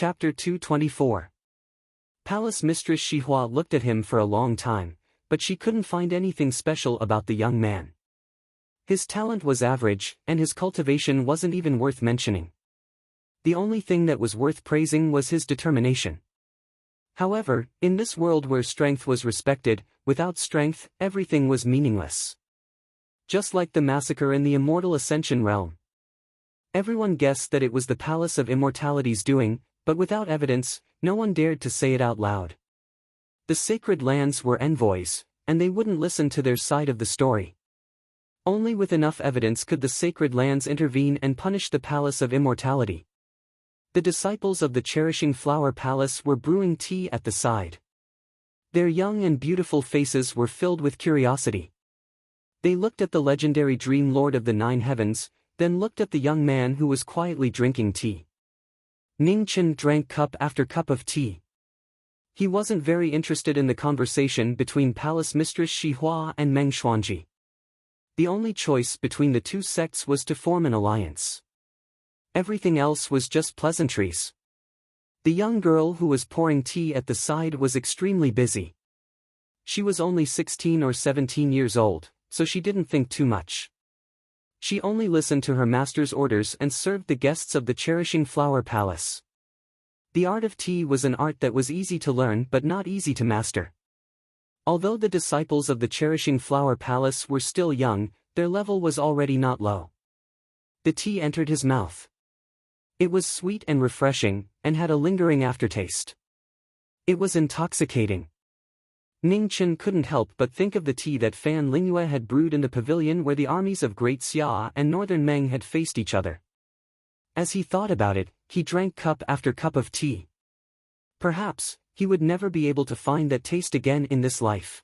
Chapter 224. Palace Mistress Xihua looked at him for a long time, but she couldn't find anything special about the young man. His talent was average, and his cultivation wasn't even worth mentioning. The only thing that was worth praising was his determination. However, in this world where strength was respected, without strength, everything was meaningless. Just like the massacre in the Immortal Ascension realm. Everyone guessed that it was the Palace of Immortality's doing, but without evidence, no one dared to say it out loud. The sacred lands were envoys, and they wouldn't listen to their side of the story. Only with enough evidence could the sacred lands intervene and punish the Palace of Immortality. The disciples of the Cherishing Flower Palace were brewing tea at the side. Their young and beautiful faces were filled with curiosity. They looked at the legendary Dream Lord of the Nine Heavens, then looked at the young man who was quietly drinking tea. Ning Chen drank cup after cup of tea. He wasn't very interested in the conversation between Palace Mistress Xihua and Meng Xuanji. The only choice between the two sects was to form an alliance. Everything else was just pleasantries. The young girl who was pouring tea at the side was extremely busy. She was only 16 or 17 years old, so she didn't think too much. She only listened to her master's orders and served the guests of the Cherishing Flower Palace. The art of tea was an art that was easy to learn but not easy to master. Although the disciples of the Cherishing Flower Palace were still young, their level was already not low. The tea entered his mouth. It was sweet and refreshing, and had a lingering aftertaste. It was intoxicating. Ning Chen couldn't help but think of the tea that Fan Lingyue had brewed in the pavilion where the armies of Great Xia and Northern Meng had faced each other. As he thought about it, he drank cup after cup of tea. Perhaps, he would never be able to find that taste again in this life.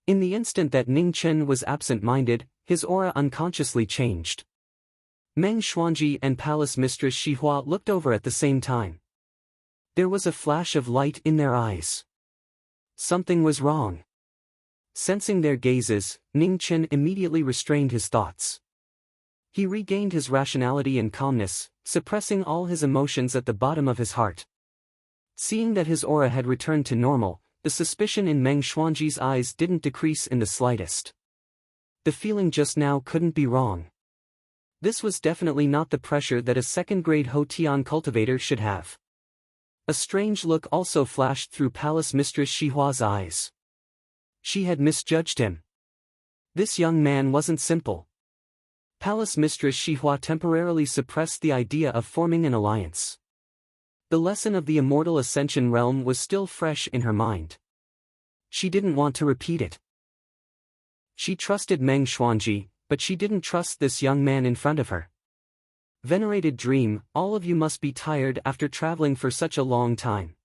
In the instant that Ning Chen was absent-minded, his aura unconsciously changed. Meng Xuanji and Palace Mistress Xihua looked over at the same time. There was a flash of light in their eyes. Something was wrong. Sensing their gazes, Ning Chen immediately restrained his thoughts. He regained his rationality and calmness, suppressing all his emotions at the bottom of his heart. Seeing that his aura had returned to normal, the suspicion in Meng Xuanji's eyes didn't decrease in the slightest. The feeling just now couldn't be wrong. This was definitely not the pressure that a second-grade Hotian cultivator should have. A strange look also flashed through Palace Mistress Xihua's eyes. She had misjudged him. This young man wasn't simple. Palace Mistress Xihua temporarily suppressed the idea of forming an alliance. The lesson of the Immortal Ascension realm was still fresh in her mind. She didn't want to repeat it. She trusted Meng Xuanji, but she didn't trust this young man in front of her. Venerated Dream, all of you must be tired after traveling for such a long time.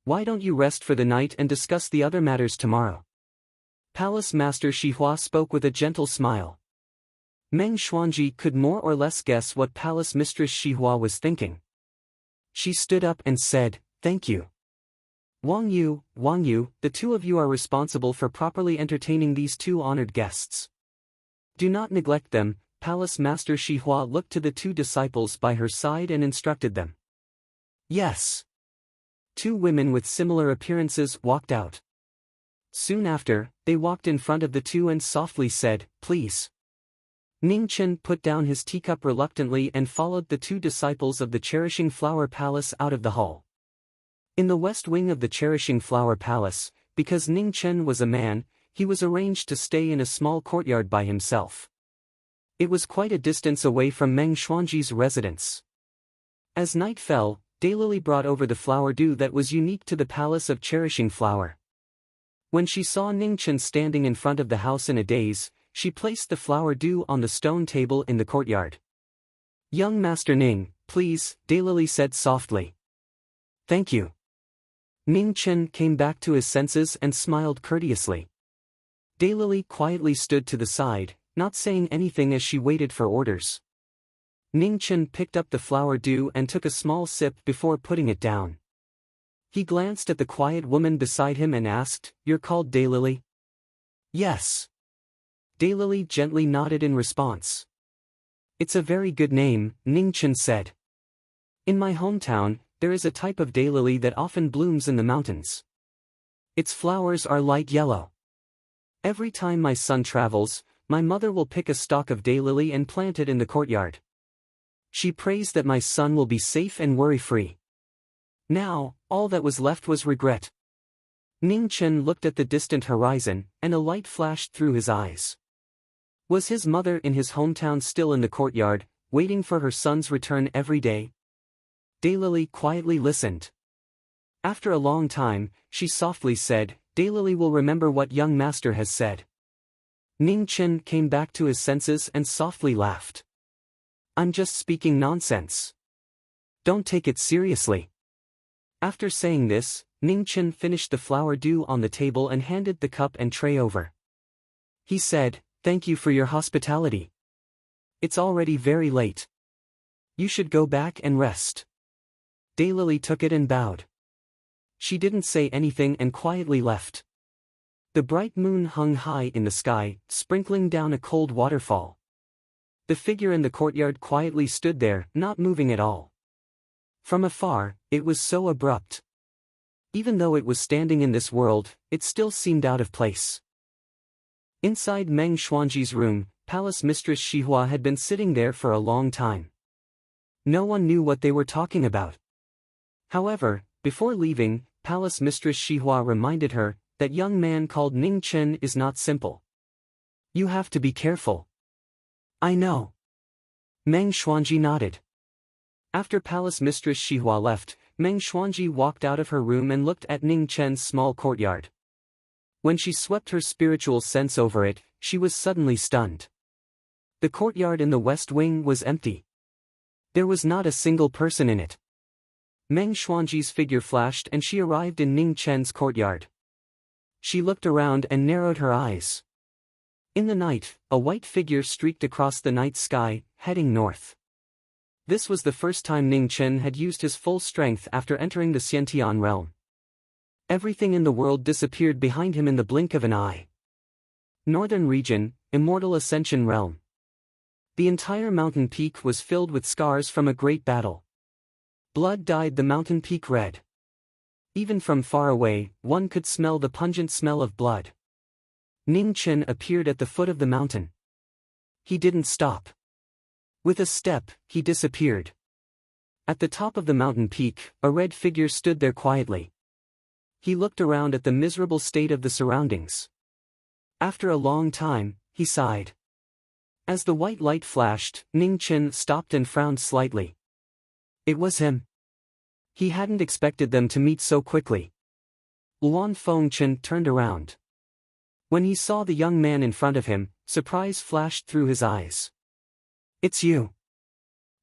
Why don't you rest for the night and discuss the other matters tomorrow? Palace Master Xihua spoke with a gentle smile. Meng Xuanji could more or less guess what Palace Mistress Xihua was thinking. She stood up and said, "Thank you. Wang Yu, the two of you are responsible for properly entertaining these two honored guests. Do not neglect them." Palace Master Xihua looked to the two disciples by her side and instructed them. Yes. Two women with similar appearances walked out. Soon after, they walked in front of the two and softly said, "Please." Ning Chen put down his teacup reluctantly and followed the two disciples of the Cherishing Flower Palace out of the hall. In the west wing of the Cherishing Flower Palace, because Ning Chen was a man, he was arranged to stay in a small courtyard by himself. It was quite a distance away from Meng Xuanji's residence. As night fell, Daylily brought over the flower dew that was unique to the Palace of Cherishing Flower. When she saw Ning Chen standing in front of the house in a daze, she placed the flower dew on the stone table in the courtyard. "Young Master Ning, please," Daylily said softly. "Thank you." Ning Chen came back to his senses and smiled courteously. Daylily quietly stood to the side, not saying anything as she waited for orders. Ning Chen picked up the flower dew and took a small sip before putting it down. He glanced at the quiet woman beside him and asked, "You're called Daylily?" "Yes." Daylily gently nodded in response. "It's a very good name," Ning Chen said. "In my hometown, there is a type of daylily that often blooms in the mountains. Its flowers are light yellow. Every time my son travels, my mother will pick a stalk of daylily and plant it in the courtyard. She prays that my son will be safe and worry-free. Now, all that was left was regret. Ning Chen looked at the distant horizon, and a light flashed through his eyes. Was his mother in his hometown still in the courtyard, waiting for her son's return every day? Daylily quietly listened. After a long time, she softly said, "Daylily will remember what young master has said." Ning Chen came back to his senses and softly laughed. "I'm just speaking nonsense. Don't take it seriously." After saying this, Ning Chen finished the flower dew on the table and handed the cup and tray over. He said, "Thank you for your hospitality. It's already very late. You should go back and rest." Daylily took it and bowed. She didn't say anything and quietly left. The bright moon hung high in the sky, sprinkling down a cold waterfall. The figure in the courtyard quietly stood there, not moving at all. From afar, it was so abrupt. Even though it was standing in this world, it still seemed out of place. Inside Meng Xuanji's room, Palace Mistress Xihua had been sitting there for a long time. No one knew what they were talking about. However, before leaving, Palace Mistress Xihua reminded her, "That young man called Ning Chen is not simple. You have to be careful." "I know." Meng Xuanji nodded. After Palace Mistress Xihua left, Meng Xuanji walked out of her room and looked at Ning Chen's small courtyard. When she swept her spiritual sense over it, she was suddenly stunned. The courtyard in the west wing was empty. There was not a single person in it. Meng Xuanji's figure flashed and she arrived in Ning Chen's courtyard. She looked around and narrowed her eyes. In the night, a white figure streaked across the night sky, heading north. This was the first time Ning Chen had used his full strength after entering the Xiantian realm. Everything in the world disappeared behind him in the blink of an eye. Northern region, Immortal Ascension realm. The entire mountain peak was filled with scars from a great battle. Blood dyed the mountain peak red. Even from far away, one could smell the pungent smell of blood. Ning Chen appeared at the foot of the mountain. He didn't stop. With a step, he disappeared. At the top of the mountain peak, a red figure stood there quietly. He looked around at the miserable state of the surroundings. After a long time, he sighed. As the white light flashed, Ning Chen stopped and frowned slightly. It was him. He hadn't expected them to meet so quickly. Luan Fengchen turned around. When he saw the young man in front of him, surprise flashed through his eyes. "It's you.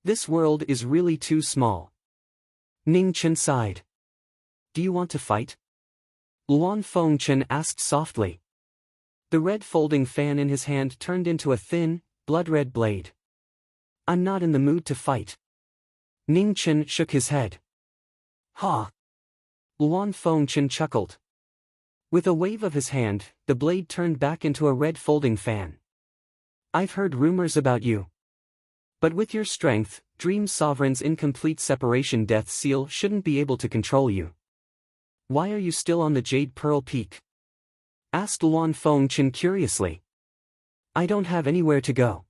This world is really too small." Ning Chen sighed. "Do you want to fight?" Luan Fengchen asked softly. The red folding fan in his hand turned into a thin, blood-red blade. "I'm not in the mood to fight." Ning Chen shook his head. "Ha!" Luan Fengchen chuckled. With a wave of his hand, the blade turned back into a red folding fan. "I've heard rumors about you. But with your strength, Dream Sovereign's incomplete separation death seal shouldn't be able to control you. Why are you still on the Jade Pearl Peak?" asked Luan Fengchen curiously. "I don't have anywhere to go."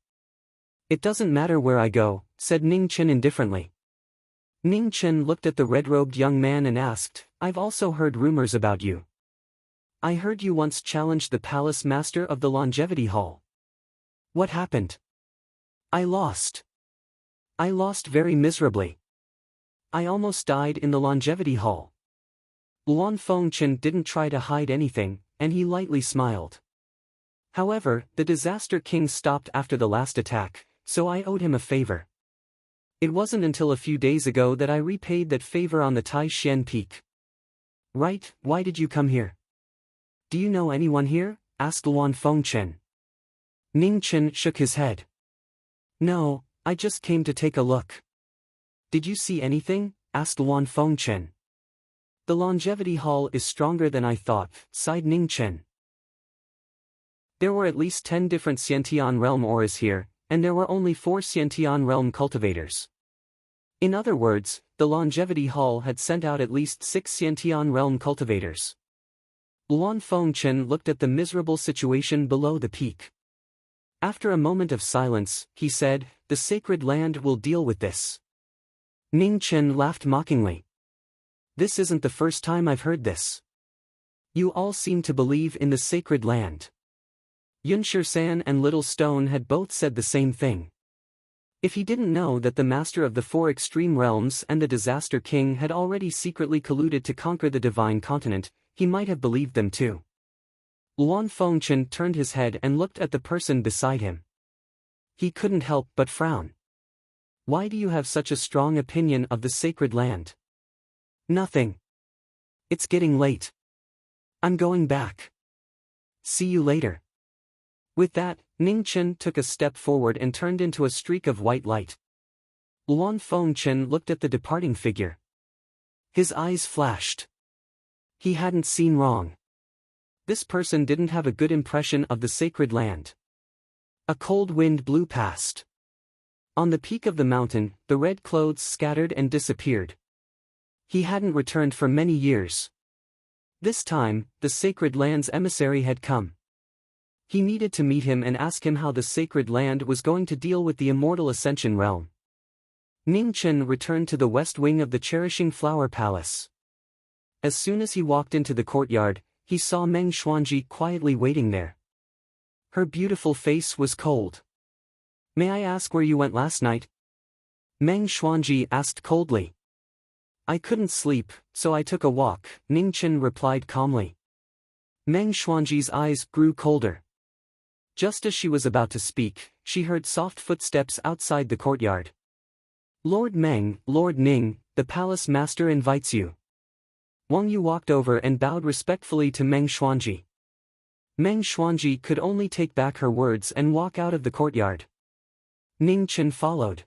"It doesn't matter where I go," said Ning Chen indifferently. Ning Chen looked at the red-robed young man and asked, "I've also heard rumors about you. I heard you once challenged the palace master of the Longevity Hall. What happened?" "I lost. I lost very miserably. I almost died in the Longevity Hall." Luan Fengchen didn't try to hide anything, and he lightly smiled. "However, the Disaster King stopped after the last attack, so I owed him a favor. It wasn't until a few days ago that I repaid that favor on the Tai Xian Peak." "Right, why did you come here? Do you know anyone here?" asked Luan Fengchen. Ning Chen shook his head. "No, I just came to take a look." "Did you see anything?" asked Luan Fengchen. "The Longevity Hall is stronger than I thought," sighed Ning Chen. There were at least 10 different Xiantian realm auras here, and there were only 4 Xiantian realm cultivators. In other words, the Longevity Hall had sent out at least 6 Xiantian realm cultivators. Luan Fengchen looked at the miserable situation below the peak. After a moment of silence, he said, "The sacred land will deal with this." Ning Chen laughed mockingly. "This isn't the first time I've heard this. You all seem to believe in the sacred land." Yun Shisan and Little Stone had both said the same thing. If he didn't know that the master of the 4 extreme realms and the Disaster King had already secretly colluded to conquer the Divine Continent, he might have believed them too. Luan Fengchen turned his head and looked at the person beside him. He couldn't help but frown. "Why do you have such a strong opinion of the sacred land?" "Nothing. It's getting late. I'm going back. See you later." With that, Ning Chen took a step forward and turned into a streak of white light. Luan Fengchen looked at the departing figure. His eyes flashed. He hadn't seen wrong. This person didn't have a good impression of the sacred land. A cold wind blew past. On the peak of the mountain, the red clothes scattered and disappeared. He hadn't returned for many years. This time, the sacred land's emissary had come. He needed to meet him and ask him how the sacred land was going to deal with the immortal Ascension realm. Ning Chen returned to the west wing of the Cherishing Flower Palace. As soon as he walked into the courtyard, he saw Meng Xuanji quietly waiting there. Her beautiful face was cold. "May I ask where you went last night?" Meng Xuanji asked coldly. "I couldn't sleep, so I took a walk," Ning Chen replied calmly. Meng Xuanji's eyes grew colder. Just as she was about to speak, she heard soft footsteps outside the courtyard. "Lord Meng, Lord Ning, the palace master invites you." Wang Yu walked over and bowed respectfully to Meng Xuanji. Meng Xuanji could only take back her words and walk out of the courtyard. Ning Chen followed.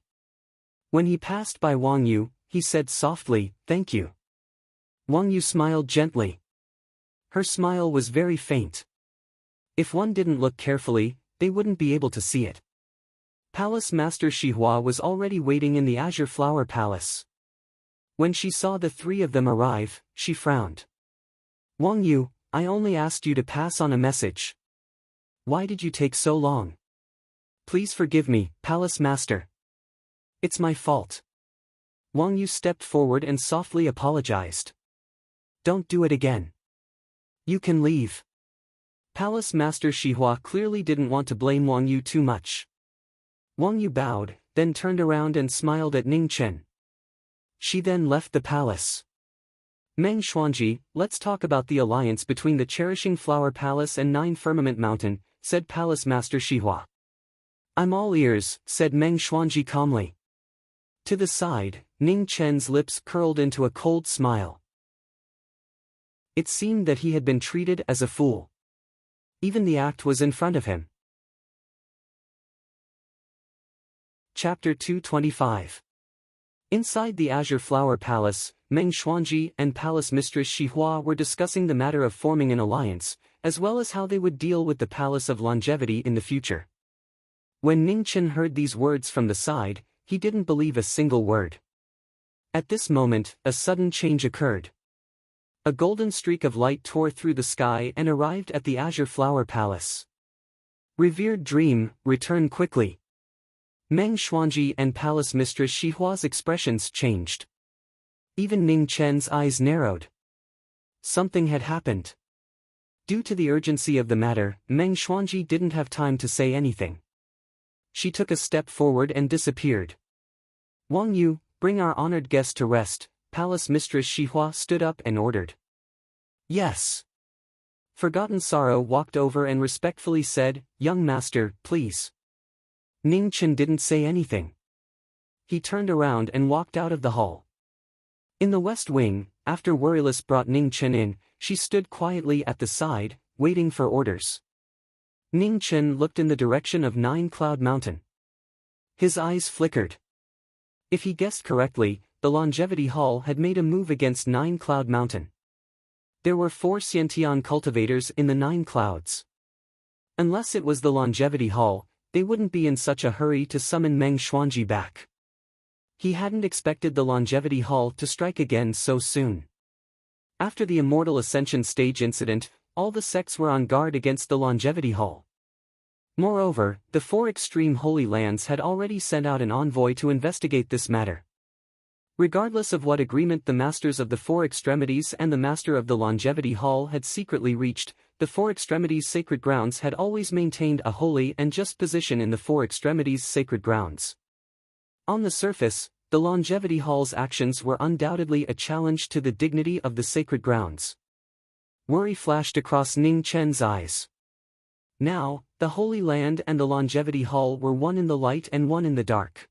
When he passed by Wang Yu, he said softly, "Thank you." Wang Yu smiled gently. Her smile was very faint. If one didn't look carefully, they wouldn't be able to see it. Palace Master Xihua was already waiting in the Azure Flower Palace. When she saw the 3 of them arrive, she frowned. "Wang Yu, I only asked you to pass on a message. Why did you take so long?" "Please forgive me, Palace Master. It's my fault." Wang Yu stepped forward and softly apologized. "Don't do it again. You can leave." Palace Master Xihua clearly didn't want to blame Wang Yu too much. Wang Yu bowed, then turned around and smiled at Ning Chen. She then left the palace. "Meng Xuanji, let's talk about the alliance between the Cherishing Flower Palace and 9 Firmament Mountain," said Palace Master Xihua. "I'm all ears," said Meng Xuanji calmly. To the side, Ning Chen's lips curled into a cold smile. It seemed that he had been treated as a fool. Even the act was in front of him. Chapter 225. Inside the Azure Flower Palace, Meng Xuanji and Palace Mistress Xihua were discussing the matter of forming an alliance, as well as how they would deal with the Palace of Longevity in the future. When Ning Chen heard these words from the side, he didn't believe a single word. At this moment, a sudden change occurred. A golden streak of light tore through the sky and arrived at the Azure Flower Palace. "Revered dream, return quickly." Meng Xuanji and Palace Mistress Xihua's expressions changed. Even Ning Chen's eyes narrowed. Something had happened. Due to the urgency of the matter, Meng Xuanji didn't have time to say anything. She took a step forward and disappeared. "Wang Yu, bring our honored guest to rest," Palace Mistress Xihua stood up and ordered. "Yes." Forgotten Sorrow walked over and respectfully said, "Young master, please." Ning Chen didn't say anything. He turned around and walked out of the hall. In the west wing, after Worryless brought Ning Chen in, she stood quietly at the side, waiting for orders. Ning Chen looked in the direction of 9 Cloud Mountain. His eyes flickered. If he guessed correctly, the Longevity Hall had made a move against 9 Cloud Mountain. There were 4 Xiantian cultivators in the 9 clouds. Unless it was the Longevity Hall, they wouldn't be in such a hurry to summon Meng Xuanji back. He hadn't expected the Longevity Hall to strike again so soon. After the Immortal Ascension stage incident, all the sects were on guard against the Longevity Hall. Moreover, the four extreme Holy Lands had already sent out an envoy to investigate this matter. Regardless of what agreement the Masters of the Four Extremities and the Master of the Longevity Hall had secretly reached, the Four Extremities Sacred Grounds had always maintained a holy and just position in the Four Extremities Sacred Grounds. On the surface, the Longevity Hall's actions were undoubtedly a challenge to the dignity of the sacred grounds. Worry flashed across Ning Chen's eyes. Now, the Holy Land and the Longevity Hall were one in the light and one in the dark.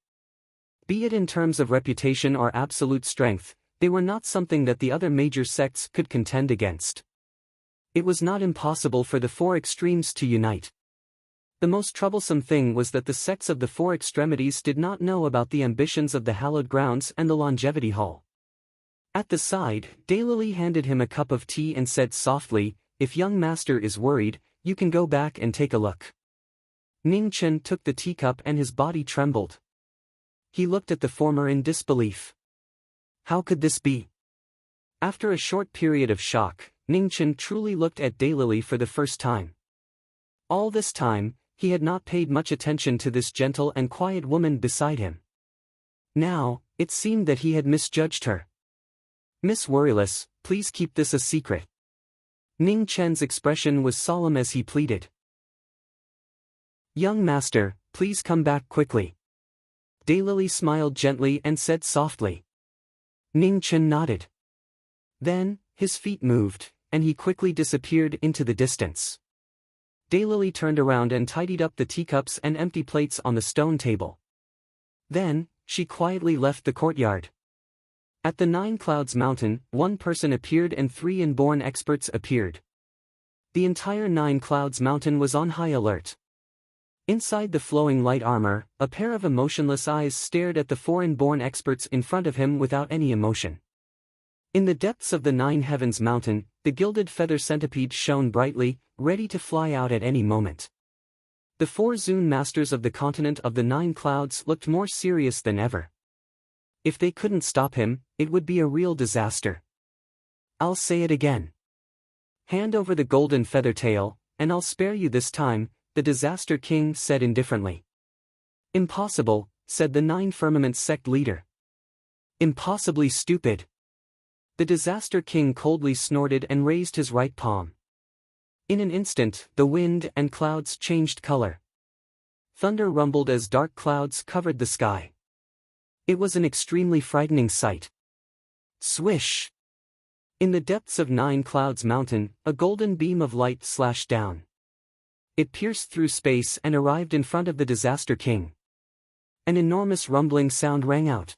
Be it in terms of reputation or absolute strength, they were not something that the other major sects could contend against. It was not impossible for the four extremes to unite. The most troublesome thing was that the sects of the Four Extremities did not know about the ambitions of the Hallowed Grounds and the Longevity Hall. At the side, Daylily handed him a cup of tea and said softly, "If young master is worried, you can go back and take a look." Ning Chen took the teacup and his body trembled. He looked at the former in disbelief. How could this be? After a short period of shock, Ning Chen truly looked at Daylily for the first time. All this time, he had not paid much attention to this gentle and quiet woman beside him. Now, it seemed that he had misjudged her. "Miss Worryless, please keep this a secret." Ning Chen's expression was solemn as he pleaded. "Young master, please come back quickly." Daylily smiled gently and said softly. Ning Chen nodded. Then, his feet moved, and he quickly disappeared into the distance. Daylily turned around and tidied up the teacups and empty plates on the stone table. Then, she quietly left the courtyard. At the Nine Clouds Mountain, one person appeared and three inborn experts appeared. The entire Nine Clouds Mountain was on high alert. Inside the flowing light armor, a pair of emotionless eyes stared at the four inborn experts in front of him without any emotion. In the depths of the Nine Heavens Mountain, the gilded feather centipede shone brightly, ready to fly out at any moment. The four Zune Masters of the continent of the Nine Clouds looked more serious than ever. If they couldn't stop him, it would be a real disaster. I'll say it again. Hand over the golden feather tail, and I'll spare you this time, the Disaster King said indifferently. Impossible, said the Nine Firmament sect leader. Impossibly stupid. The Disaster King coldly snorted and raised his right palm. In an instant, the wind and clouds changed color. Thunder rumbled as dark clouds covered the sky. It was an extremely frightening sight. Swish! In the depths of Nine Clouds Mountain, a golden beam of light slashed down. It pierced through space and arrived in front of the Disaster King. An enormous rumbling sound rang out.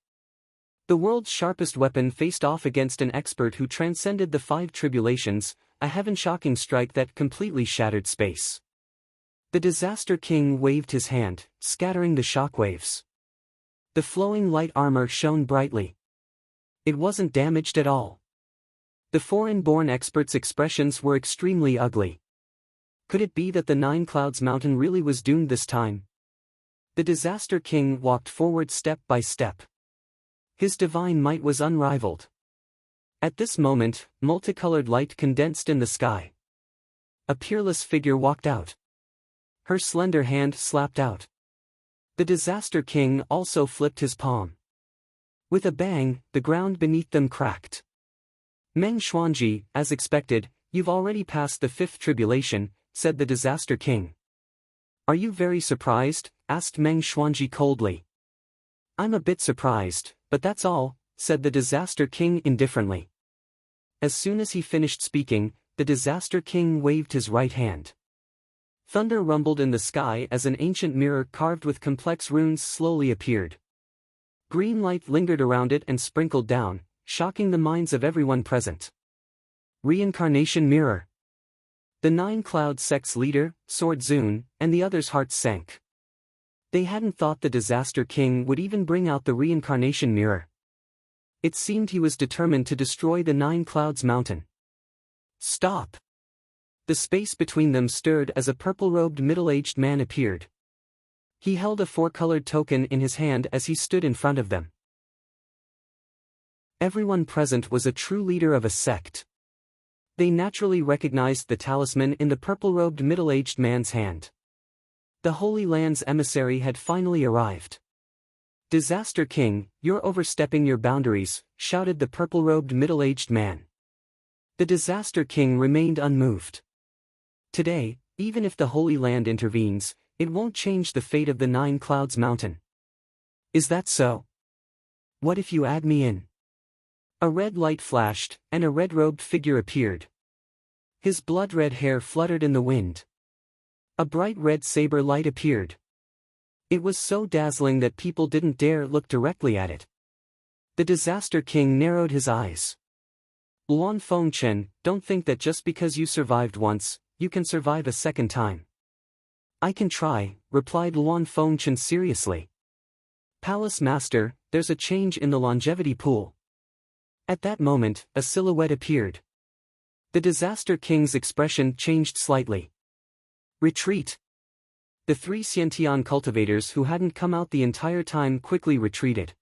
The world's sharpest weapon faced off against an expert who transcended the five tribulations, a heaven-shocking strike that completely shattered space. The Disaster King waved his hand, scattering the shockwaves. The flowing light armor shone brightly. It wasn't damaged at all. The four inborn experts' expressions were extremely ugly. Could it be that the Nine Clouds Mountain really was doomed this time? The Disaster King walked forward step by step. His divine might was unrivaled. At this moment, multicolored light condensed in the sky. A peerless figure walked out. Her slender hand slapped out. The Disaster King also flipped his palm. With a bang, the ground beneath them cracked. Meng Xuanji, as expected, you've already passed the fifth tribulation, said the Disaster King. Are you very surprised? Asked Meng Xuanji coldly. I'm a bit surprised, but that's all, said the Disaster King indifferently. As soon as he finished speaking, the Disaster King waved his right hand. Thunder rumbled in the sky as an ancient mirror carved with complex runes slowly appeared. Green light lingered around it and sprinkled down, shocking the minds of everyone present. Reincarnation Mirror. The Nine Clouds sect's leader, Sword Zune, and the others' hearts sank. They hadn't thought the Disaster King would even bring out the Reincarnation Mirror. It seemed he was determined to destroy the Nine Clouds Mountain. Stop! The space between them stirred as a purple-robed middle-aged man appeared. He held a four-colored token in his hand as he stood in front of them. Everyone present was a true leader of a sect. They naturally recognized the talisman in the purple-robed middle-aged man's hand. The Holy Land's emissary had finally arrived. "Disaster King, you're overstepping your boundaries," shouted the purple-robed middle-aged man. The Disaster King remained unmoved. "Today, even if the Holy Land intervenes, it won't change the fate of the Nine Clouds Mountain." "Is that so? What if you add me in?" A red light flashed, and a red-robed figure appeared. His blood-red hair fluttered in the wind. A bright red saber light appeared. It was so dazzling that people didn't dare look directly at it. The Disaster King narrowed his eyes. "Luan Fengchen, don't think that just because you survived once, you can survive a second time." "I can try," replied Luan Fengchen seriously. "Palace Master, there's a change in the longevity pool." At that moment, a silhouette appeared. The Disaster King's expression changed slightly. "Retreat." The three Xiantian cultivators who hadn't come out the entire time quickly retreated.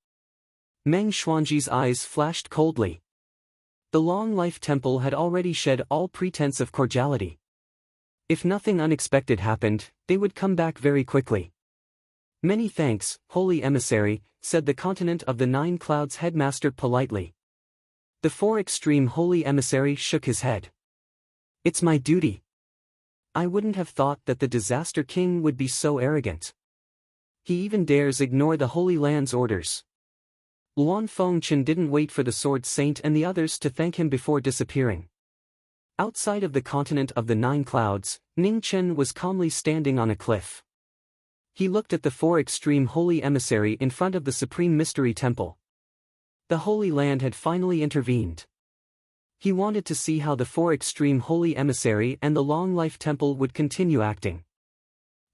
Meng Xuanji's eyes flashed coldly. The Long Life Temple had already shed all pretense of cordiality. If nothing unexpected happened, they would come back very quickly. "Many thanks, Holy Emissary," said the Continent of the Nine Clouds headmaster politely. The Four Extreme Holy Emissary shook his head. "It's my duty. I wouldn't have thought that the Disaster King would be so arrogant. He even dares ignore the Holy Land's orders." Luan Fengchen didn't wait for the Sword Saint and the others to thank him before disappearing. Outside of the Continent of the Nine Clouds, Ning Chen was calmly standing on a cliff. He looked at the Four Extreme Holy Emissary in front of the Supreme Mystery Temple. The Holy Land had finally intervened. He wanted to see how the Four Extreme Holy Emissary and the Long Life Temple would continue acting.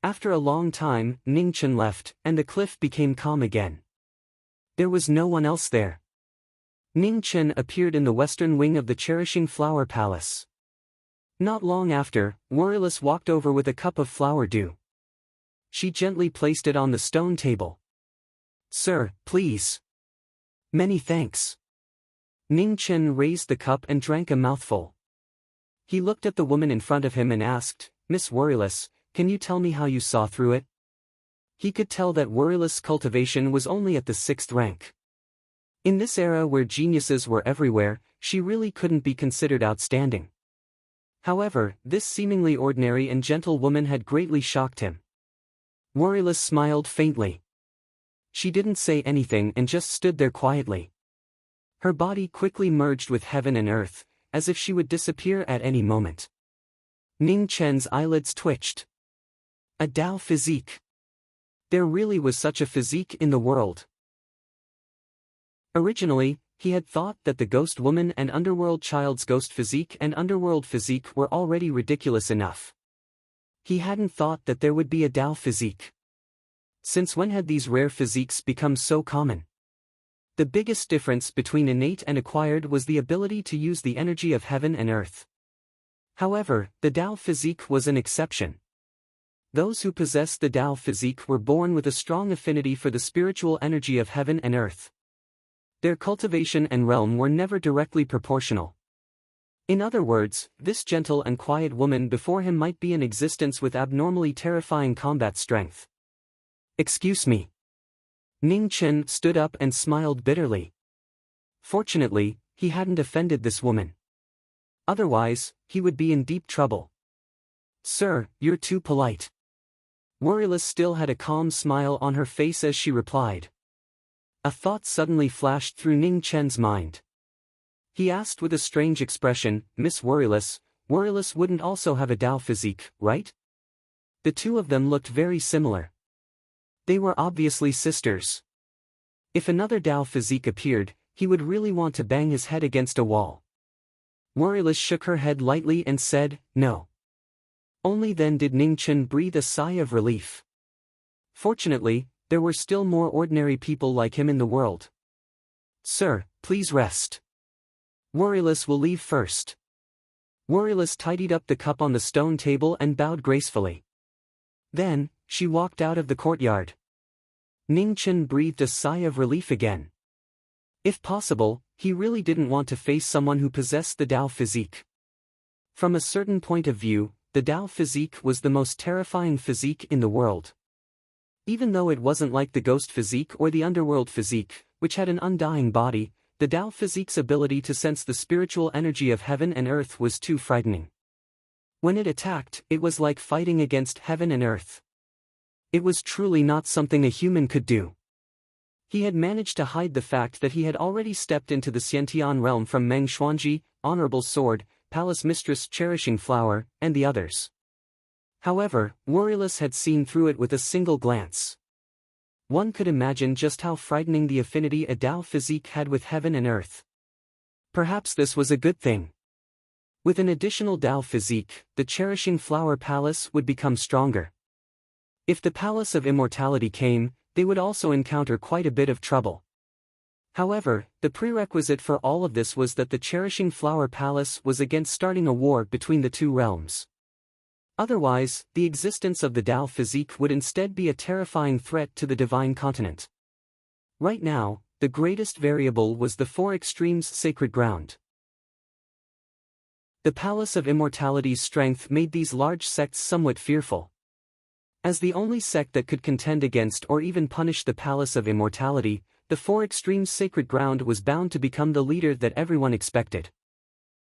After a long time, Ning Chen left, and the cliff became calm again. There was no one else there. Ning Chen appeared in the western wing of the Cherishing Flower Palace. Not long after, Worryless walked over with a cup of flower dew. She gently placed it on the stone table. "Sir, please." "Many thanks." Ning Chen raised the cup and drank a mouthful. He looked at the woman in front of him and asked, "Miss Worryless, can you tell me how you saw through it?" He could tell that Worryless' cultivation was only at the 6th rank. In this era where geniuses were everywhere, she really couldn't be considered outstanding. However, this seemingly ordinary and gentle woman had greatly shocked him. Worryless smiled faintly. She didn't say anything and just stood there quietly. Her body quickly merged with heaven and earth, as if she would disappear at any moment. Ning Chen's eyelids twitched. A Dao physique. There really was such a physique in the world. Originally, he had thought that the ghost woman and underworld child's ghost physique and underworld physique were already ridiculous enough. He hadn't thought that there would be a Dao physique. Since when had these rare physiques become so common? The biggest difference between innate and acquired was the ability to use the energy of heaven and earth. However, the Dao physique was an exception. Those who possessed the Dao physique were born with a strong affinity for the spiritual energy of heaven and earth. Their cultivation and realm were never directly proportional. In other words, this gentle and quiet woman before him might be in existence with abnormally terrifying combat strength. "Excuse me." Ning Chen stood up and smiled bitterly. Fortunately, he hadn't offended this woman. Otherwise, he would be in deep trouble. "Sir, you're too polite." Worryless still had a calm smile on her face as she replied. A thought suddenly flashed through Ning Chen's mind. He asked with a strange expression, "Miss Worryless, Worryless wouldn't also have a Dao physique, right?" The two of them looked very similar. They were obviously sisters. If another Dao physique appeared, he would really want to bang his head against a wall. Worryless shook her head lightly and said, "No." Only then did Ning Chen breathe a sigh of relief. Fortunately, there were still more ordinary people like him in the world. "Sir, please rest. Worryless will leave first." Worryless tidied up the cup on the stone table and bowed gracefully. Then, she walked out of the courtyard. Ning Chen breathed a sigh of relief again. If possible, He really didn't want to face someone who possessed the Tao physique. From a certain point of view, the Tao physique was the most terrifying physique in the world. Even though it wasn't like the ghost physique or the underworld physique, which had an undying body, the Tao physique's ability to sense the spiritual energy of heaven and earth was too frightening. When it attacked, it was like fighting against heaven and earth. It was truly not something a human could do. He had managed to hide the fact that he had already stepped into the Xiantian realm from Meng Xuanji, Honorable Sword, Palace Mistress Cherishing Flower, and the others. However, Worryless had seen through it with a single glance. One could imagine just how frightening the affinity a Tao physique had with heaven and earth. Perhaps this was a good thing. With an additional Tao physique, the Cherishing Flower Palace would become stronger. If the Palace of Immortality came, they would also encounter quite a bit of trouble. However, the prerequisite for all of this was that the Cherishing Flower Palace was against starting a war between the two realms. Otherwise, the existence of the Tao physique would instead be a terrifying threat to the divine continent. Right now, the greatest variable was the Four Extremes sacred ground. The Palace of Immortality's strength made these large sects somewhat fearful. As the only sect that could contend against or even punish the Palace of Immortality, the Four Extremes sacred ground was bound to become the leader that everyone expected.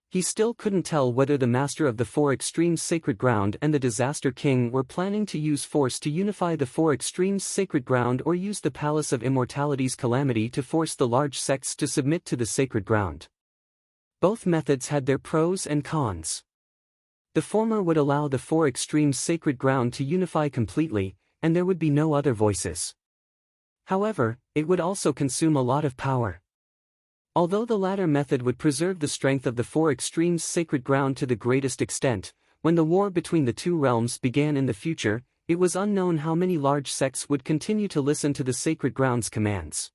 He still couldn't tell whether the master of the Four Extremes sacred ground and the Disaster King were planning to use force to unify the Four Extremes sacred ground or use the Palace of Immortality's calamity to force the large sects to submit to the sacred ground. Both methods had their pros and cons. The former would allow the Four Extremes sacred ground to unify completely, and there would be no other voices. However, it would also consume a lot of power. Although the latter method would preserve the strength of the Four Extremes sacred ground to the greatest extent, when the war between the two realms began in the future, it was unknown how many large sects would continue to listen to the sacred ground's commands.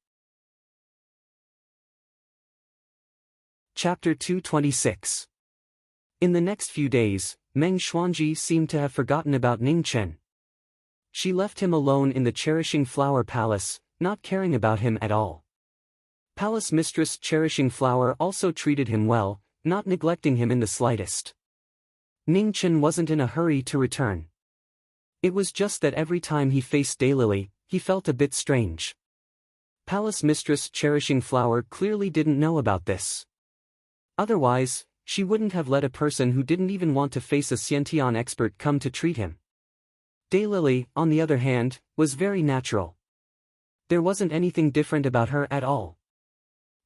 Chapter 226. In the next few days, Meng Xuanji seemed to have forgotten about Ning Chen. She left him alone in the Cherishing Flower Palace, not caring about him at all. Palace Mistress Cherishing Flower also treated him well, not neglecting him in the slightest. Ning Chen wasn't in a hurry to return. It was just that every time he faced Daylily, he felt a bit strange. Palace Mistress Cherishing Flower clearly didn't know about this. Otherwise, she wouldn't have let a person who didn't even want to face a Xiantian expert come to treat him. Daylily, on the other hand, was very natural. There wasn't anything different about her at all.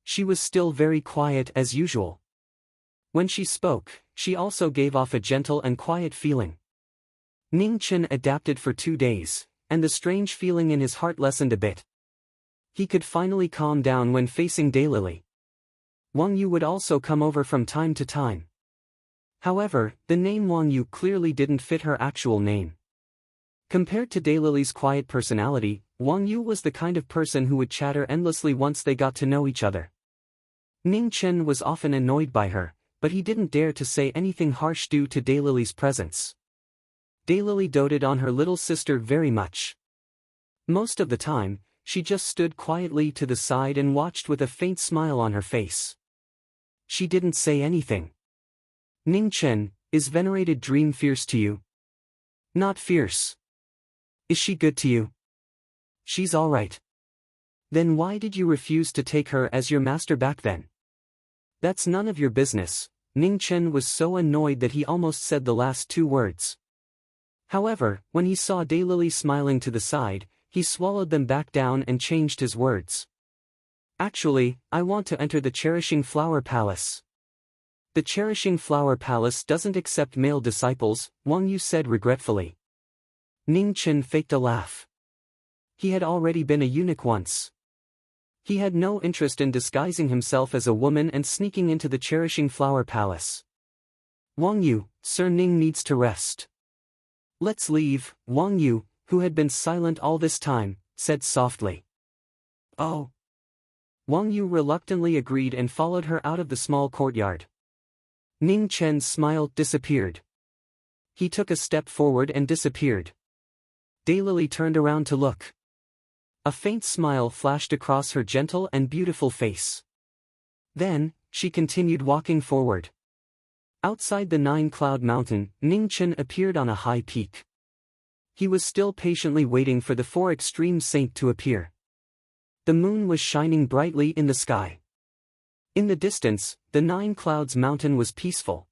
She was still very quiet as usual. When she spoke, she also gave off a gentle and quiet feeling. Ning Chen adapted for 2 days, and the strange feeling in his heart lessened a bit. He could finally calm down when facing Daylily. Wang Yu would also come over from time to time. However, the name Wang Yu clearly didn't fit her actual name. Compared to Daylily's quiet personality, Wang Yu was the kind of person who would chatter endlessly once they got to know each other. Ning Chen was often annoyed by her, but he didn't dare to say anything harsh due to Daylily's presence. Daylily doted on her little sister very much. Most of the time, she just stood quietly to the side and watched with a faint smile on her face. She didn't say anything. Ning Chen, is venerated dream fierce to you? Not fierce. Is she good to you? She's alright. Then why did you refuse to take her as your master back then? That's none of your business. Ning Chen was so annoyed that he almost said the last 2 words. However, when he saw Daylily smiling to the side, he swallowed them back down and changed his words. Actually, I want to enter the Cherishing Flower Palace. The Cherishing Flower Palace doesn't accept male disciples, Wang Yu said regretfully. Ning Chen faked a laugh. He had already been a eunuch once. He had no interest in disguising himself as a woman and sneaking into the Cherishing Flower Palace. Wang Yu, Sir Ning needs to rest. Let's leave, Wang Yu, who had been silent all this time, said softly. Oh. Wang Yu reluctantly agreed and followed her out of the small courtyard. Ning Chen's smile disappeared. He took a step forward and disappeared. Daylily turned around to look. A faint smile flashed across her gentle and beautiful face. Then, she continued walking forward. Outside the Nine-Cloud Mountain, Ning Chen appeared on a high peak. He was still patiently waiting for the Four Extreme Saint to appear. The moon was shining brightly in the sky. In the distance, the Nine Clouds Mountain was peaceful.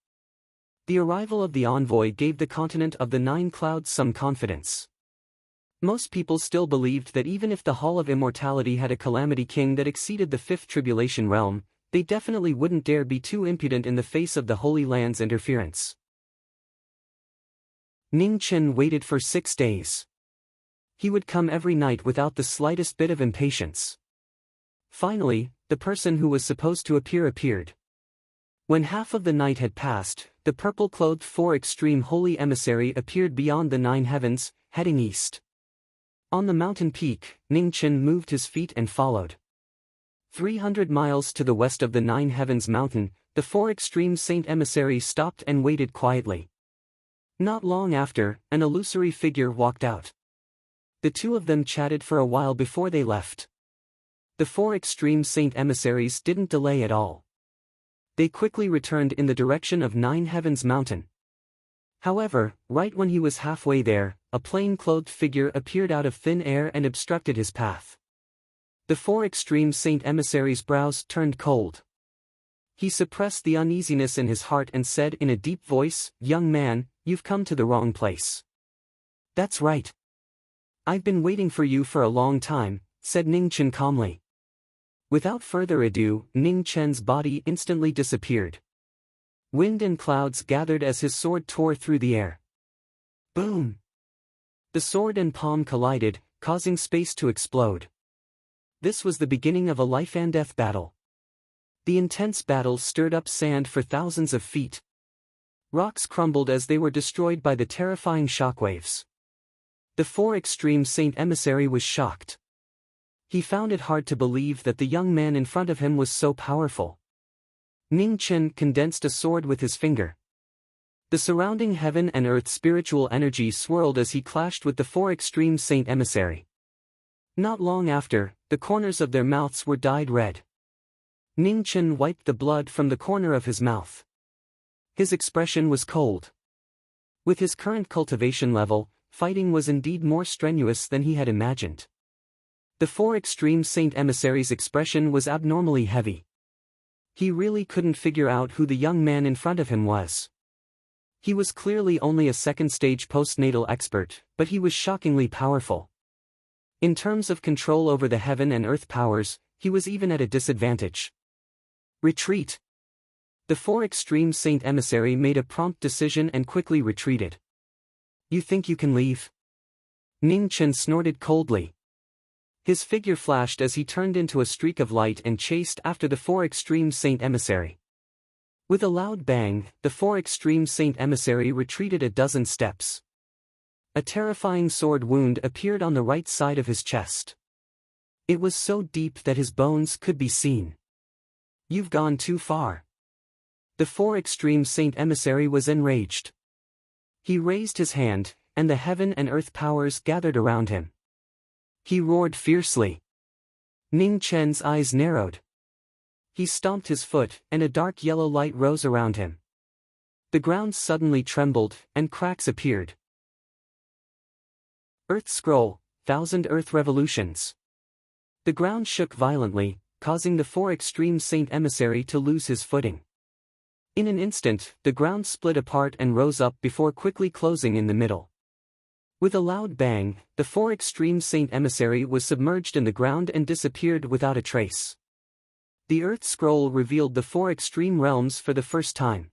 The arrival of the envoy gave the continent of the Nine Clouds some confidence. Most people still believed that even if the Hall of Immortality had a calamity king that exceeded the fifth tribulation realm, they definitely wouldn't dare be too impudent in the face of the Holy Land's interference. Ning Chen waited for 6 days. He would come every night without the slightest bit of impatience. Finally, the person who was supposed to appear appeared. When half of the night had passed, the purple-clothed Four Extreme Holy Emissary appeared beyond the 9 heavens, heading east. On the mountain peak, Ning Chen moved his feet and followed. 300 miles to the west of the 9 heavens mountain, the Four Extreme Saint Emissary stopped and waited quietly. Not long after, an illusory figure walked out. The two of them chatted for a while before they left. The Four Extreme Saint Emissaries didn't delay at all. They quickly returned in the direction of 9 Heavens Mountain. However, right when he was halfway there, a plain-clothed figure appeared out of thin air and obstructed his path. The Four Extreme Saint Emissaries' brows turned cold. He suppressed the uneasiness in his heart and said in a deep voice, "Young man, you've come to the wrong place." "That's right. I've been waiting for you for a long time," said Ning Chen calmly. Without further ado, Ning Chen's body instantly disappeared. Wind and clouds gathered as his sword tore through the air. Boom! The sword and palm collided, causing space to explode. This was the beginning of a life-and-death battle. The intense battle stirred up sand for thousands of feet. Rocks crumbled as they were destroyed by the terrifying shockwaves. The Four Extreme Saint Emissary was shocked. He found it hard to believe that the young man in front of him was so powerful. Ning Chen condensed a sword with his finger. The surrounding heaven and earth spiritual energy swirled as he clashed with the Four Extreme Saint Emissary. Not long after, the corners of their mouths were dyed red. Ning Chen wiped the blood from the corner of his mouth. His expression was cold. With his current cultivation level, fighting was indeed more strenuous than he had imagined. The Four Extreme Saint Emissary's expression was abnormally heavy. He really couldn't figure out who the young man in front of him was. He was clearly only a second-stage postnatal expert, but he was shockingly powerful. In terms of control over the heaven and earth powers, he was even at a disadvantage. Retreat! The Four Extreme Saint Emissary made a prompt decision and quickly retreated. "You think you can leave?" Ning Chen snorted coldly. His figure flashed as he turned into a streak of light and chased after the Four Extreme Saint Emissary. With a loud bang, the Four Extreme Saint Emissary retreated a dozen steps. A terrifying sword wound appeared on the right side of his chest. It was so deep that his bones could be seen. "You've gone too far." The Four Extreme Saint Emissary was enraged. He raised his hand, and the heaven and earth powers gathered around him. He roared fiercely. Ning Chen's eyes narrowed. He stomped his foot, and a dark yellow light rose around him. The ground suddenly trembled, and cracks appeared. Earth Scroll, 1000 Earth Revolutions. The ground shook violently, causing the Four Extreme Saint Emissary to lose his footing. In an instant, the ground split apart and rose up before quickly closing in the middle. With a loud bang, the Four Extreme Saint Emissary was submerged in the ground and disappeared without a trace. The Earth Scroll revealed the Four Extreme Realms for the first time.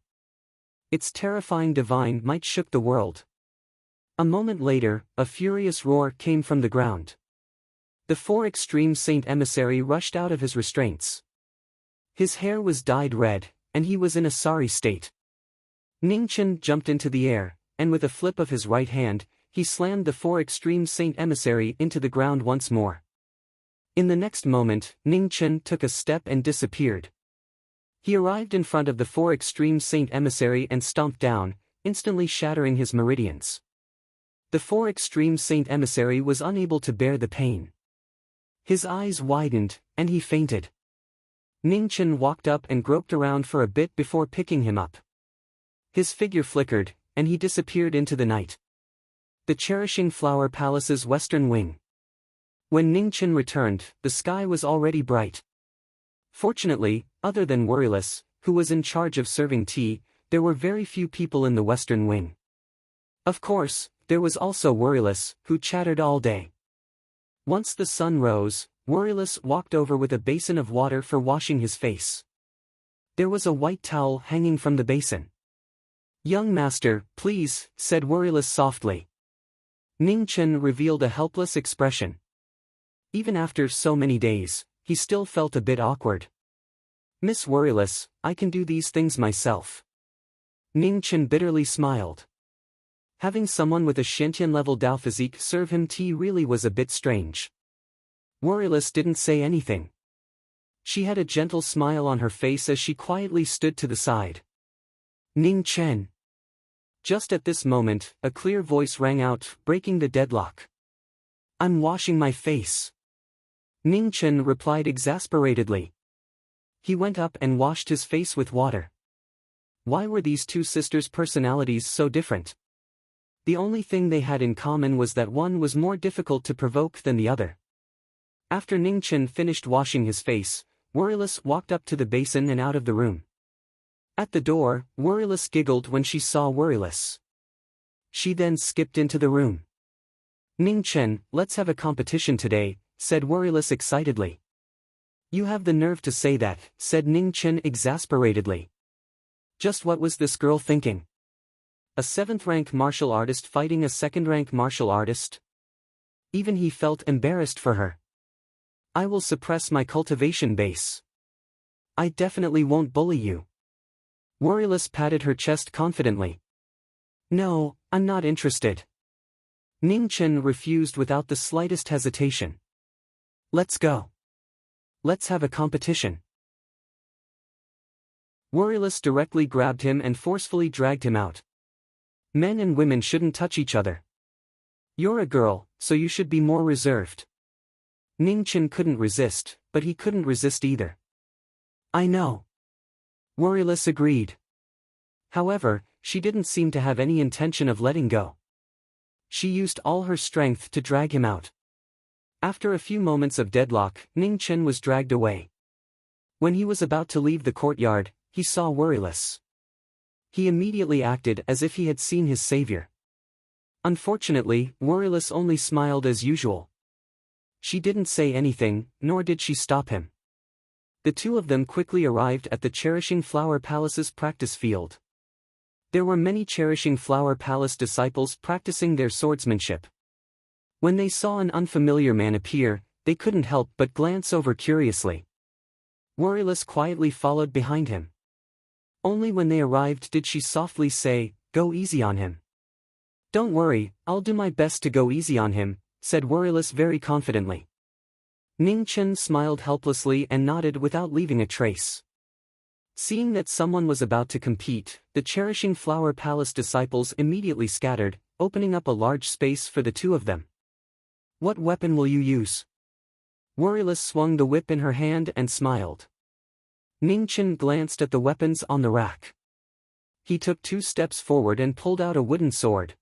Its terrifying divine might shook the world. A moment later, a furious roar came from the ground. The Four Extreme Saint Emissary rushed out of his restraints. His hair was dyed red, and he was in a sorry state. Ning Chen jumped into the air, and with a flip of his right hand, he slammed the Four Extreme Saint Emissary into the ground once more. In the next moment, Ning Chen took a step and disappeared. He arrived in front of the Four Extreme Saint Emissary and stomped down, instantly shattering his meridians. The Four Extreme Saint Emissary was unable to bear the pain. His eyes widened, and he fainted. Ning Chen walked up and groped around for a bit before picking him up. His figure flickered, and he disappeared into the night. The Cherishing Flower Palace's western wing. When Ning Chen returned, the sky was already bright. Fortunately, other than Worryless, who was in charge of serving tea, there were very few people in the western wing. Of course, there was also Worryless, who chattered all day. Once the sun rose, Worryless walked over with a basin of water for washing his face. There was a white towel hanging from the basin. "Young master, please," said Worryless softly. Ning Chen revealed a helpless expression. Even after so many days, he still felt a bit awkward. "Miss Worryless, I can do these things myself." Ning Chen bitterly smiled. Having someone with a Shintian-level Dao physique serve him tea really was a bit strange. Worryless didn't say anything. She had a gentle smile on her face as she quietly stood to the side. "Ning Chen." Just at this moment, a clear voice rang out, breaking the deadlock. "I'm washing my face." Ning Chen replied exasperatedly. He went up and washed his face with water. Why were these two sisters' personalities so different? The only thing they had in common was that one was more difficult to provoke than the other. After Ning Chen finished washing his face, Worryless walked up to the basin and out of the room. At the door, Worryless giggled when she saw Worryless. She then skipped into the room. "Ning Chen, let's have a competition today," said Worryless excitedly. "You have the nerve to say that," said Ning Chen exasperatedly. Just what was this girl thinking? A 7th-rank martial artist fighting a 2nd-rank martial artist? Even he felt embarrassed for her. "I will suppress my cultivation base. I definitely won't bully you." Worryless patted her chest confidently. "No, I'm not interested." Ning Chen refused without the slightest hesitation. "Let's go. Let's have a competition." Worryless directly grabbed him and forcefully dragged him out. "Men and women shouldn't touch each other. You're a girl, so you should be more reserved." Ning Chen couldn't resist, but he couldn't resist either. "I know." Worryless agreed. However, she didn't seem to have any intention of letting go. She used all her strength to drag him out. After a few moments of deadlock, Ning Chen was dragged away. When he was about to leave the courtyard, he saw Worryless. He immediately acted as if he had seen his savior. Unfortunately, Worryless only smiled as usual. She didn't say anything, nor did she stop him. The two of them quickly arrived at the Cherishing Flower Palace's practice field. There were many Cherishing Flower Palace disciples practicing their swordsmanship. When they saw an unfamiliar man appear, they couldn't help but glance over curiously. Worryless quietly followed behind him. Only when they arrived did she softly say, "Go easy on him." "Don't worry, I'll do my best to go easy on him," said Worryless very confidently. Ning Chen smiled helplessly and nodded without leaving a trace. Seeing that someone was about to compete, the Cherishing Flower Palace disciples immediately scattered, opening up a large space for the two of them. "What weapon will you use?" Worryless swung the whip in her hand and smiled. Ning Chen glanced at the weapons on the rack. He took 2 steps forward and pulled out a wooden sword.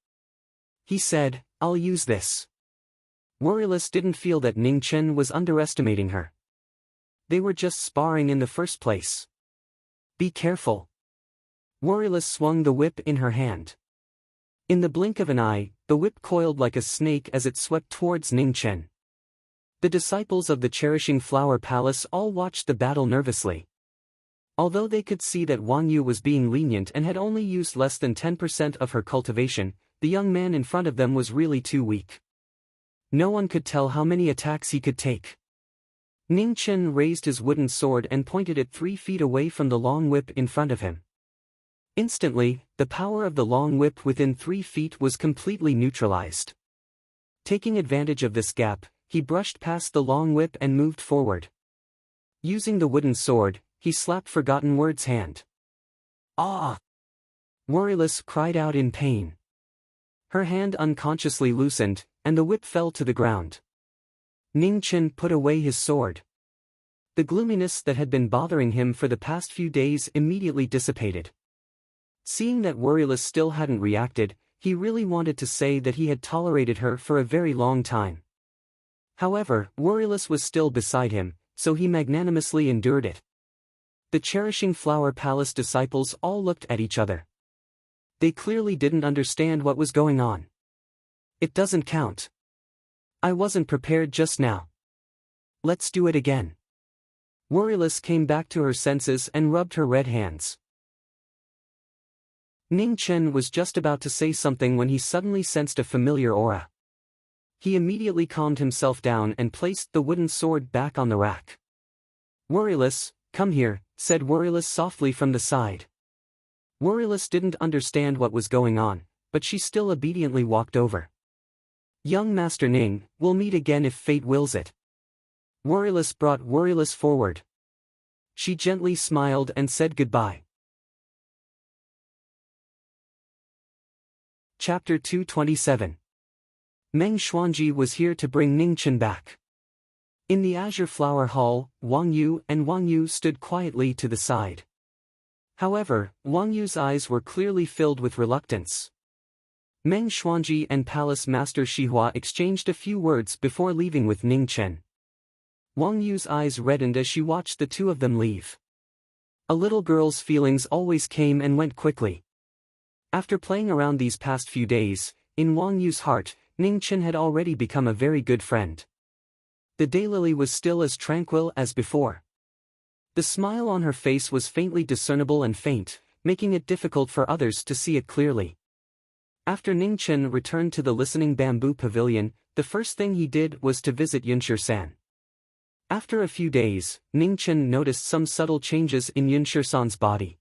He said, "I'll use this." Worryless didn't feel that Ning Chen was underestimating her. They were just sparring in the first place. "Be careful." Worryless swung the whip in her hand. In the blink of an eye, the whip coiled like a snake as it swept towards Ning Chen. The disciples of the Cherishing Flower Palace all watched the battle nervously. Although they could see that Wang Yu was being lenient and had only used less than 10% of her cultivation, the young man in front of them was really too weak. No one could tell how many attacks he could take. Ning Chen raised his wooden sword and pointed it 3 feet away from the long whip in front of him. Instantly, the power of the long whip within 3 feet was completely neutralized. Taking advantage of this gap, he brushed past the long whip and moved forward. Using the wooden sword, he slapped Forgotten Word's hand. "Ah!" Worryless cried out in pain. Her hand unconsciously loosened, and the whip fell to the ground. Ning Chen put away his sword. The gloominess that had been bothering him for the past few days immediately dissipated. Seeing that Worryless still hadn't reacted, he really wanted to say that he had tolerated her for a very long time. However, Worryless was still beside him, so he magnanimously endured it. The Cherishing Flower Palace disciples all looked at each other. They clearly didn't understand what was going on. It doesn't count. I wasn't prepared just now. Let's do it again. Worryless came back to her senses and rubbed her red hands. Ning Chen was just about to say something when he suddenly sensed a familiar aura. He immediately calmed himself down and placed the wooden sword back on the rack. Worryless, come here, said Worryless softly from the side. Worryless didn't understand what was going on, but she still obediently walked over. Young Master Ning, we'll meet again if fate wills it. Worryless brought Worryless forward. She gently smiled and said goodbye. Chapter 227. Meng Xuanji was here to bring Ning Chen back. In the Azure Flower Hall, Wang Yu and Wang Yu stood quietly to the side. However, Wang Yu's eyes were clearly filled with reluctance. Meng Xuanji and Palace Master Xihua exchanged a few words before leaving with Ning Chen. Wang Yu's eyes reddened as she watched the two of them leave. A little girl's feelings always came and went quickly. After playing around these past few days, in Wang Yu's heart, Ning Chen had already become a very good friend. The daylily was still as tranquil as before. The smile on her face was faintly discernible and faint, making it difficult for others to see it clearly. After Ning Chen returned to the Listening Bamboo Pavilion, the first thing he did was to visit Yunshir-san. After a few days, Ning Chen noticed some subtle changes in Yunshir-san's body.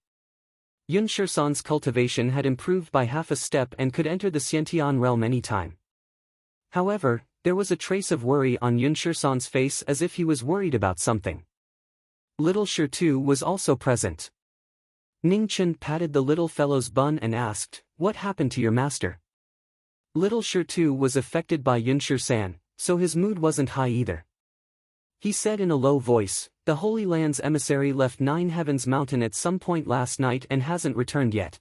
Yunshir-san's cultivation had improved by half a step and could enter the Xiantian realm anytime. However, there was a trace of worry on Yunshir-san's face as if he was worried about something. Little Shir too was also present. Ning Chen patted the little fellow's bun and asked, "What happened to your master?" Little Shir too was affected by Yunshir-san, so his mood wasn't high either. He said in a low voice, "The Holy Land's emissary left Nine Heavens Mountain at some point last night and hasn't returned yet."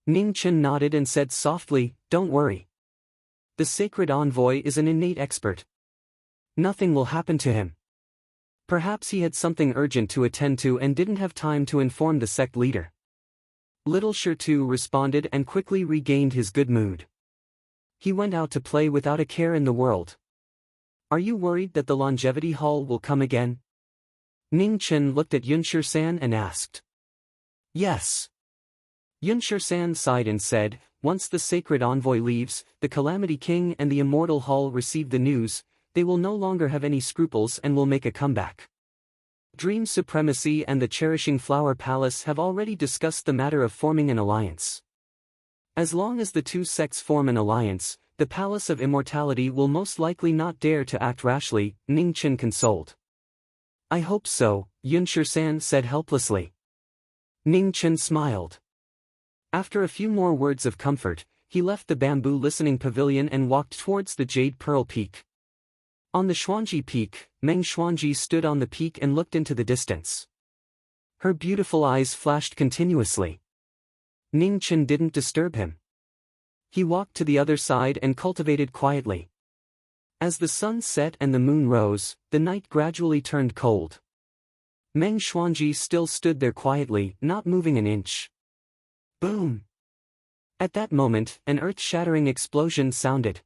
Ning Chen nodded and said softly, "Don't worry. The sacred envoy is an innate expert. Nothing will happen to him. Perhaps he had something urgent to attend to and didn't have time to inform the sect leader." Little Shir too responded and quickly regained his good mood. He went out to play without a care in the world. "Are you worried that the Longevity Hall will come again?" Ning Chen looked at Yunshir-san and asked. "Yes." Yunshir-san sighed and said, "Once the sacred envoy leaves, the Calamity King and the Immortal Hall receive the news, they will no longer have any scruples and will make a comeback. Dream Supremacy and the Cherishing Flower Palace have already discussed the matter of forming an alliance. As long as the two sects form an alliance, the Palace of Immortality will most likely not dare to act rashly," Ning Chen consoled. "I hope so," Yunshir-san said helplessly. Ning Chen smiled. After a few more words of comfort, he left the Bamboo Listening Pavilion and walked towards the Jade Pearl Peak. On the Xuanji Peak, Meng Xuanji stood on the peak and looked into the distance. Her beautiful eyes flashed continuously. Ning Chen didn't disturb him. He walked to the other side and cultivated quietly. As the sun set and the moon rose, the night gradually turned cold. Meng Xuanji still stood there quietly, not moving an inch. Boom! At that moment, an earth-shattering explosion sounded.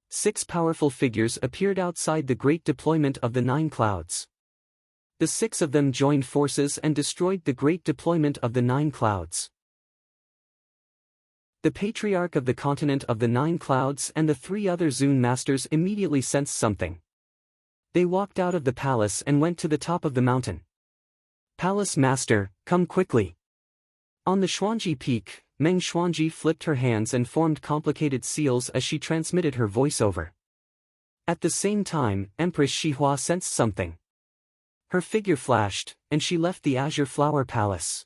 6 powerful figures appeared outside the great deployment of the 9 clouds. The 6 of them joined forces and destroyed the great deployment of the 9 clouds. The Patriarch of the Continent of the 9 Clouds and the 3 other Zune Masters immediately sensed something. They walked out of the palace and went to the top of the mountain. "Palace Master, come quickly." On the Xuanji Peak, Meng Xuanji flipped her hands and formed complicated seals as she transmitted her voiceover. At the same time, Empress Xihua sensed something. Her figure flashed, and she left the Azure Flower Palace.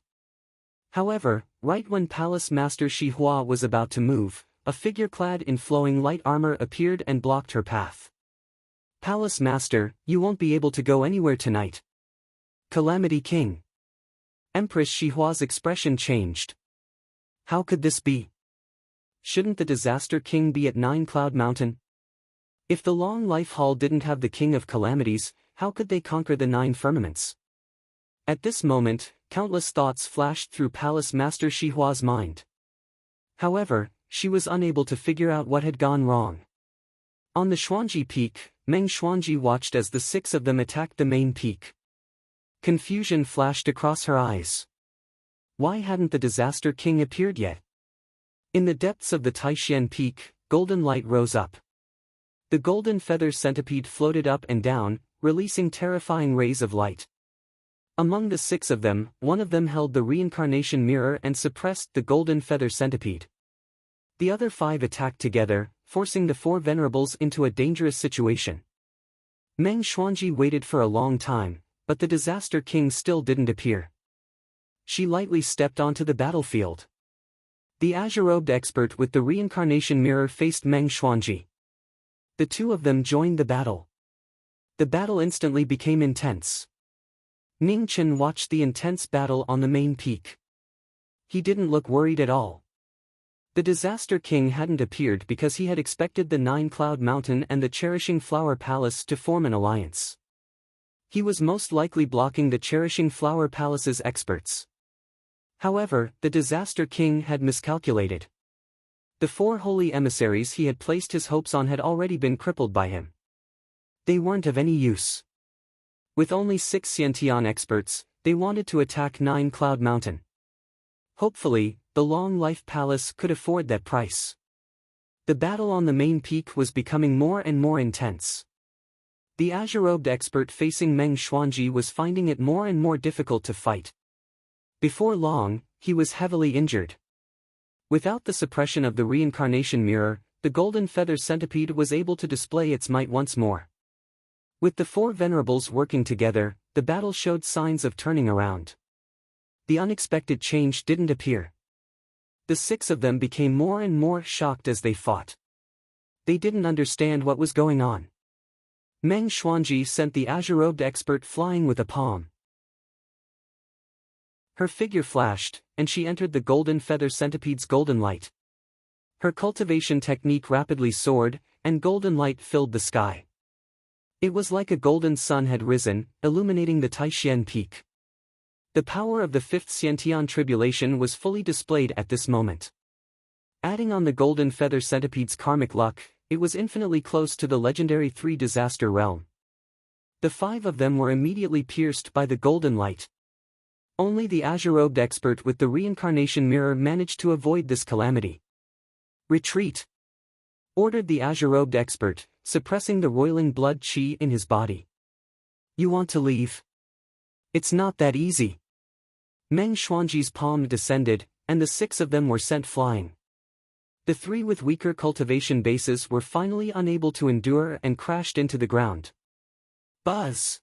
However, right when Palace Master Xihua was about to move, a figure clad in flowing light armor appeared and blocked her path. "Palace Master, you won't be able to go anywhere tonight." Calamity King. Empress Shihua's expression changed. How could this be? Shouldn't the Disaster King be at Nine Cloud Mountain? If the Long Life Hall didn't have the King of Calamities, how could they conquer the Nine Firmaments? At this moment, countless thoughts flashed through Palace Master Shihua's mind. However, she was unable to figure out what had gone wrong. On the Xuanji Peak, Meng Xuanji watched as the six of them attacked the main peak. Confusion flashed across her eyes. Why hadn't the Disaster King appeared yet? In the depths of the Taishan Peak, golden light rose up. The golden feather centipede floated up and down, releasing terrifying rays of light. Among the six of them, one of them held the reincarnation mirror and suppressed the golden feather centipede. The other five attacked together, forcing the four venerables into a dangerous situation. Meng Xuanji waited for a long time, but the Disaster King still didn't appear. She lightly stepped onto the battlefield. The azure-robed expert with the reincarnation mirror faced Meng Xuanji. The two of them joined the battle. The battle instantly became intense. Ning Chen watched the intense battle on the main peak. He didn't look worried at all. The Disaster King hadn't appeared because he had expected the Nine Cloud Mountain and the Cherishing Flower Palace to form an alliance. He was most likely blocking the Cherishing Flower Palace's experts. However, the Disaster King had miscalculated. The four holy emissaries he had placed his hopes on had already been crippled by him. They weren't of any use. With only 6 Xiantian experts, they wanted to attack Nine Cloud Mountain. Hopefully, the Long Life Palace could afford that price. The battle on the main peak was becoming more and more intense. The azure-robed expert facing Meng Xuanji was finding it more and more difficult to fight. Before long, he was heavily injured. Without the suppression of the reincarnation mirror, the golden feather centipede was able to display its might once more. With the four venerables working together, the battle showed signs of turning around. The unexpected change didn't appear. The six of them became more and more shocked as they fought. They didn't understand what was going on. Meng Xuanji sent the azure-robed expert flying with a palm. Her figure flashed, and she entered the golden feather centipede's golden light. Her cultivation technique rapidly soared, and golden light filled the sky. It was like a golden sun had risen, illuminating the Taishan Peak. The power of the fifth Xiantian tribulation was fully displayed at this moment. Adding on the golden feather centipede's karmic luck, it was infinitely close to the legendary 3 disaster realm. The 5 of them were immediately pierced by the golden light. Only the azure-robed expert with the reincarnation mirror managed to avoid this calamity. "Retreat!" ordered the azure-robed expert, suppressing the roiling blood qi in his body. "You want to leave? It's not that easy." Meng Xuanji's palm descended, and the 6 of them were sent flying. The 3 with weaker cultivation bases were finally unable to endure and crashed into the ground. Buzz!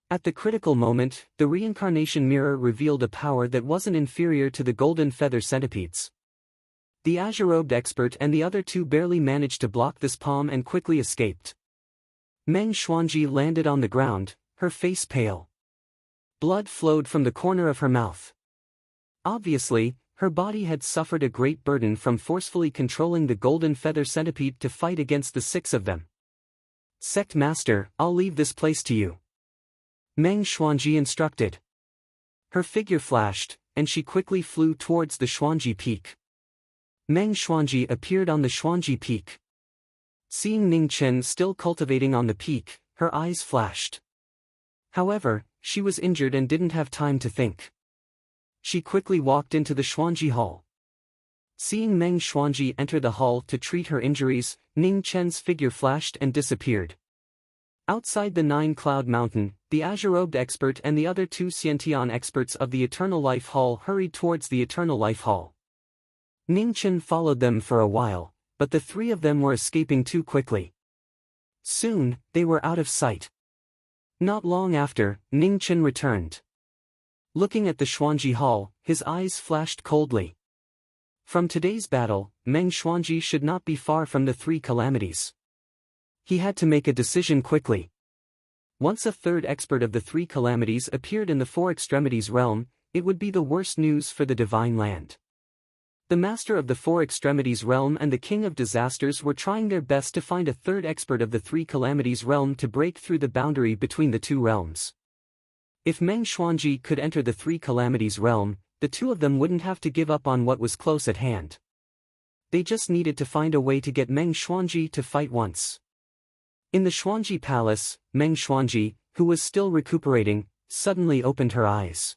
At the critical moment, the reincarnation mirror revealed a power that wasn't inferior to the golden feather centipedes. The azure-robed expert and the other 2 barely managed to block this palm and quickly escaped. Meng Xuanji landed on the ground, her face pale. Blood flowed from the corner of her mouth. Obviously, her body had suffered a great burden from forcefully controlling the golden feather centipede to fight against the 6 of them. "Sect Master, I'll leave this place to you," Meng Xuanji instructed. Her figure flashed, and she quickly flew towards the Xuanji Peak. Meng Xuanji appeared on the Xuanji Peak. Seeing Ning Chen still cultivating on the peak, her eyes flashed. However, she was injured and didn't have time to think. She quickly walked into the Xuanji Hall. Seeing Meng Xuanji enter the hall to treat her injuries, Ning Chen's figure flashed and disappeared. Outside the Nine Cloud Mountain, the azure-robed expert and the other 2 Xiantian experts of the Eternal Life Hall hurried towards the Eternal Life Hall. Ning Chen followed them for a while, but the 3 of them were escaping too quickly. Soon, they were out of sight. Not long after, Ning Chen returned. Looking at the Xuanji Hall, his eyes flashed coldly. From today's battle, Meng Xuanji should not be far from the 3 calamities. He had to make a decision quickly. Once a third expert of the three calamities appeared in the four extremities realm, it would be the worst news for the divine land. The master of the four extremities realm and the king of disasters were trying their best to find a third expert of the three calamities realm to break through the boundary between the two realms. If Meng Xuanji could enter the three calamities realm, the two of them wouldn't have to give up on what was close at hand. They just needed to find a way to get Meng Xuanji to fight once. In the Xuanji palace, Meng Xuanji, who was still recuperating, suddenly opened her eyes.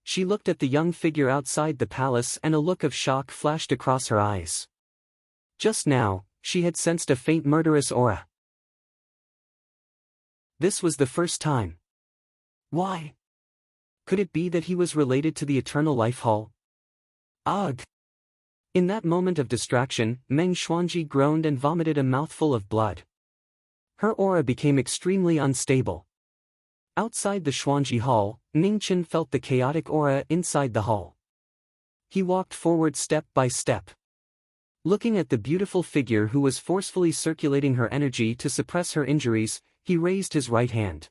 She looked at the young figure outside the palace and a look of shock flashed across her eyes. Just now, she had sensed a faint murderous aura. This was the first time. Why? Could it be that he was related to the Eternal Life Hall? Ugh! In that moment of distraction, Meng Xuanji groaned and vomited a mouthful of blood. Her aura became extremely unstable. Outside the Xuanji Hall, Ningchen felt the chaotic aura inside the hall. He walked forward step by step. Looking at the beautiful figure who was forcefully circulating her energy to suppress her injuries, he raised his right hand.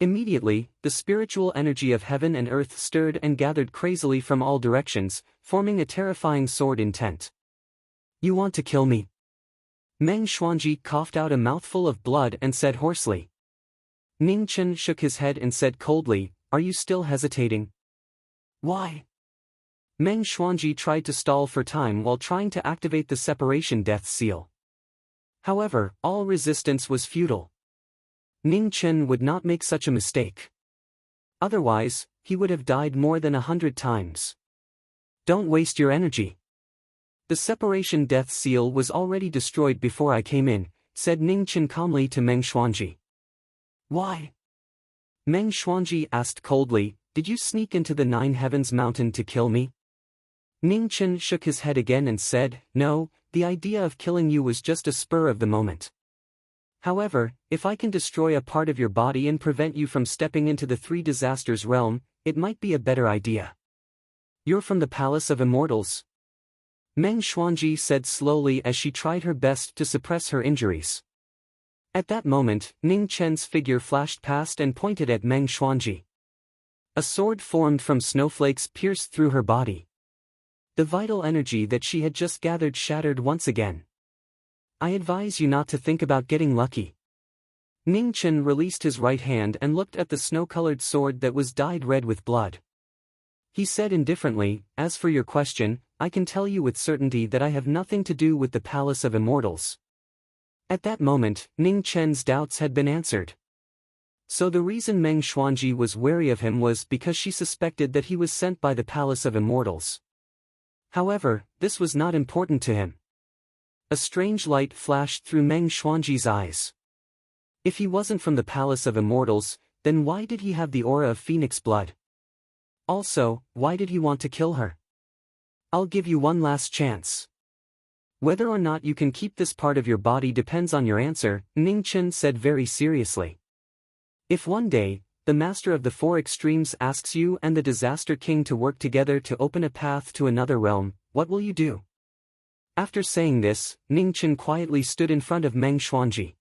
Immediately, the spiritual energy of heaven and earth stirred and gathered crazily from all directions, forming a terrifying sword intent. You want to kill me? Meng Xuanji coughed out a mouthful of blood and said hoarsely. Ningchen shook his head and said coldly, Are you still hesitating? Why? Meng Xuanji tried to stall for time while trying to activate the separation death seal. However, all resistance was futile. Ningchen would not make such a mistake. Otherwise, he would have died more than 100 times. Don't waste your energy. The separation death seal was already destroyed before I came in, said Ningchen calmly to Meng Xuanji. Why? Meng Xuanji asked coldly, Did you sneak into the Nine Heavens mountain to kill me? Ningchen shook his head again and said, No, the idea of killing you was just a spur of the moment. However, if I can destroy a part of your body and prevent you from stepping into the three disasters realm, it might be a better idea. You're from the Palace of Immortals? Meng Xuanji said slowly as she tried her best to suppress her injuries. At that moment, Ning Chen's figure flashed past and pointed at Meng Xuanji. A sword formed from snowflakes pierced through her body. The vital energy that she had just gathered shattered once again. I advise you not to think about getting lucky. Ning Chen released his right hand and looked at the snow-colored sword that was dyed red with blood. He said indifferently, As for your question, I can tell you with certainty that I have nothing to do with the Palace of Immortals. At that moment, Ning Chen's doubts had been answered. So the reason Meng Xuanji was wary of him was because she suspected that he was sent by the Palace of Immortals. However, this was not important to him. A strange light flashed through Meng Xuanji's eyes. If he wasn't from the Palace of Immortals, then why did he have the aura of phoenix blood? Also, why did he want to kill her? I'll give you one last chance. Whether or not you can keep this part of your body depends on your answer, Ning Chen said very seriously. If one day, the Master of the Four Extremes asks you and the Disaster King to work together to open a path to another realm, what will you do? After saying this, Ning Chen quietly stood in front of Meng Xuanji.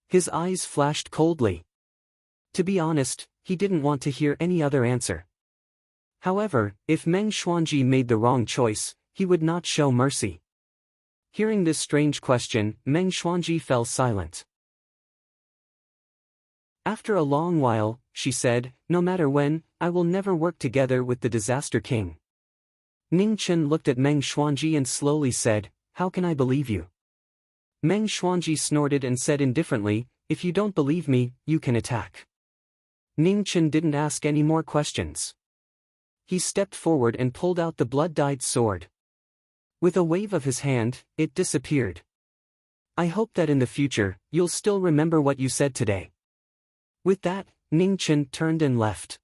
His eyes flashed coldly. To be honest, he didn't want to hear any other answer. However, if Meng Xuanji made the wrong choice, he would not show mercy. Hearing this strange question, Meng Xuanji fell silent. After a long while, she said, No matter when, I will never work together with the Disaster King. Ning Chen looked at Meng Xuanji and slowly said, How can I believe you? Meng Xuanji snorted and said indifferently, If you don't believe me, you can attack. Ning Chen didn't ask any more questions. He stepped forward and pulled out the blood-dyed sword. With a wave of his hand, it disappeared. I hope that in the future, you'll still remember what you said today. With that, Ning Chen turned and left.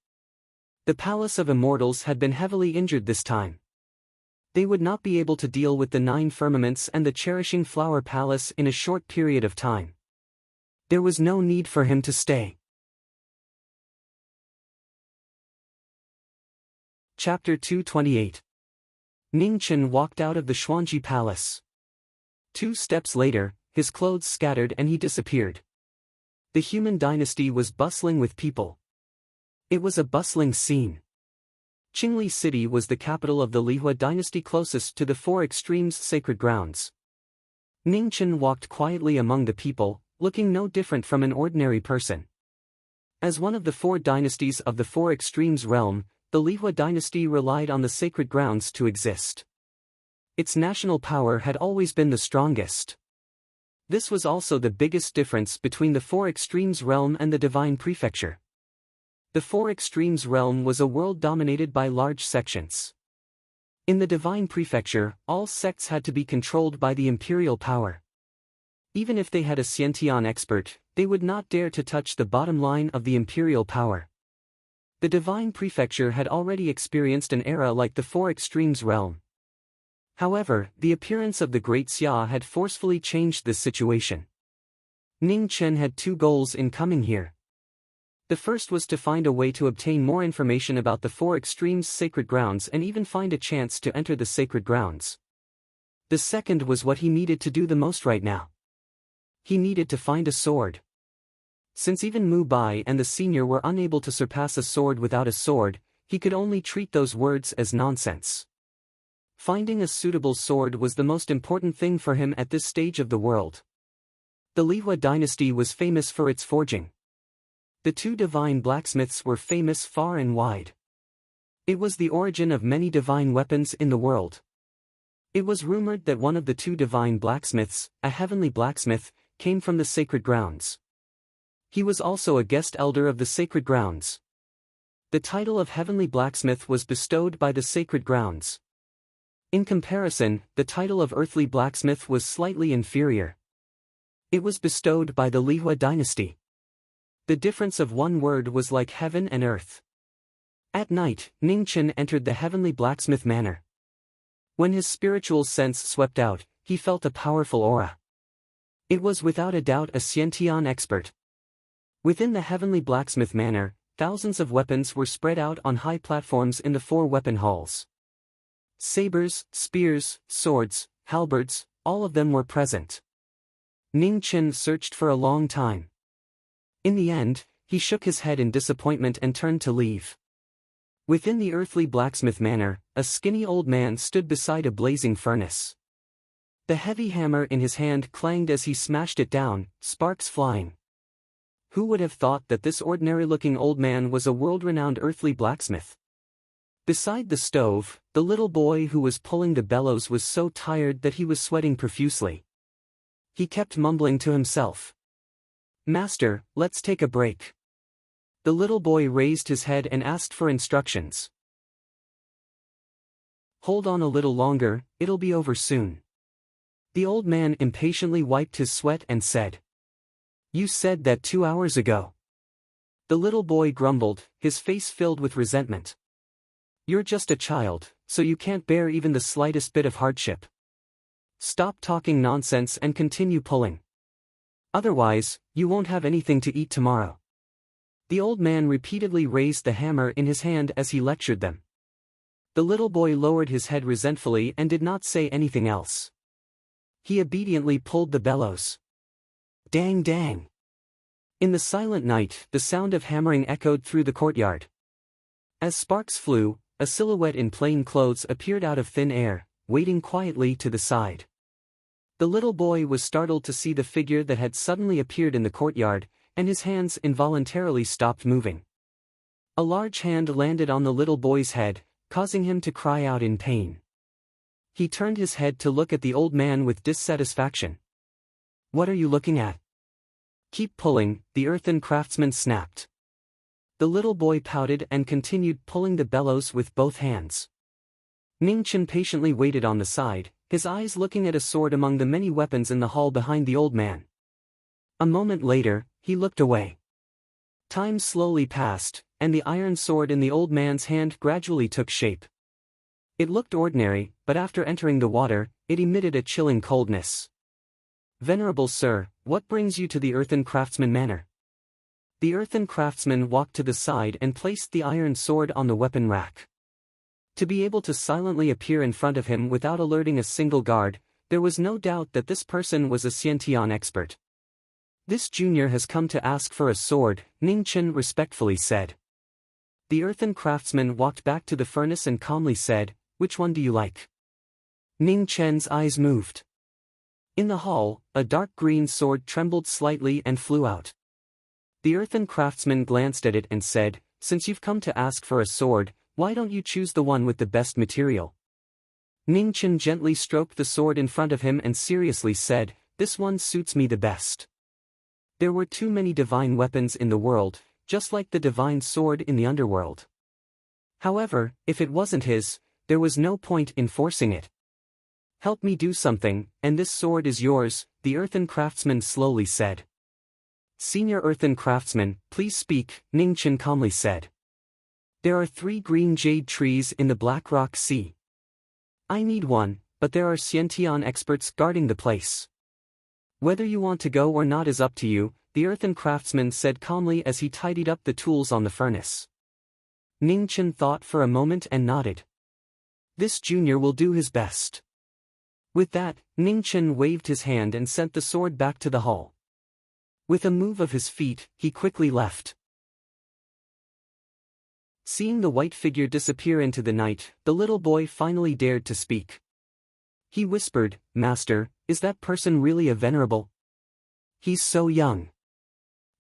The Palace of Immortals had been heavily injured this time. They would not be able to deal with the 9 firmaments and the Cherishing Flower Palace in a short period of time. There was no need for him to stay. Chapter 228. Ning Chen walked out of the Xuanji Palace. 2 steps later, his clothes scattered and he disappeared. The human dynasty was bustling with people. It was a bustling scene. Qingli City was the capital of the Lihua dynasty closest to the Four Extremes sacred grounds. Ningchen walked quietly among the people, looking no different from an ordinary person. As one of the four dynasties of the Four Extremes realm, the Lihua dynasty relied on the sacred grounds to exist. Its national power had always been the strongest. This was also the biggest difference between the Four Extremes realm and the Divine Prefecture. The Four Extremes realm was a world dominated by large sections. In the Divine Prefecture, all sects had to be controlled by the imperial power. Even if they had a Xiantian expert, they would not dare to touch the bottom line of the imperial power. The Divine Prefecture had already experienced an era like the Four Extremes realm. However, the appearance of the Great Xia had forcefully changed this situation. Ning Chen had two goals in coming here. The first was to find a way to obtain more information about the Four Extremes sacred grounds and even find a chance to enter the sacred grounds. The second was what he needed to do the most right now. He needed to find a sword. Since even Mu Bai and the senior were unable to surpass a sword without a sword, he could only treat those words as nonsense. Finding a suitable sword was the most important thing for him at this stage of the world. The Lihua dynasty was famous for its forging. The two divine blacksmiths were famous far and wide. It was the origin of many divine weapons in the world. It was rumored that one of the two divine blacksmiths, a heavenly blacksmith, came from the sacred grounds. He was also a guest elder of the sacred grounds. The title of heavenly blacksmith was bestowed by the sacred grounds. In comparison, the title of earthly blacksmith was slightly inferior. It was bestowed by the Lihua dynasty. The difference of one word was like heaven and earth. At night, Ningchen entered the heavenly blacksmith manor. When his spiritual sense swept out, he felt a powerful aura. It was without a doubt a Xiantian expert. Within the heavenly blacksmith manor, thousands of weapons were spread out on high platforms in the four weapon halls. Sabers, spears, swords, halberds, all of them were present. Ning Chen searched for a long time. In the end, he shook his head in disappointment and turned to leave. Within the earthly blacksmith manor, a skinny old man stood beside a blazing furnace. The heavy hammer in his hand clanged as he smashed it down, sparks flying. Who would have thought that this ordinary-looking old man was a world-renowned earthly blacksmith? Beside the stove, the little boy who was pulling the bellows was so tired that he was sweating profusely. He kept mumbling to himself. "Master, let's take a break." The little boy raised his head and asked for instructions. "Hold on a little longer, it'll be over soon." The old man impatiently wiped his sweat and said, "You said that 2 hours ago." The little boy grumbled, his face filled with resentment. "You're just a child, so you can't bear even the slightest bit of hardship. Stop talking nonsense and continue pulling. Otherwise, you won't have anything to eat tomorrow." The old man repeatedly raised the hammer in his hand as he lectured them. The little boy lowered his head resentfully and did not say anything else. He obediently pulled the bellows. Dang dang! In the silent night, the sound of hammering echoed through the courtyard. As sparks flew, a silhouette in plain clothes appeared out of thin air, waiting quietly to the side. The little boy was startled to see the figure that had suddenly appeared in the courtyard, and his hands involuntarily stopped moving. A large hand landed on the little boy's head, causing him to cry out in pain. He turned his head to look at the old man with dissatisfaction. "What are you looking at?" "Keep pulling," the earthen craftsman snapped. The little boy pouted and continued pulling the bellows with both hands. Ning Chen patiently waited on the side, his eyes looking at a sword among the many weapons in the hall behind the old man. A moment later, he looked away. Time slowly passed, and the iron sword in the old man's hand gradually took shape. It looked ordinary, but after entering the water, it emitted a chilling coldness. "Venerable sir, what brings you to the earthen craftsman manor?" The earthen craftsman walked to the side and placed the iron sword on the weapon rack. To be able to silently appear in front of him without alerting a single guard, there was no doubt that this person was a Xiantian expert. This junior has come to ask for a sword, Ning Chen respectfully said. The earthen craftsman walked back to the furnace and calmly said, "Which one do you like?" Ning Chen's eyes moved. In the hall, a dark green sword trembled slightly and flew out. The earthen craftsman glanced at it and said, "Since you've come to ask for a sword, why don't you choose the one with the best material?" Ning Chen gently stroked the sword in front of him and seriously said, "This one suits me the best." There were too many divine weapons in the world, just like the divine sword in the underworld. However, if it wasn't his, there was no point in forcing it. "Help me do something, and this sword is yours," the earthen craftsman slowly said. "Senior earthen craftsman, please speak," Ning Chen calmly said. "There are 3 green jade trees in the Black Rock Sea. I need one, but there are Xiantian experts guarding the place. Whether you want to go or not is up to you," the earthen craftsman said calmly as he tidied up the tools on the furnace. Ning Chen thought for a moment and nodded. This junior will do his best. With that, Ning Chen waved his hand and sent the sword back to the hall. With a move of his feet, he quickly left. Seeing the white figure disappear into the night, the little boy finally dared to speak. He whispered, "Master, is that person really a venerable? He's so young."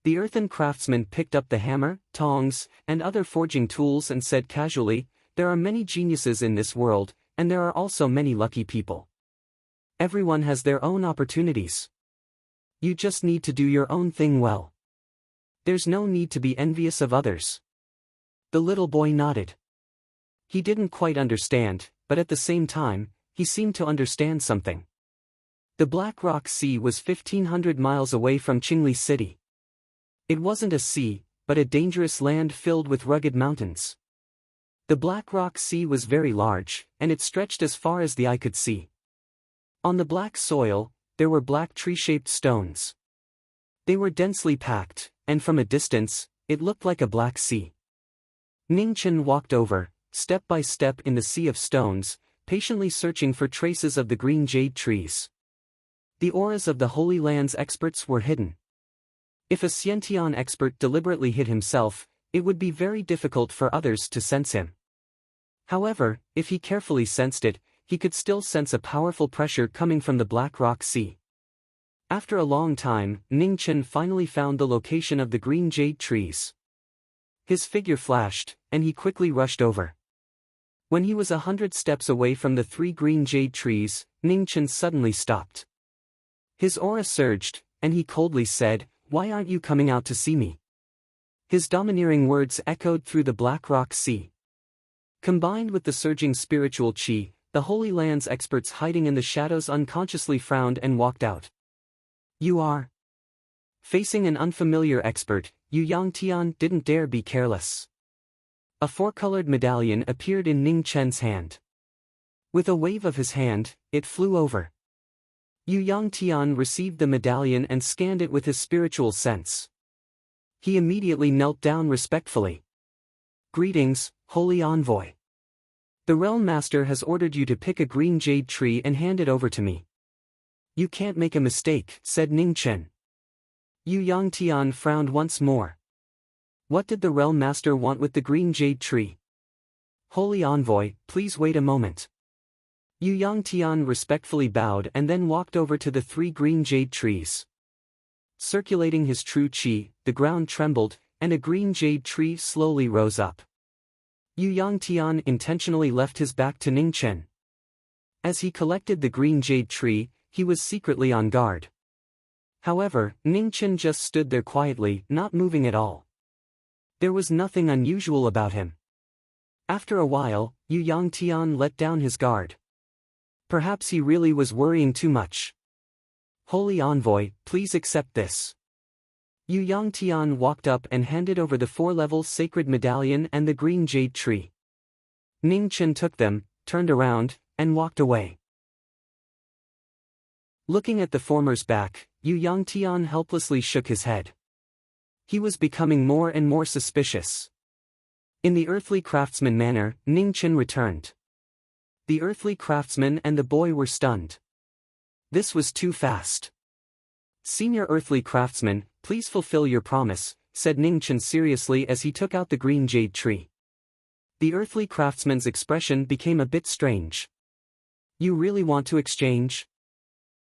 The earthen craftsman picked up the hammer, tongs, and other forging tools and said casually, "There are many geniuses in this world, and there are also many lucky people. Everyone has their own opportunities. You just need to do your own thing well. There's no need to be envious of others." The little boy nodded. He didn't quite understand, but at the same time, he seemed to understand something. The Black Rock Sea was 1,500 miles away from Qingli City. It wasn't a sea, but a dangerous land filled with rugged mountains. The Black Rock Sea was very large, and it stretched as far as the eye could see. On the black soil, there were black tree-shaped stones. They were densely packed, and from a distance, it looked like a black sea. Ning Chen walked over, step by step in the sea of stones, patiently searching for traces of the green jade trees. The auras of the Holy Land's experts were hidden. If a Xiantian expert deliberately hid himself, it would be very difficult for others to sense him. However, if he carefully sensed it, he could still sense a powerful pressure coming from the Black Rock Sea. After a long time, Ning Chen finally found the location of the green jade trees. His figure flashed, and he quickly rushed over. When he was 100 steps away from the 3 green jade trees, Ning Chen suddenly stopped. His aura surged, and he coldly said, "Why aren't you coming out to see me?" His domineering words echoed through the Black Rock Sea. Combined with the surging spiritual qi, the Holy Land's experts hiding in the shadows unconsciously frowned and walked out. "You are?" Facing an unfamiliar expert, Yu Yangtian didn't dare be careless. A 4-colored medallion appeared in Ning Chen's hand. With a wave of his hand, it flew over. Yu Yangtian received the medallion and scanned it with his spiritual sense. He immediately knelt down respectfully. "Greetings, Holy Envoy. The Realm Master has ordered you to pick a green jade tree and hand it over to me." "You can't make a mistake," said Ning Chen. Yu Yangtian frowned once more. What did the Realm Master want with the green jade tree? "Holy Envoy, please wait a moment." Yu Yangtian respectfully bowed and then walked over to the 3 green jade trees. Circulating his true qi, the ground trembled, and a green jade tree slowly rose up. Yu Yangtian intentionally left his back to Ning Chen. As he collected the green jade tree, he was secretly on guard. However, Ning Chen just stood there quietly, not moving at all. There was nothing unusual about him. After a while, Yu Yangtian let down his guard. Perhaps he really was worrying too much. "Holy Envoy, please accept this." Yu Yangtian walked up and handed over the 4-level sacred medallion and the green jade tree. Ning Chen took them, turned around, and walked away. Looking at the former's back, Yu Yangtian helplessly shook his head. He was becoming more and more suspicious. In the earthly craftsman manner, Ning Chen returned. The earthly craftsman and the boy were stunned. This was too fast. Senior earthly craftsman, please fulfill your promise, said Ning Chen seriously as he took out the green jade tree. The earthly craftsman's expression became a bit strange. You really want to exchange?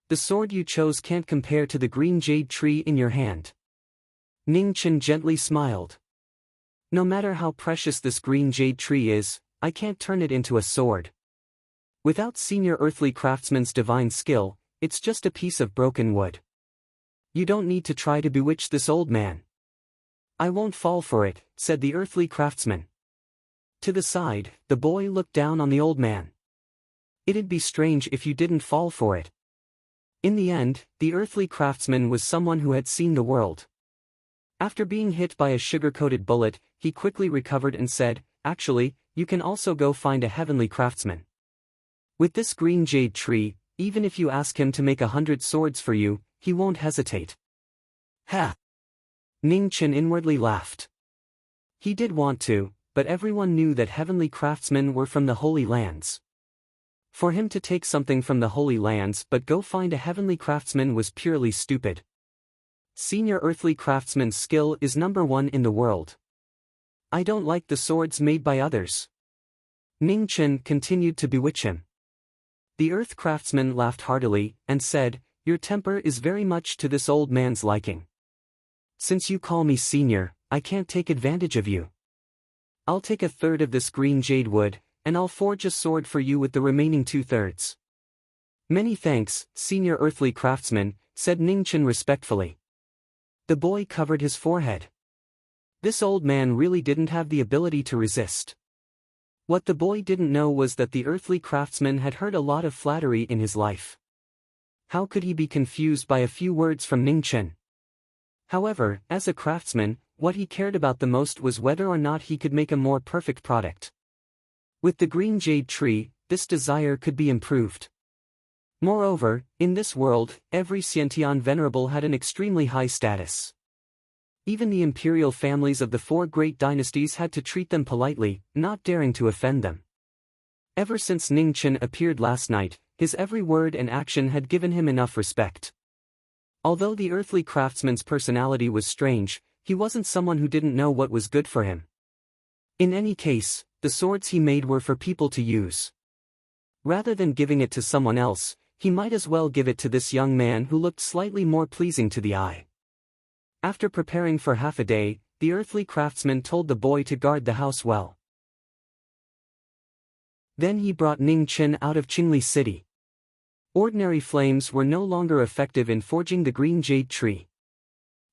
The sword you chose can't compare to the green jade tree in your hand. Ning Chen gently smiled. No matter how precious this green jade tree is, I can't turn it into a sword. Without senior earthly craftsman's divine skill, it's just a piece of broken wood. You don't need to try to bewitch this old man. I won't fall for it, said the earthly craftsman. To the side, the boy looked down on the old man. It'd be strange if you didn't fall for it. In the end, the earthly craftsman was someone who had seen the world. After being hit by a sugar-coated bullet, he quickly recovered and said, actually, you can also go find a heavenly craftsman. With this green jade tree, even if you ask him to make 100 swords for you, he won't hesitate. Ha! Ning Chen inwardly laughed. He did want to, but everyone knew that heavenly craftsmen were from the Holy Lands. For him to take something from the Holy Lands but go find a heavenly craftsman was purely stupid. Senior earthly craftsman's skill is #1 in the world. I don't like the swords made by others. Ning Chen continued to bewitch him. The earth craftsman laughed heartily, and said, your temper is very much to this old man's liking. Since you call me senior, I can't take advantage of you. I'll take 1/3 of this green jade wood, and I'll forge a sword for you with the remaining 2/3. Many thanks, senior earthly craftsman, said Ning Chen respectfully. The boy covered his forehead. This old man really didn't have the ability to resist. What the boy didn't know was that the earthly craftsman had heard a lot of flattery in his life. How could he be confused by a few words from Ning Chen? However, as a craftsman, what he cared about the most was whether or not he could make a more perfect product. With the green jade tree, this desire could be improved. Moreover, in this world, every Xiantian venerable had an extremely high status. Even the imperial families of the 4 great dynasties had to treat them politely, not daring to offend them. Ever since Ning Chen appeared last night, his every word and action had given him enough respect. Although the earthly craftsman's personality was strange, he wasn't someone who didn't know what was good for him. In any case, the swords he made were for people to use. Rather than giving it to someone else, he might as well give it to this young man who looked slightly more pleasing to the eye. After preparing for half a day, the earthly craftsman told the boy to guard the house well. Then he brought Ning Chen out of Qingli City. Ordinary flames were no longer effective in forging the green jade tree.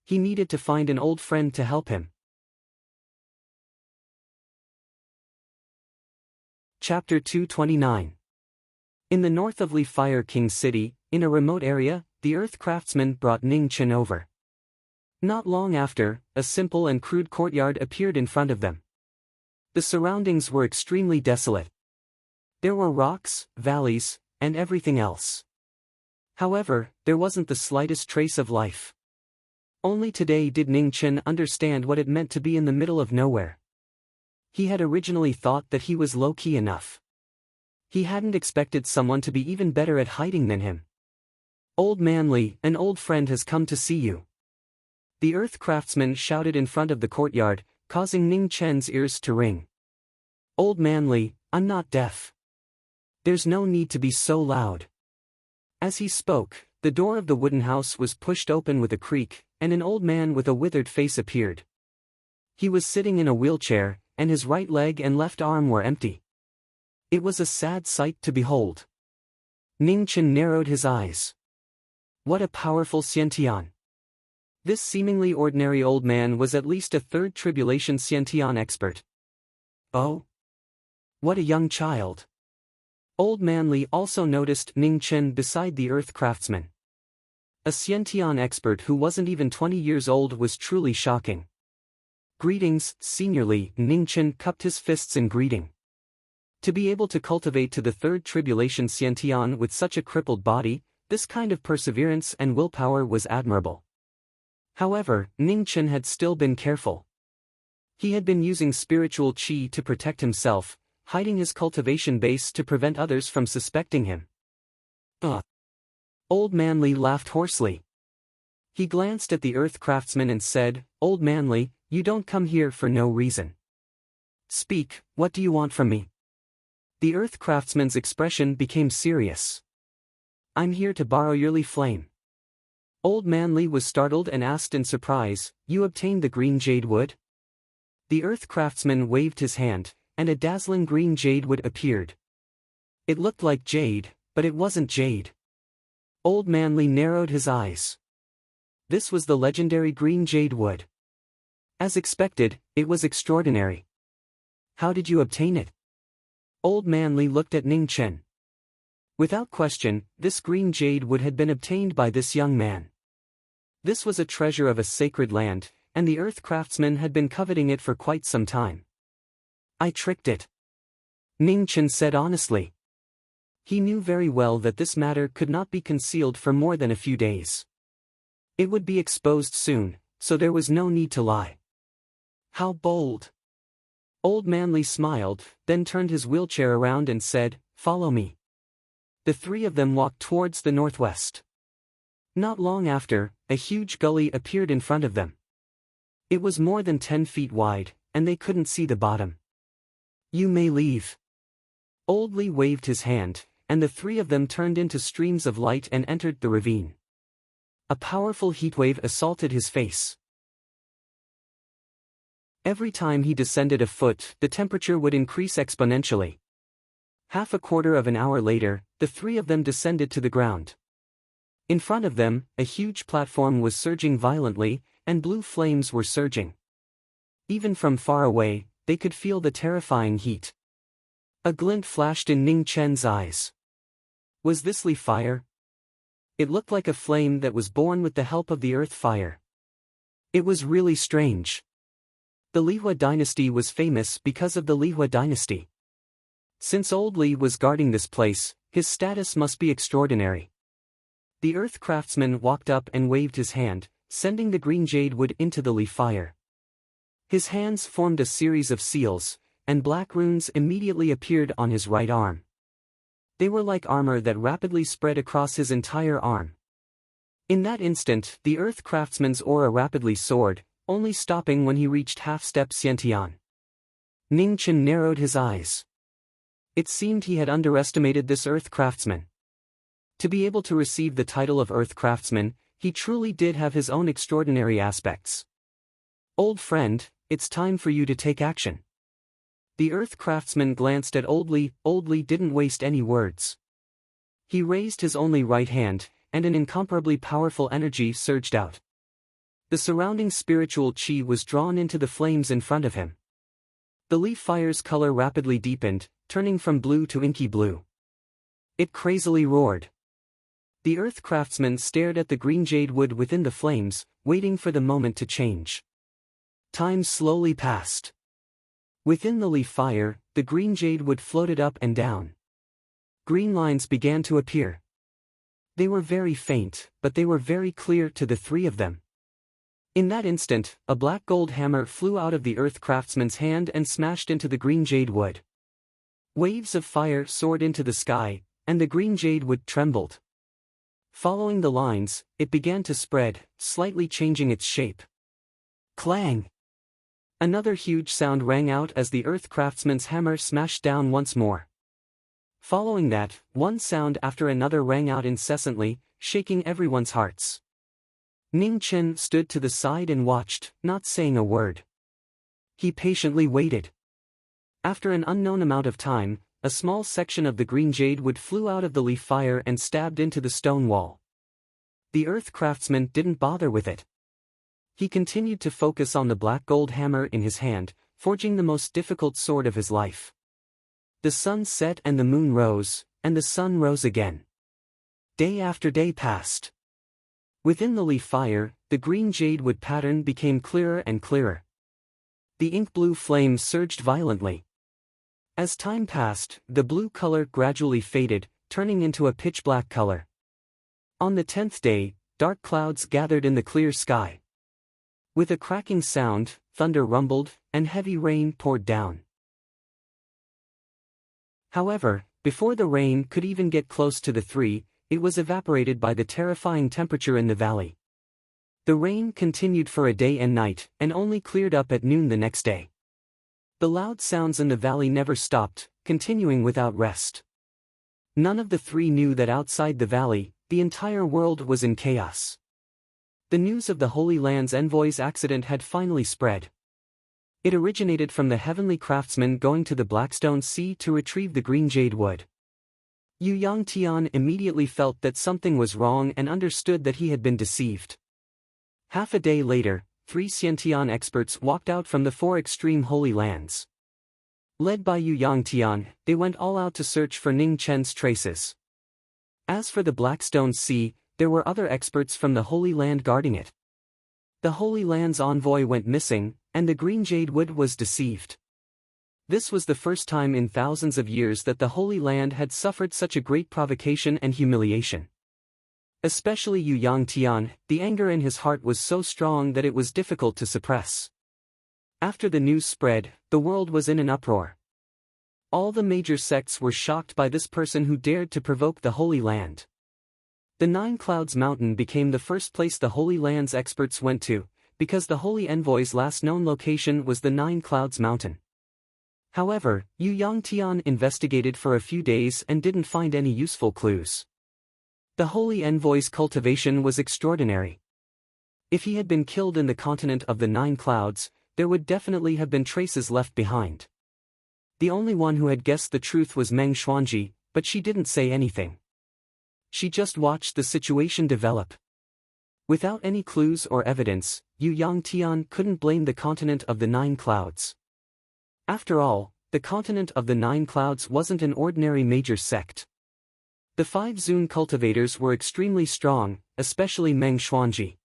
He needed to find an old friend to help him. Chapter 229. In the north of Li Fire King City, in a remote area, the earth craftsman brought Ning Chen over. Not long after, a simple and crude courtyard appeared in front of them. The surroundings were extremely desolate. There were rocks, valleys, and everything else. However, there wasn't the slightest trace of life. Only today did Ning Chen understand what it meant to be in the middle of nowhere. He had originally thought that he was low-key enough. He hadn't expected someone to be even better at hiding than him. Old man Li, an old friend has come to see you. The earth craftsman shouted in front of the courtyard, causing Ning Chen's ears to ring. Old man Li, I'm not deaf. There's no need to be so loud. As he spoke, the door of the wooden house was pushed open with a creak, and an old man with a withered face appeared. He was sitting in a wheelchair, and his right leg and left arm were empty. It was a sad sight to behold. Ning Chen narrowed his eyes. What a powerful Xiantian. This seemingly ordinary old man was at least a 3rd tribulation Xiantian expert. Oh? What a young child. Old man Li also noticed Ning Chen beside the earth craftsman. A Xiantian expert who wasn't even 20 years old was truly shocking. Greetings, Senior Li. Ning Chen cupped his fists in greeting. To be able to cultivate to the 3rd tribulation Xiantian with such a crippled body, this kind of perseverance and willpower was admirable. However, Ning Chen had still been careful. He had been using spiritual qi to protect himself, hiding his cultivation base to prevent others from suspecting him. Old man Li laughed hoarsely. He glanced at the earth craftsman and said, "Old Manly, you don't come here for no reason. Speak, what do you want from me?" The earth craftsman's expression became serious. "I'm here to borrow your leaf flame." Old Manly was startled and asked in surprise, "You obtained the green jade wood?" The earth craftsman waved his hand, and a dazzling green jade wood appeared. It looked like jade, but it wasn't jade. Old Manly narrowed his eyes. This was the legendary green jade wood. As expected, it was extraordinary. "How did you obtain it?" Old Manly looked at Ning Chen. Without question, this green jade wood had been obtained by this young man. This was a treasure of a sacred land, and the earth craftsman had been coveting it for quite some time. "I tricked it," Ning Chen said honestly. He knew very well that this matter could not be concealed for more than a few days. It would be exposed soon, so there was no need to lie. "How bold!" Old Manly smiled, then turned his wheelchair around and said, "Follow me." The three of them walked towards the northwest. Not long after, a huge gully appeared in front of them. It was more than 10 feet wide, and they couldn't see the bottom. "You may leave." Old Lee waved his hand, and the three of them turned into streams of light and entered the ravine. A powerful heatwave assaulted his face. Every time he descended a foot, the temperature would increase exponentially. Half a quarter of an hour later, the three of them descended to the ground. In front of them, a huge platform was surging violently, and blue flames were surging. Even from far away, they could feel the terrifying heat. A glint flashed in Ning Chen's eyes. Was this leaf fire? It looked like a flame that was born with the help of the earth fire. It was really strange. The Lihua dynasty was famous because of the Lihua dynasty. Since Old Li was guarding this place, his status must be extraordinary. The earth craftsman walked up and waved his hand, sending the green jade wood into the leaf fire. His hands formed a series of seals, and black runes immediately appeared on his right arm. They were like armor that rapidly spread across his entire arm. In that instant, the earth craftsman's aura rapidly soared, only stopping when he reached half-step Xiantian. Ning Chen narrowed his eyes. It seemed he had underestimated this earth craftsman. To be able to receive the title of earth craftsman, he truly did have his own extraordinary aspects. "Old friend, it's time for you to take action." The earth craftsman glanced at Old Li. Old Li didn't waste any words. He raised his only right hand, and an incomparably powerful energy surged out. The surrounding spiritual chi was drawn into the flames in front of him. The leaf fire's color rapidly deepened, turning from blue to inky blue. It crazily roared. The earth craftsman stared at the green jade wood within the flames, waiting for the moment to change. Time slowly passed. Within the leaf fire, the green jade wood floated up and down. Green lines began to appear. They were very faint, but they were very clear to the three of them. In that instant, a black gold hammer flew out of the earth craftsman's hand and smashed into the green jade wood. Waves of fire soared into the sky, and the green jade wood trembled. Following the lines, it began to spread, slightly changing its shape. Clang! Another huge sound rang out as the earth craftsman's hammer smashed down once more. Following that, one sound after another rang out incessantly, shaking everyone's hearts. Ning Chen stood to the side and watched, not saying a word. He patiently waited. After an unknown amount of time, a small section of the green jade wood flew out of the leaf fire and stabbed into the stone wall. The earth craftsman didn't bother with it. He continued to focus on the black gold hammer in his hand, forging the most difficult sword of his life. The sun set and the moon rose, and the sun rose again. Day after day passed. Within the leaf fire, the green jade wood pattern became clearer and clearer. The ink blue flames surged violently. As time passed, the blue color gradually faded, turning into a pitch-black color. On the 10th day, dark clouds gathered in the clear sky. With a cracking sound, thunder rumbled, and heavy rain poured down. However, before the rain could even get close to the three, it was evaporated by the terrifying temperature in the valley. The rain continued for a day and night, and only cleared up at noon the next day. The loud sounds in the valley never stopped, continuing without rest. None of the three knew that outside the valley, the entire world was in chaos. The news of the Holy Land's envoy's accident had finally spread. It originated from the heavenly craftsman going to the Blackstone Sea to retrieve the green jade wood. Yu Yangtian immediately felt that something was wrong and understood that he had been deceived. Half a day later, 3 Xiantian experts walked out from the 4 extreme Holy Lands. Led by Yu Yangtian, they went all out to search for Ning Chen's traces. As for the Blackstone Sea, there were other experts from the Holy Land guarding it. The Holy Land's envoy went missing, and the green jade wood was deceived. This was the first time in thousands of years that the Holy Land had suffered such a great provocation and humiliation. Especially Yu Yangtian, the anger in his heart was so strong that it was difficult to suppress. After the news spread, the world was in an uproar. All the major sects were shocked by this person who dared to provoke the Holy Land. The Nine Clouds Mountain became the first place the Holy Land's experts went to, because the Holy Envoy's last known location was the Nine Clouds Mountain. However, Yu Yangtian investigated for a few days and didn't find any useful clues. The Holy Envoy's cultivation was extraordinary. If he had been killed in the continent of the Nine Clouds, there would definitely have been traces left behind. The only one who had guessed the truth was Meng Xuanji, but she didn't say anything. She just watched the situation develop. Without any clues or evidence, Yu Yangtian couldn't blame the continent of the Nine Clouds. After all, the continent of the Nine Clouds wasn't an ordinary major sect. The 5 Zun cultivators were extremely strong, especially Meng Xuanji.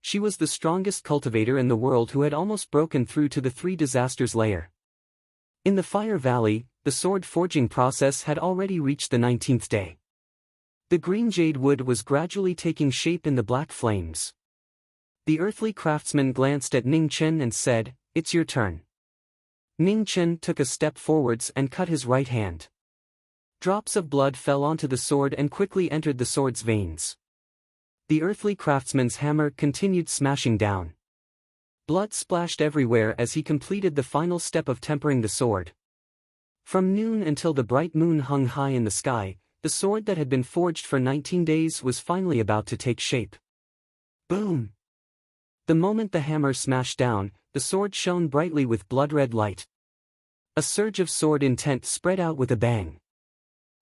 She was the strongest cultivator in the world who had almost broken through to the 3 disasters layer. In the Fire Valley, the sword forging process had already reached the 19th day. The green jade wood was gradually taking shape in the black flames. The earthly craftsman glanced at Ning Chen and said, "It's your turn." Ning Chen took a step forwards and cut his right hand. Drops of blood fell onto the sword and quickly entered the sword's veins. The earthly craftsman's hammer continued smashing down. Blood splashed everywhere as he completed the final step of tempering the sword. From noon until the bright moon hung high in the sky, the sword that had been forged for 19 days was finally about to take shape. Boom! The moment the hammer smashed down, the sword shone brightly with blood-red light. A surge of sword intent spread out with a bang.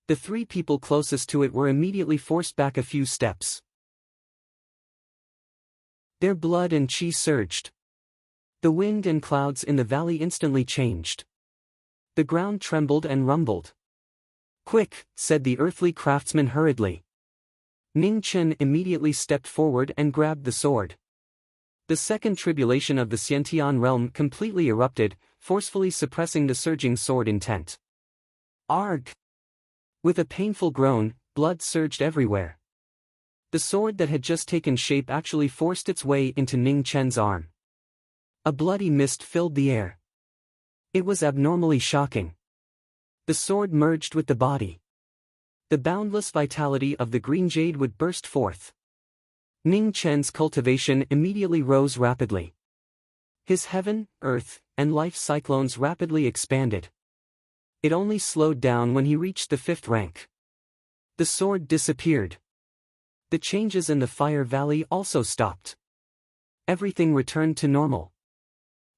The 3 people closest to it were immediately forced back a few steps. Their blood and chi surged. The wind and clouds in the valley instantly changed. The ground trembled and rumbled. "Quick," said the earthly craftsman hurriedly. Ning Chen immediately stepped forward and grabbed the sword. The second tribulation of the Xiantian realm completely erupted, forcefully suppressing the surging sword intent. Arg! With a painful groan, blood surged everywhere. The sword that had just taken shape actually forced its way into Ning Chen's arm. A bloody mist filled the air. It was abnormally shocking. The sword merged with the body. The boundless vitality of the green jade would burst forth. Ning Chen's cultivation immediately rose rapidly. His heaven, earth, and life cyclones rapidly expanded. It only slowed down when he reached the 5th rank. The sword disappeared. The changes in the Fire Valley also stopped. Everything returned to normal.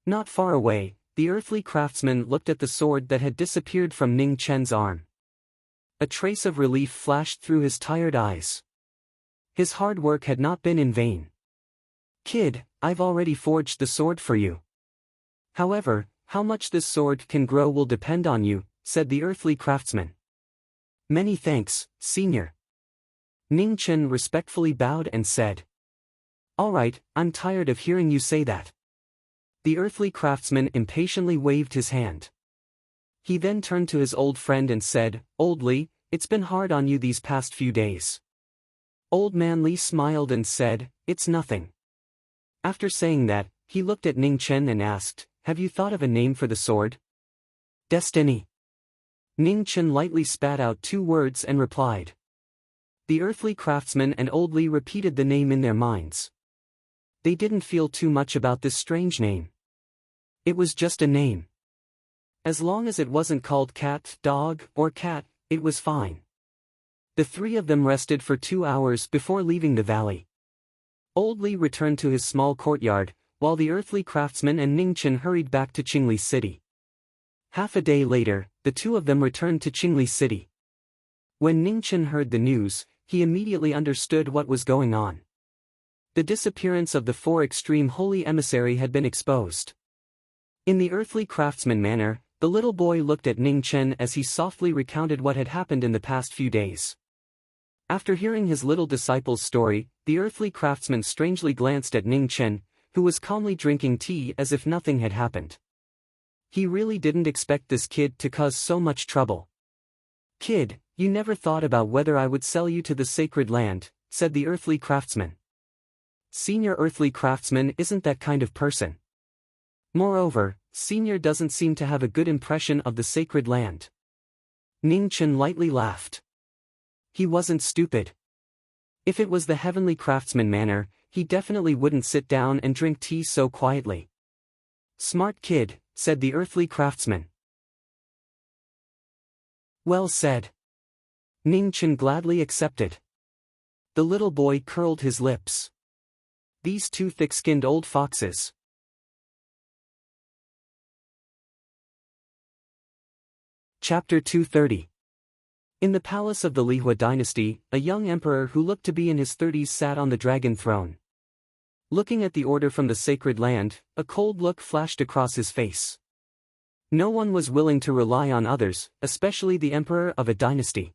Not far away, the earthly craftsman looked at the sword that had disappeared from Ning Chen's arm. A trace of relief flashed through his tired eyes. His hard work had not been in vain. "Kid, I've already forged the sword for you. However, how much this sword can grow will depend on you," said the earthly craftsman. "Many thanks, senior." Ning Chen respectfully bowed and said, "All right, I'm tired of hearing you say that." The earthly craftsman impatiently waved his hand. He then turned to his old friend and said, "Old Li, it's been hard on you these past few days." Old man Li smiled and said, "It's nothing." After saying that, he looked at Ning Chen and asked, "Have you thought of a name for the sword?" "Destiny." Ning Chen lightly spat out 2 words and replied. The earthly craftsman and Old Li repeated the name in their minds. They didn't feel too much about this strange name. It was just a name. As long as it wasn't called cat, dog, or cat, it was fine. The three of them rested for 2 hours before leaving the valley. Old Li returned to his small courtyard, while the earthly craftsman and Ning Chen hurried back to Qingli City. Half a day later, the two of them returned to Qingli City. When Ning Chen heard the news, he immediately understood what was going on. The disappearance of the four extreme holy emissary had been exposed. In the earthly craftsman manner, the little boy looked at Ning Chen as he softly recounted what had happened in the past few days. After hearing his little disciple's story, the earthly craftsman strangely glanced at Ning Chen, who was calmly drinking tea as if nothing had happened. He really didn't expect this kid to cause so much trouble. "Kid, you never thought about whether I would sell you to the sacred land," said the earthly craftsman. "Senior earthly craftsman isn't that kind of person. Moreover, Senior doesn't seem to have a good impression of the sacred land." Ning Chen lightly laughed. He wasn't stupid. If it was the heavenly craftsman manner, he definitely wouldn't sit down and drink tea so quietly. "Smart kid," said the earthly craftsman. "Well said." Ning Chen gladly accepted. The little boy curled his lips. These two thick-skinned old foxes. Chapter 230. In the palace of the Lihua dynasty, a young emperor who looked to be in his 30s sat on the dragon throne. Looking at the order from the sacred land, a cold look flashed across his face. No one was willing to rely on others, especially the emperor of a dynasty.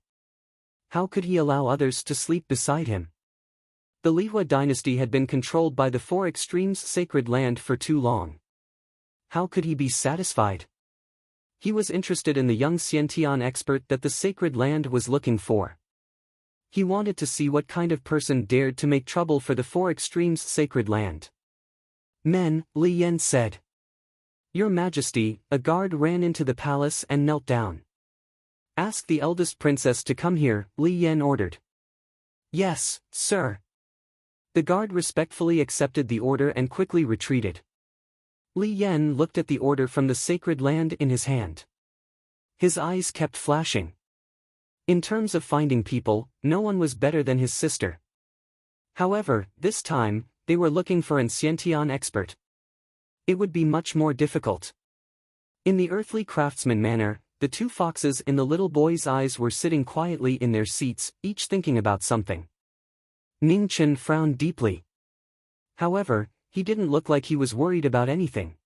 How could he allow others to sleep beside him? The Lihua dynasty had been controlled by the four extremes sacred land for too long. How could he be satisfied? He was interested in the young Xiantian expert that the sacred land was looking for. He wanted to see what kind of person dared to make trouble for the four extremes sacred land. "Men," Li Yan said. "Your Majesty," a guard ran into the palace and knelt down. "Ask the eldest princess to come here," Li Yan ordered. "Yes, sir." The guard respectfully accepted the order and quickly retreated. Li Yan looked at the order from the sacred land in his hand. His eyes kept flashing. In terms of finding people, no one was better than his sister. However, this time, they were looking for an Xiantian expert. It would be much more difficult. In the earthly craftsman manner, the two foxes in the little boy's eyes were sitting quietly in their seats, each thinking about something. Ning Chen frowned deeply. However, he didn't look like he was worried about anything.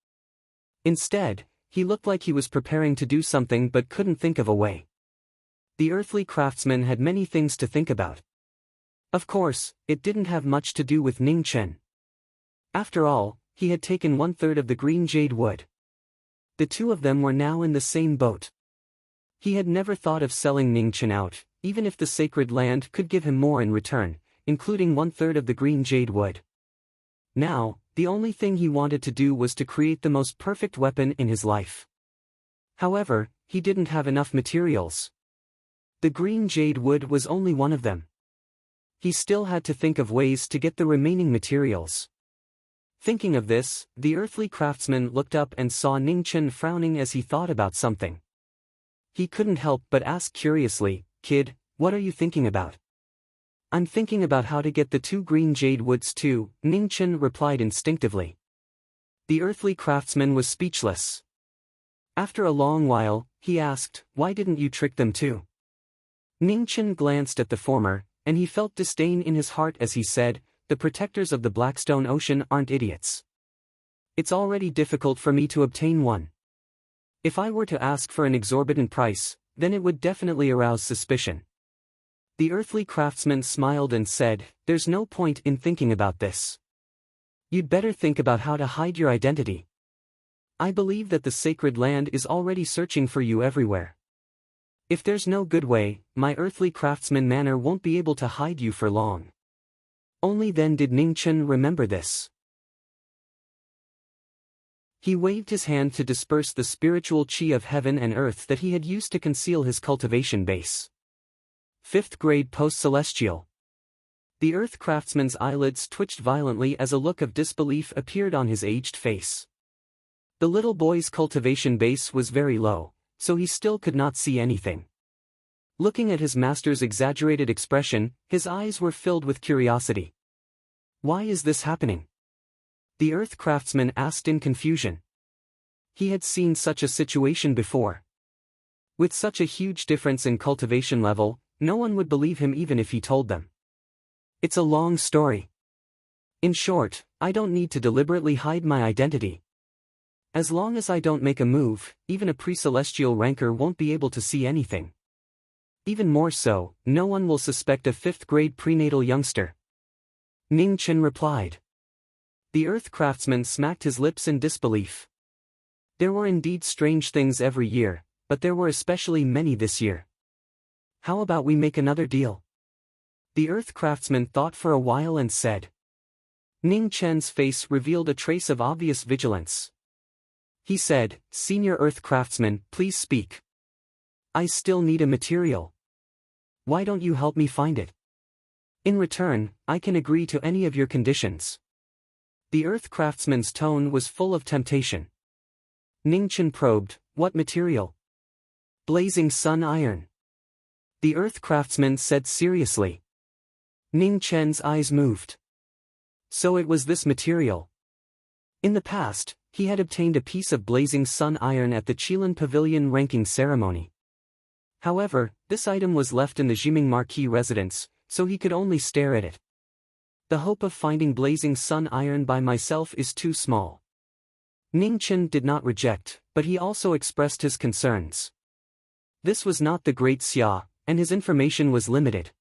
Instead, he looked like he was preparing to do something but couldn't think of a way. The earthly craftsman had many things to think about. Of course, it didn't have much to do with Ning Chen. After all, he had taken 1/3 of the green jade wood. The two of them were now in the same boat. He had never thought of selling Ning Chen out, even if the sacred land could give him more in return, including 1/3 of the green jade wood. Now, the only thing he wanted to do was to create the most perfect weapon in his life. However, he didn't have enough materials. The green jade wood was only one of them. He still had to think of ways to get the remaining materials. Thinking of this, the earthly craftsman looked up and saw Ning Chen frowning as he thought about something. He couldn't help but ask curiously, "Kid, what are you thinking about?" "I'm thinking about how to get the 2 green jade woods too," Ning Chen replied instinctively. The earthly craftsman was speechless. After a long while, he asked, "Why didn't you trick them too?" Ning Chen glanced at the former, and he felt disdain in his heart as he said, "The protectors of the Blackstone Ocean aren't idiots. It's already difficult for me to obtain one. If I were to ask for an exorbitant price, then it would definitely arouse suspicion." The earthly craftsman smiled and said, "There's no point in thinking about this. You'd better think about how to hide your identity. I believe that the sacred land is already searching for you everywhere. If there's no good way, my earthly craftsman manner won't be able to hide you for long." Only then did Ning Chen remember this. He waved his hand to disperse the spiritual chi of heaven and earth that he had used to conceal his cultivation base. 5th grade post-celestial. The earth craftsman's eyelids twitched violently as a look of disbelief appeared on his aged face. The little boy's cultivation base was very low, so he still could not see anything. Looking at his master's exaggerated expression, his eyes were filled with curiosity. "Why is this happening?" the earth craftsman asked in confusion. He had seen such a situation before. With such a huge difference in cultivation level, no one would believe him even if he told them. "It's a long story. In short, I don't need to deliberately hide my identity. As long as I don't make a move, even a pre-celestial ranker won't be able to see anything. Even more so, no one will suspect a 5th-grade prenatal youngster." Ning Chen replied. The earth craftsman smacked his lips in disbelief. There were indeed strange things every year, but there were especially many this year. "How about we make another deal?" the earth craftsman thought for a while and said. Ning Chen's face revealed a trace of obvious vigilance. He said, "Senior earth craftsman, please speak. I still need a material. Why don't you help me find it? In return, I can agree to any of your conditions." The earth craftsman's tone was full of temptation. Ning Chen probed, "What material?" "Blazing sun iron," the earth craftsman said seriously. Ning Chen's eyes moved. So it was this material. In the past, he had obtained a piece of blazing sun iron at the Qilin Pavilion ranking ceremony. However, this item was left in the Jiming Marquis residence, so he could only stare at it. "The hope of finding blazing sun iron by myself is too small." Ning Chen did not reject, but he also expressed his concerns. This was not the Great Xia, and his information was limited.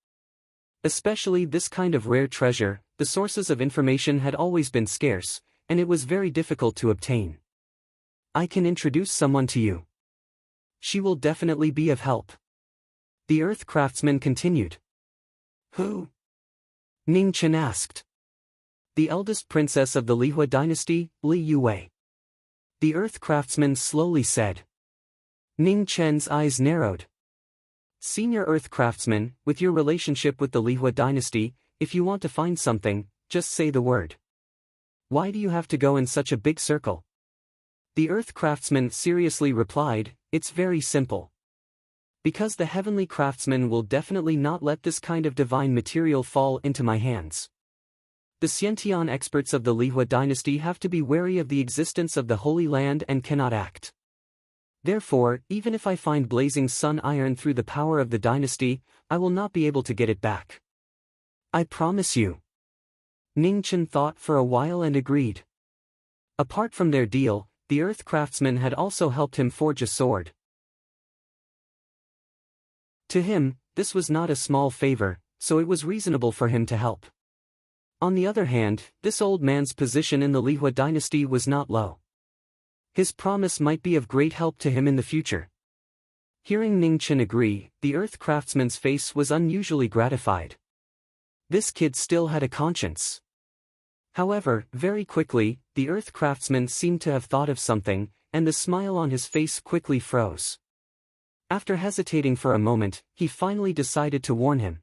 Especially this kind of rare treasure, the sources of information had always been scarce, and it was very difficult to obtain. "I can introduce someone to you. She will definitely be of help," the earth craftsman continued. "Who?" Ning Chen asked. "The eldest princess of the Lihua dynasty, Li Yue," the earth craftsman slowly said. Ning Chen's eyes narrowed. "Senior earth craftsman, with your relationship with the Lihua dynasty, if you want to find something, just say the word. Why do you have to go in such a big circle?" The earth craftsman seriously replied, "It's very simple. Because the heavenly craftsman will definitely not let this kind of divine material fall into my hands. The Xiantian experts of the Lihua dynasty have to be wary of the existence of the Holy Land and cannot act. Therefore, even if I find blazing sun iron through the power of the dynasty, I will not be able to get it back. I promise you." Ning Chen thought for a while and agreed. Apart from their deal, the earth craftsman had also helped him forge a sword. To him, this was not a small favor, so it was reasonable for him to help. On the other hand, this old man's position in the Lihua dynasty was not low. His promise might be of great help to him in the future. Hearing Ning Chen agree, the earth craftsman's face was unusually gratified. This kid still had a conscience. However, very quickly, the earth craftsman seemed to have thought of something, and the smile on his face quickly froze. After hesitating for a moment, he finally decided to warn him.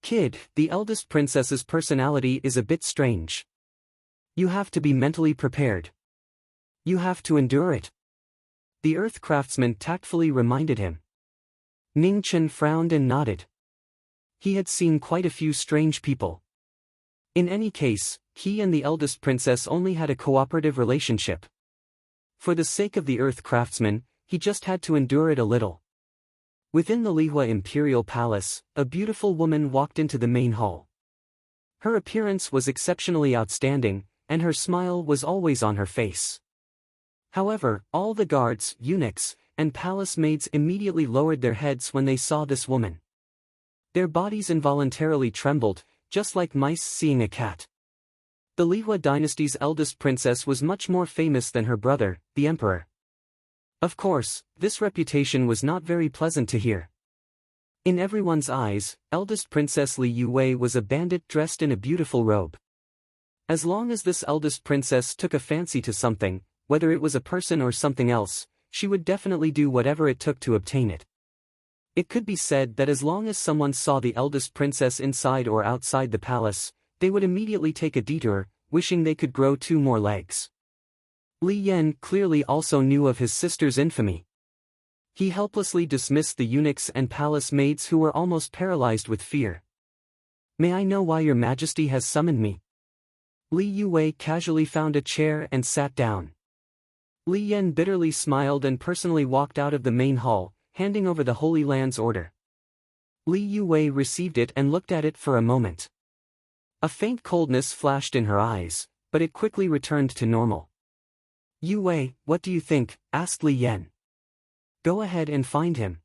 "Kid, the eldest princess's personality is a bit strange. You have to be mentally prepared. You have to endure it," the earth craftsman tactfully reminded him. Ning Chen frowned and nodded. He had seen quite a few strange people. In any case, he and the eldest princess only had a cooperative relationship. For the sake of the earth craftsman, he just had to endure it a little. Within the Lihua Imperial Palace, a beautiful woman walked into the main hall. Her appearance was exceptionally outstanding, and her smile was always on her face. However, all the guards, eunuchs, and palace maids immediately lowered their heads when they saw this woman. Their bodies involuntarily trembled, just like mice seeing a cat. The Lihua dynasty's eldest princess was much more famous than her brother, the emperor. Of course, this reputation was not very pleasant to hear. In everyone's eyes, eldest Princess Li Yue was a bandit dressed in a beautiful robe. As long as this eldest princess took a fancy to something, whether it was a person or something else, she would definitely do whatever it took to obtain it. It could be said that as long as someone saw the eldest princess inside or outside the palace, they would immediately take a detour, wishing they could grow 2 more legs. Li Yan clearly also knew of his sister's infamy. He helplessly dismissed the eunuchs and palace maids who were almost paralyzed with fear. "May I know why your majesty has summoned me?" Li Yue casually found a chair and sat down. Li Yan bitterly smiled and personally walked out of the main hall, handing over the Holy Land's order. Li Yue received it and looked at it for a moment. A faint coldness flashed in her eyes, but it quickly returned to normal. "Yue, what do you think?" asked Li Yan. "Go ahead and find him.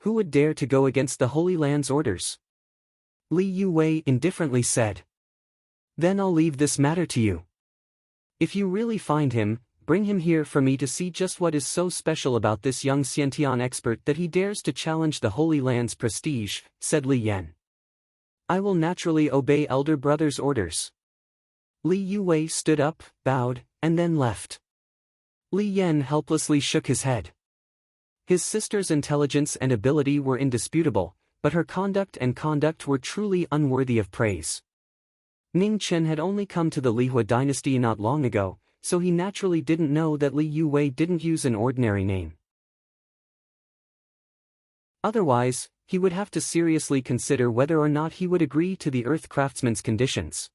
Who would dare to go against the Holy Land's orders?" Li Yue indifferently said. "Then I'll leave this matter to you. If you really find him, bring him here for me to see just what is so special about this young Xiantian expert that he dares to challenge the Holy Land's prestige," said Li Yan. "I will naturally obey elder brother's orders." Li Yue stood up, bowed, and then left. Li Yan helplessly shook his head. His sister's intelligence and ability were indisputable, but her conduct were truly unworthy of praise. Ning Chen had only come to the Lihua dynasty not long ago, so he naturally didn't know that Li Yue didn't use an ordinary name. Otherwise, he would have to seriously consider whether or not he would agree to the Earth Craftsman's conditions.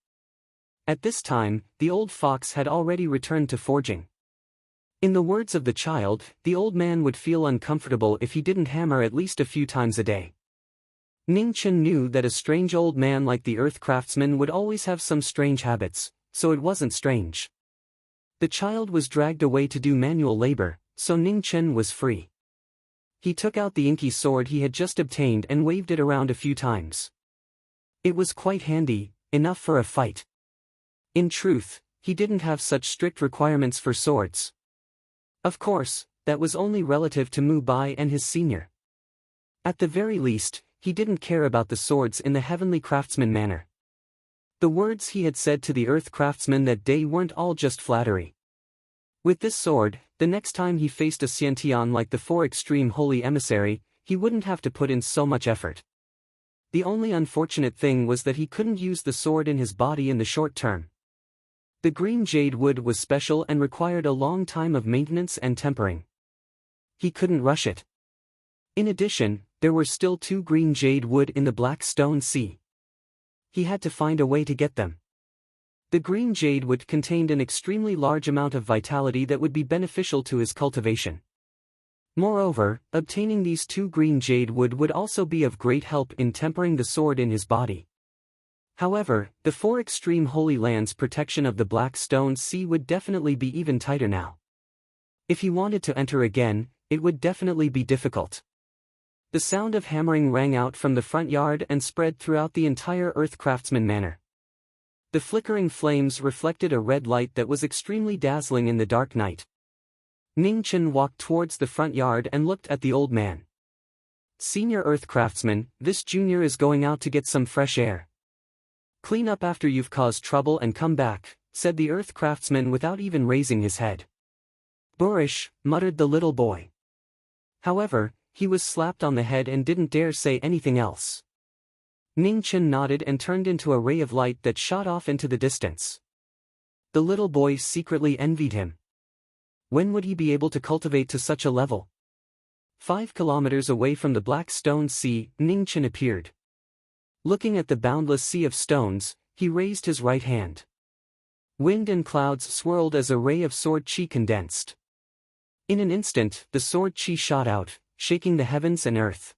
At this time, the old fox had already returned to forging. In the words of the child, the old man would feel uncomfortable if he didn't hammer at least a few times a day. Ning Chen knew that a strange old man like the Earth Craftsman would always have some strange habits, so it wasn't strange. The child was dragged away to do manual labor, so Ning Chen was free. He took out the inky sword he had just obtained and waved it around a few times. It was quite handy, enough for a fight. In truth, he didn't have such strict requirements for swords. Of course, that was only relative to Mu Bai and his senior. At the very least, he didn't care about the swords in the heavenly craftsman manner. The words he had said to the Earth Craftsman that day weren't all just flattery. With this sword, the next time he faced a Xiantian like the 4 extreme holy emissary, he wouldn't have to put in so much effort. The only unfortunate thing was that he couldn't use the sword in his body in the short term. The green jade wood was special and required a long time of maintenance and tempering. He couldn't rush it. In addition, there were still 2 green jade wood in the Black Stone Sea. He had to find a way to get them. The green jade wood contained an extremely large amount of vitality that would be beneficial to his cultivation. Moreover, obtaining these 2 green jade wood would also be of great help in tempering the sword in his body. However, the 4 extreme holy lands' protection of the Black Stone Sea would definitely be even tighter now. If he wanted to enter again, it would definitely be difficult. The sound of hammering rang out from the front yard and spread throughout the entire Earth Craftsman manor. The flickering flames reflected a red light that was extremely dazzling in the dark night. Ning Chen walked towards the front yard and looked at the old man. "Senior Earth Craftsman, this junior is going out to get some fresh air. Clean up after you've caused trouble and come back," said the Earth Craftsman without even raising his head. "Boorish," muttered the little boy. However, he was slapped on the head and didn't dare say anything else. Ning Chen nodded and turned into a ray of light that shot off into the distance. The little boy secretly envied him. When would he be able to cultivate to such a level? 5 kilometers away from the Black Stone Sea, Ning Chen appeared. Looking at the boundless sea of stones, he raised his right hand. Wind and clouds swirled as a ray of sword chi condensed. In an instant, the sword chi shot out, shaking the heavens and earth.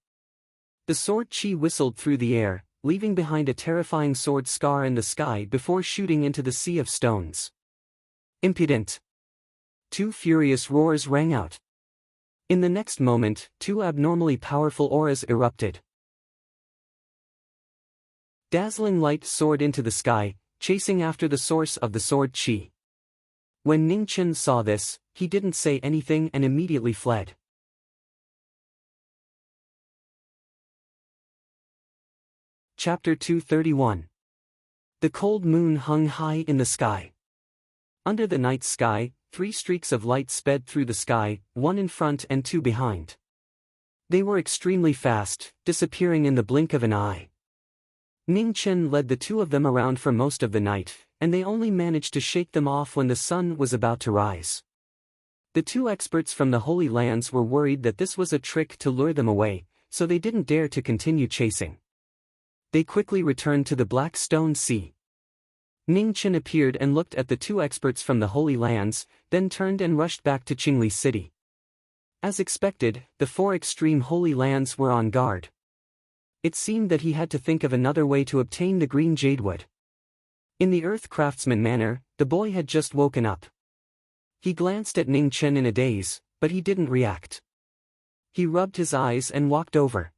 The sword chi whistled through the air, leaving behind a terrifying sword scar in the sky before shooting into the sea of stones. "Impudent!" 2 furious roars rang out. In the next moment, 2 abnormally powerful auras erupted. Dazzling light soared into the sky, chasing after the source of the sword chi. When Ning Chen saw this, he didn't say anything and immediately fled. Chapter 231. The cold moon hung high in the sky. Under the night sky, 3 streaks of light sped through the sky, 1 in front and 2 behind. They were extremely fast, disappearing in the blink of an eye. Ning Chen led the two of them around for most of the night, and they only managed to shake them off when the sun was about to rise. The two experts from the Holy Lands were worried that this was a trick to lure them away, so they didn't dare to continue chasing. They quickly returned to the Black Stone Sea. Ning Chen appeared and looked at the two experts from the Holy Lands, then turned and rushed back to Qingli City. As expected, the four extreme Holy Lands were on guard. It seemed that he had to think of another way to obtain the green jadewood. In the Earth Craftsman manner, the boy had just woken up. He glanced at Ning Chen in a daze, but he didn't react. He rubbed his eyes and walked over.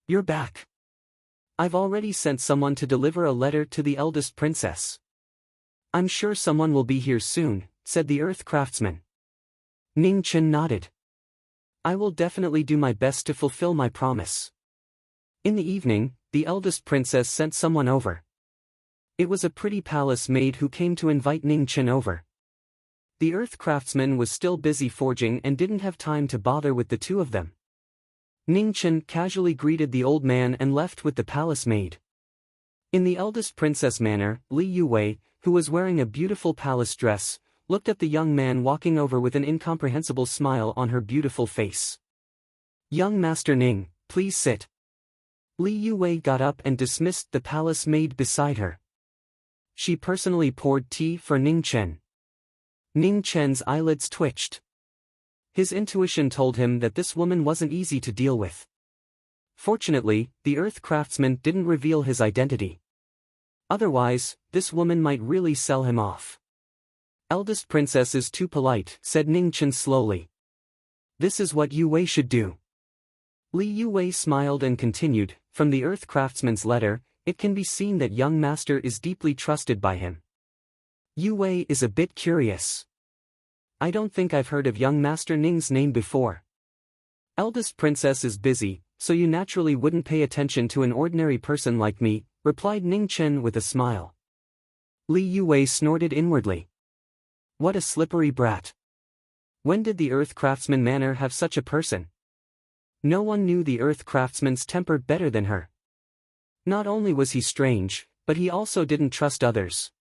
"You're back. I've already sent someone to deliver a letter to the eldest princess. I'm sure someone will be here soon," said the Earth Craftsman. Ning Chen nodded. "I will definitely do my best to fulfill my promise." In the evening, the eldest princess sent someone over. It was a pretty palace maid who came to invite Ning Chen over. The Earth Craftsman was still busy forging and didn't have time to bother with the two of them. Ning Chen casually greeted the old man and left with the palace maid. In the eldest princess manner, Li Yuwei, who was wearing a beautiful palace dress, looked at the young man walking over with an incomprehensible smile on her beautiful face. "Young Master Ning, please sit." Li Yuwei got up and dismissed the palace maid beside her. She personally poured tea for Ning Chen. Ning Chen's eyelids twitched. His intuition told him that this woman wasn't easy to deal with. Fortunately, the Earth Craftsman didn't reveal his identity. Otherwise, this woman might really sell him off. "Eldest princess is too polite," said Ning Chen slowly. "This is what Yu Wei should do." Li Yu Wei smiled and continued, "From the Earth Craftsman's letter, it can be seen that young master is deeply trusted by him. Yu Wei is a bit curious. I don't think I've heard of young Master Ning's name before. Eldest princess is busy, so you naturally wouldn't pay attention to an ordinary person like me," replied Ning Chen with a smile. Li Yuwei snorted inwardly. What a slippery brat. When did the Earth Craftsman manor have such a person? No one knew the Earth Craftsman's temper better than her. Not only was he strange, but he also didn't trust others.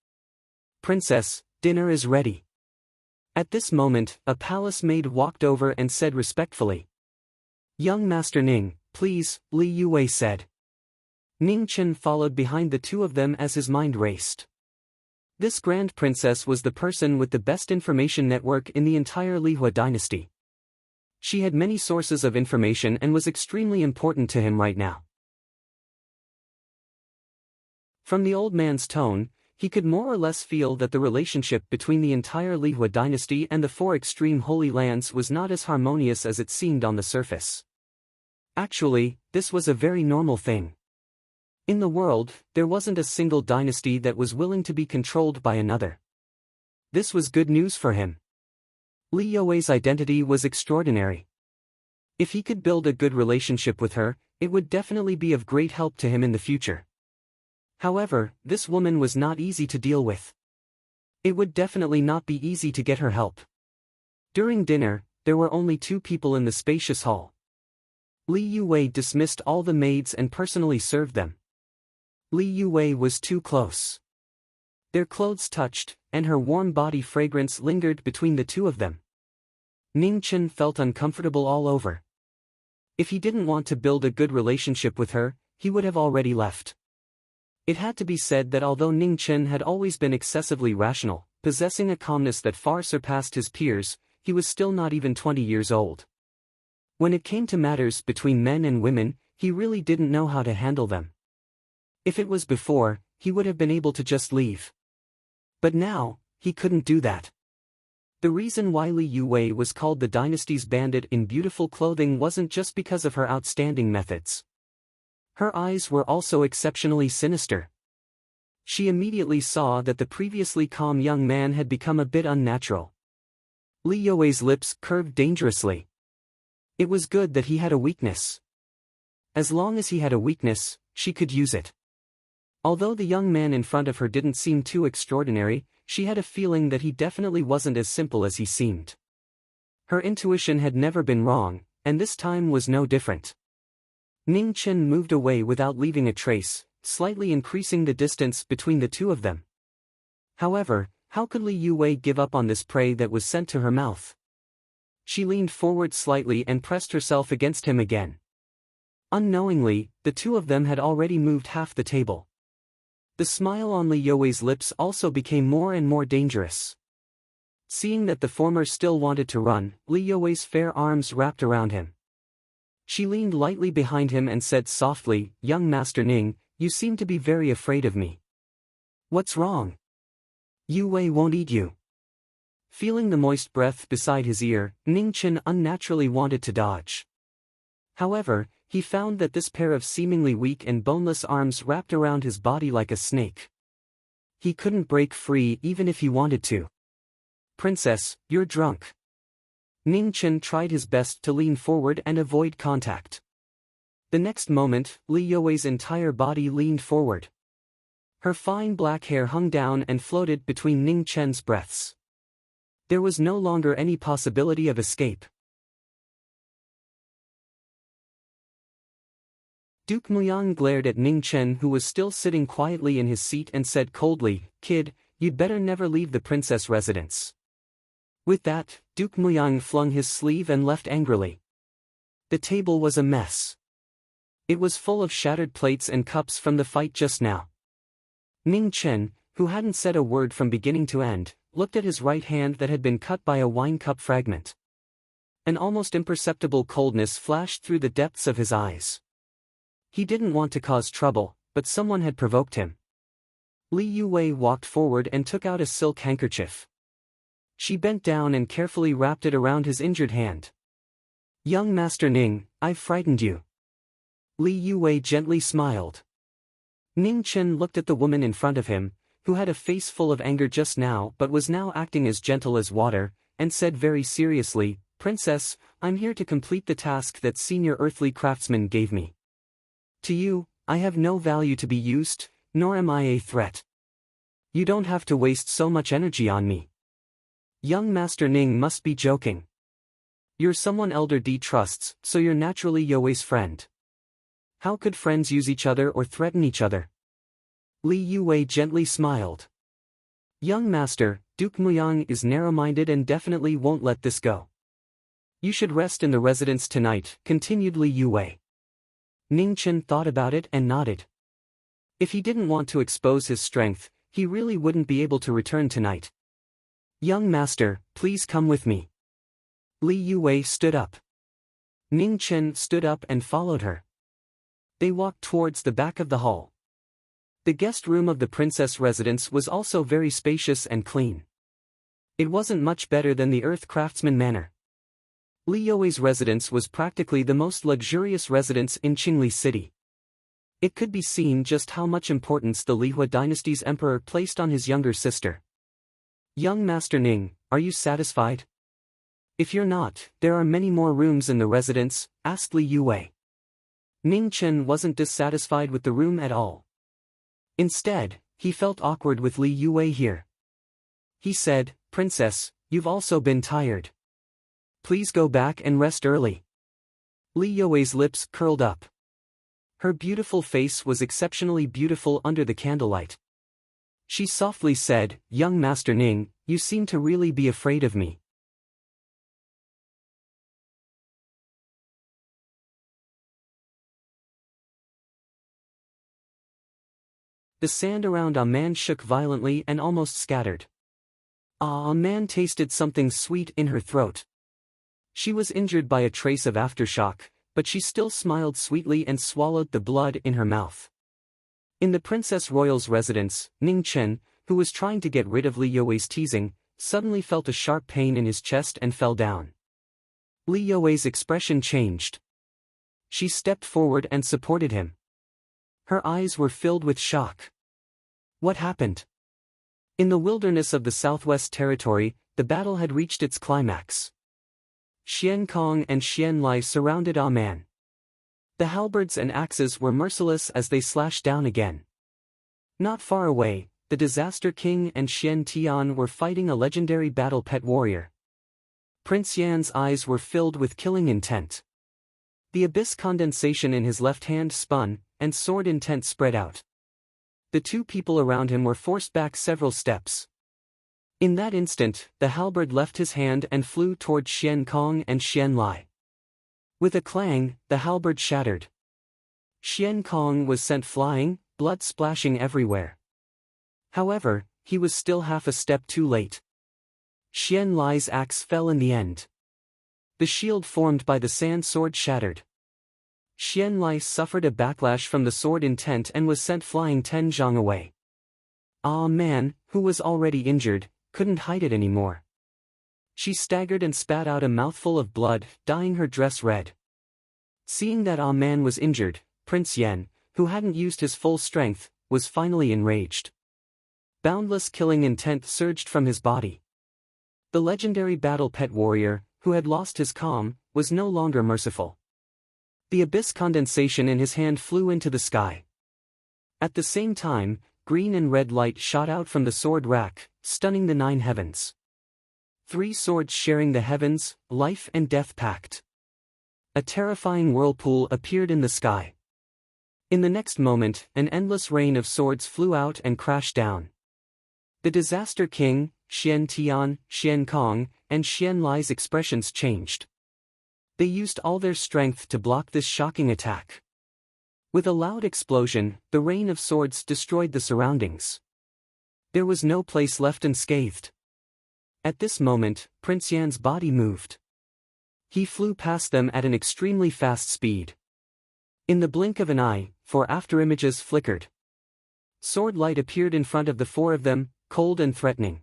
"Princess, dinner is ready." At this moment, a palace maid walked over and said respectfully. "Young Master Ning, please," Li Yuwei said. Ning Chen followed behind the two of them as his mind raced. This grand princess was the person with the best information network in the entire Lihua dynasty. She had many sources of information and was extremely important to him right now. From the old man's tone, he could more or less feel that the relationship between the entire Lihua dynasty and the four extreme Holy Lands was not as harmonious as it seemed on the surface. Actually, this was a very normal thing. In the world, there wasn't a single dynasty that was willing to be controlled by another. This was good news for him. Li Yuwei's identity was extraordinary. If he could build a good relationship with her, it would definitely be of great help to him in the future. However, this woman was not easy to deal with. It would definitely not be easy to get her help. During dinner, there were only two people in the spacious hall. Li Yuwei dismissed all the maids and personally served them. Li Yuwei was too close. Their clothes touched, and her warm body fragrance lingered between the two of them. Ning Chen felt uncomfortable all over. If he didn't want to build a good relationship with her, he would have already left. It had to be said that although Ning Chen had always been excessively rational, possessing a calmness that far surpassed his peers, he was still not even 20 years old. When it came to matters between men and women, he really didn't know how to handle them. If it was before, he would have been able to just leave. But now, he couldn't do that. The reason why Li Yuwei was called the dynasty's bandit in beautiful clothing wasn't just because of her outstanding methods. Her eyes were also exceptionally sinister. She immediately saw that the previously calm young man had become a bit unnatural. Li Yuwei's lips curved dangerously. It was good that he had a weakness. As long as he had a weakness, she could use it. Although the young man in front of her didn't seem too extraordinary, she had a feeling that he definitely wasn't as simple as he seemed. Her intuition had never been wrong, and this time was no different. Ning Chen moved away without leaving a trace, slightly increasing the distance between the two of them. However, how could Li Yue give up on this prey that was sent to her mouth? She leaned forward slightly and pressed herself against him again. Unknowingly, the two of them had already moved half the table. The smile on Li Yue's lips also became more and more dangerous. Seeing that the former still wanted to run, Li Yue's fair arms wrapped around him. She leaned lightly behind him and said softly, "Young Master Ning, you seem to be very afraid of me. What's wrong? Yue won't eat you." Feeling the moist breath beside his ear, Ning Chen unnaturally wanted to dodge. However, he found that this pair of seemingly weak and boneless arms wrapped around his body like a snake. He couldn't break free even if he wanted to. "Princess, you're drunk." Ning Chen tried his best to lean forward and avoid contact. The next moment, Li Yue's entire body leaned forward. Her fine black hair hung down and floated between Ning Chen's breaths. There was no longer any possibility of escape. Duke Muyang glared at Ning Chen, who was still sitting quietly in his seat, and said coldly, "Kid, you'd better never leave the princess residence." With that, Duke Muyang flung his sleeve and left angrily. The table was a mess. It was full of shattered plates and cups from the fight just now. Ning Chen, who hadn't said a word from beginning to end, looked at his right hand that had been cut by a wine cup fragment. An almost imperceptible coldness flashed through the depths of his eyes. He didn't want to cause trouble, but someone had provoked him. Li Yue walked forward and took out a silk handkerchief. She bent down and carefully wrapped it around his injured hand. "Young Master Ning, I've frightened you." Li Yue gently smiled. Ning Chen looked at the woman in front of him, who had a face full of anger just now but was now acting as gentle as water, and said very seriously, "Princess, I'm here to complete the task that senior earthly craftsman gave me. To you, I have no value to be used, nor am I a threat. You don't have to waste so much energy on me." Young Master Ning must be joking. You're someone Elder D trusts, so you're naturally Yue's friend. How could friends use each other or threaten each other? Li Yue gently smiled. Young Master, Duke Muyang is narrow-minded and definitely won't let this go. You should rest in the residence tonight, continued Li Yue. Ning Chen thought about it and nodded. If he didn't want to expose his strength, he really wouldn't be able to return tonight. Young Master, please come with me. Li Yue stood up. Ning Chen stood up and followed her. They walked towards the back of the hall. The guest room of the princess residence was also very spacious and clean. It wasn't much better than the Earth Craftsman Manor. Li Yue's residence was practically the most luxurious residence in Qingli City. It could be seen just how much importance the Lihua dynasty's emperor placed on his younger sister. Young Master Ning, are you satisfied? If you're not, there are many more rooms in the residence, asked Li Yue. Ning Chen wasn't dissatisfied with the room at all. Instead, he felt awkward with Li Yue here. He said, Princess, you've also been tired. Please go back and rest early. Li Yue's lips curled up. Her beautiful face was exceptionally beautiful under the candlelight. She softly said, Young Master Ning, you seem to really be afraid of me. The sand around A Man shook violently and almost scattered. A Man tasted something sweet in her throat. She was injured by a trace of aftershock, but she still smiled sweetly and swallowed the blood in her mouth. In the Princess Royal's residence, Ning Chen, who was trying to get rid of Li Yue's teasing, suddenly felt a sharp pain in his chest and fell down. Li Yue's expression changed. She stepped forward and supported him. Her eyes were filled with shock. What happened? In the wilderness of the Southwest Territory, the battle had reached its climax. Xian Kong and Xian Lai surrounded A Man. The halberds and axes were merciless as they slashed down again. Not far away, the Disaster King and Xian Tian were fighting a legendary battle pet warrior. Prince Yan's eyes were filled with killing intent. The abyss condensation in his left hand spun, and sword intent spread out. The two people around him were forced back several steps. In that instant, the halberd left his hand and flew toward Xian Kong and Xian Lai. With a clang, the halberd shattered. Xian Kong was sent flying, blood splashing everywhere. However, he was still half a step too late. Xian Lai's axe fell in the end. The shield formed by the sand sword shattered. Xian Lai suffered a backlash from the sword intent and was sent flying 10 zhang away. Ah Man, who was already injured, couldn't hide it anymore. She staggered and spat out a mouthful of blood, dyeing her dress red. Seeing that Ah Man was injured, Prince Yen, who hadn't used his full strength, was finally enraged. Boundless killing intent surged from his body. The legendary battle pet warrior, who had lost his calm, was no longer merciful. The abyss condensation in his hand flew into the sky. At the same time, green and red light shot out from the sword rack, stunning the 9 heavens. 3 swords sharing the heavens, life and death pact. A terrifying whirlpool appeared in the sky. In the next moment, an endless rain of swords flew out and crashed down. The Disaster King, Xian Tian, Xian Kong, and Xian Lai's expressions changed. They used all their strength to block this shocking attack. With a loud explosion, the rain of swords destroyed the surroundings. There was no place left unscathed. At this moment, Prince Yan's body moved. He flew past them at an extremely fast speed. In the blink of an eye, 4 afterimages flickered. Sword light appeared in front of the 4 of them, cold and threatening.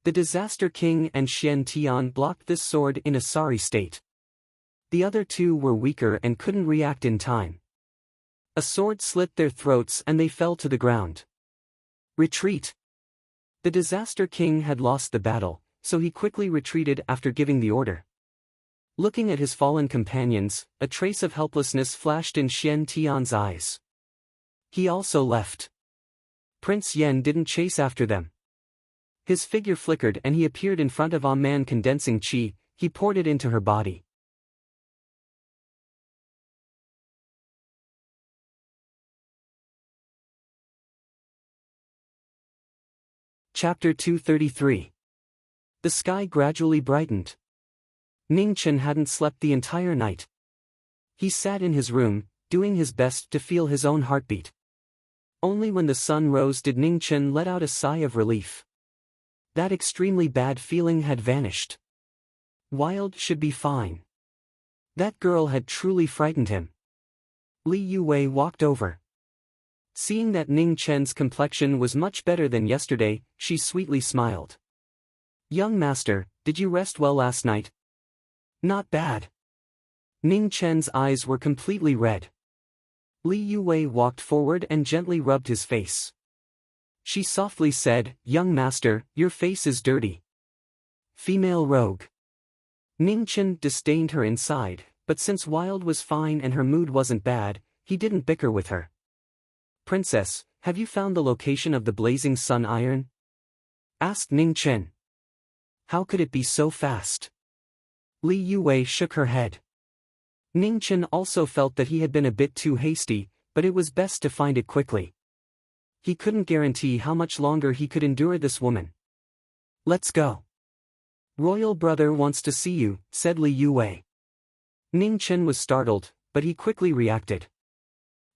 The Disaster King and Xian Tian blocked this sword in a sorry state. The other 2 were weaker and couldn't react in time. A sword slit their throats and they fell to the ground. Retreat! The Disaster King had lost the battle, so he quickly retreated after giving the order. Looking at his fallen companions, a trace of helplessness flashed in Xian Tian's eyes. He also left. Prince Yen didn't chase after them. His figure flickered and he appeared in front of Ah Man condensing qi, he poured it into her body. Chapter 233. The sky gradually brightened. Ning Chen hadn't slept the entire night. He sat in his room, doing his best to feel his own heartbeat. Only when the sun rose did Ning Chen let out a sigh of relief. That extremely bad feeling had vanished. Wild should be fine. That girl had truly frightened him. Li Yuwei walked over. Seeing that Ning Chen's complexion was much better than yesterday, she sweetly smiled. "Young master, did you rest well last night?" "Not bad." Ning Chen's eyes were completely red. Li Yuwei walked forward and gently rubbed his face. She softly said, "Young master, your face is dirty." Female rogue. Ning Chen disdained her inside, but since Wild was fine and her mood wasn't bad, he didn't bicker with her. "Princess, have you found the location of the blazing sun iron?" asked Ning Chen. "How could it be so fast?" Li Yuwei shook her head. Ning Chen also felt that he had been a bit too hasty, but it was best to find it quickly. He couldn't guarantee how much longer he could endure this woman. "Let's go. Royal brother wants to see you," said Li Yuwei. Ning Chen was startled, but he quickly reacted.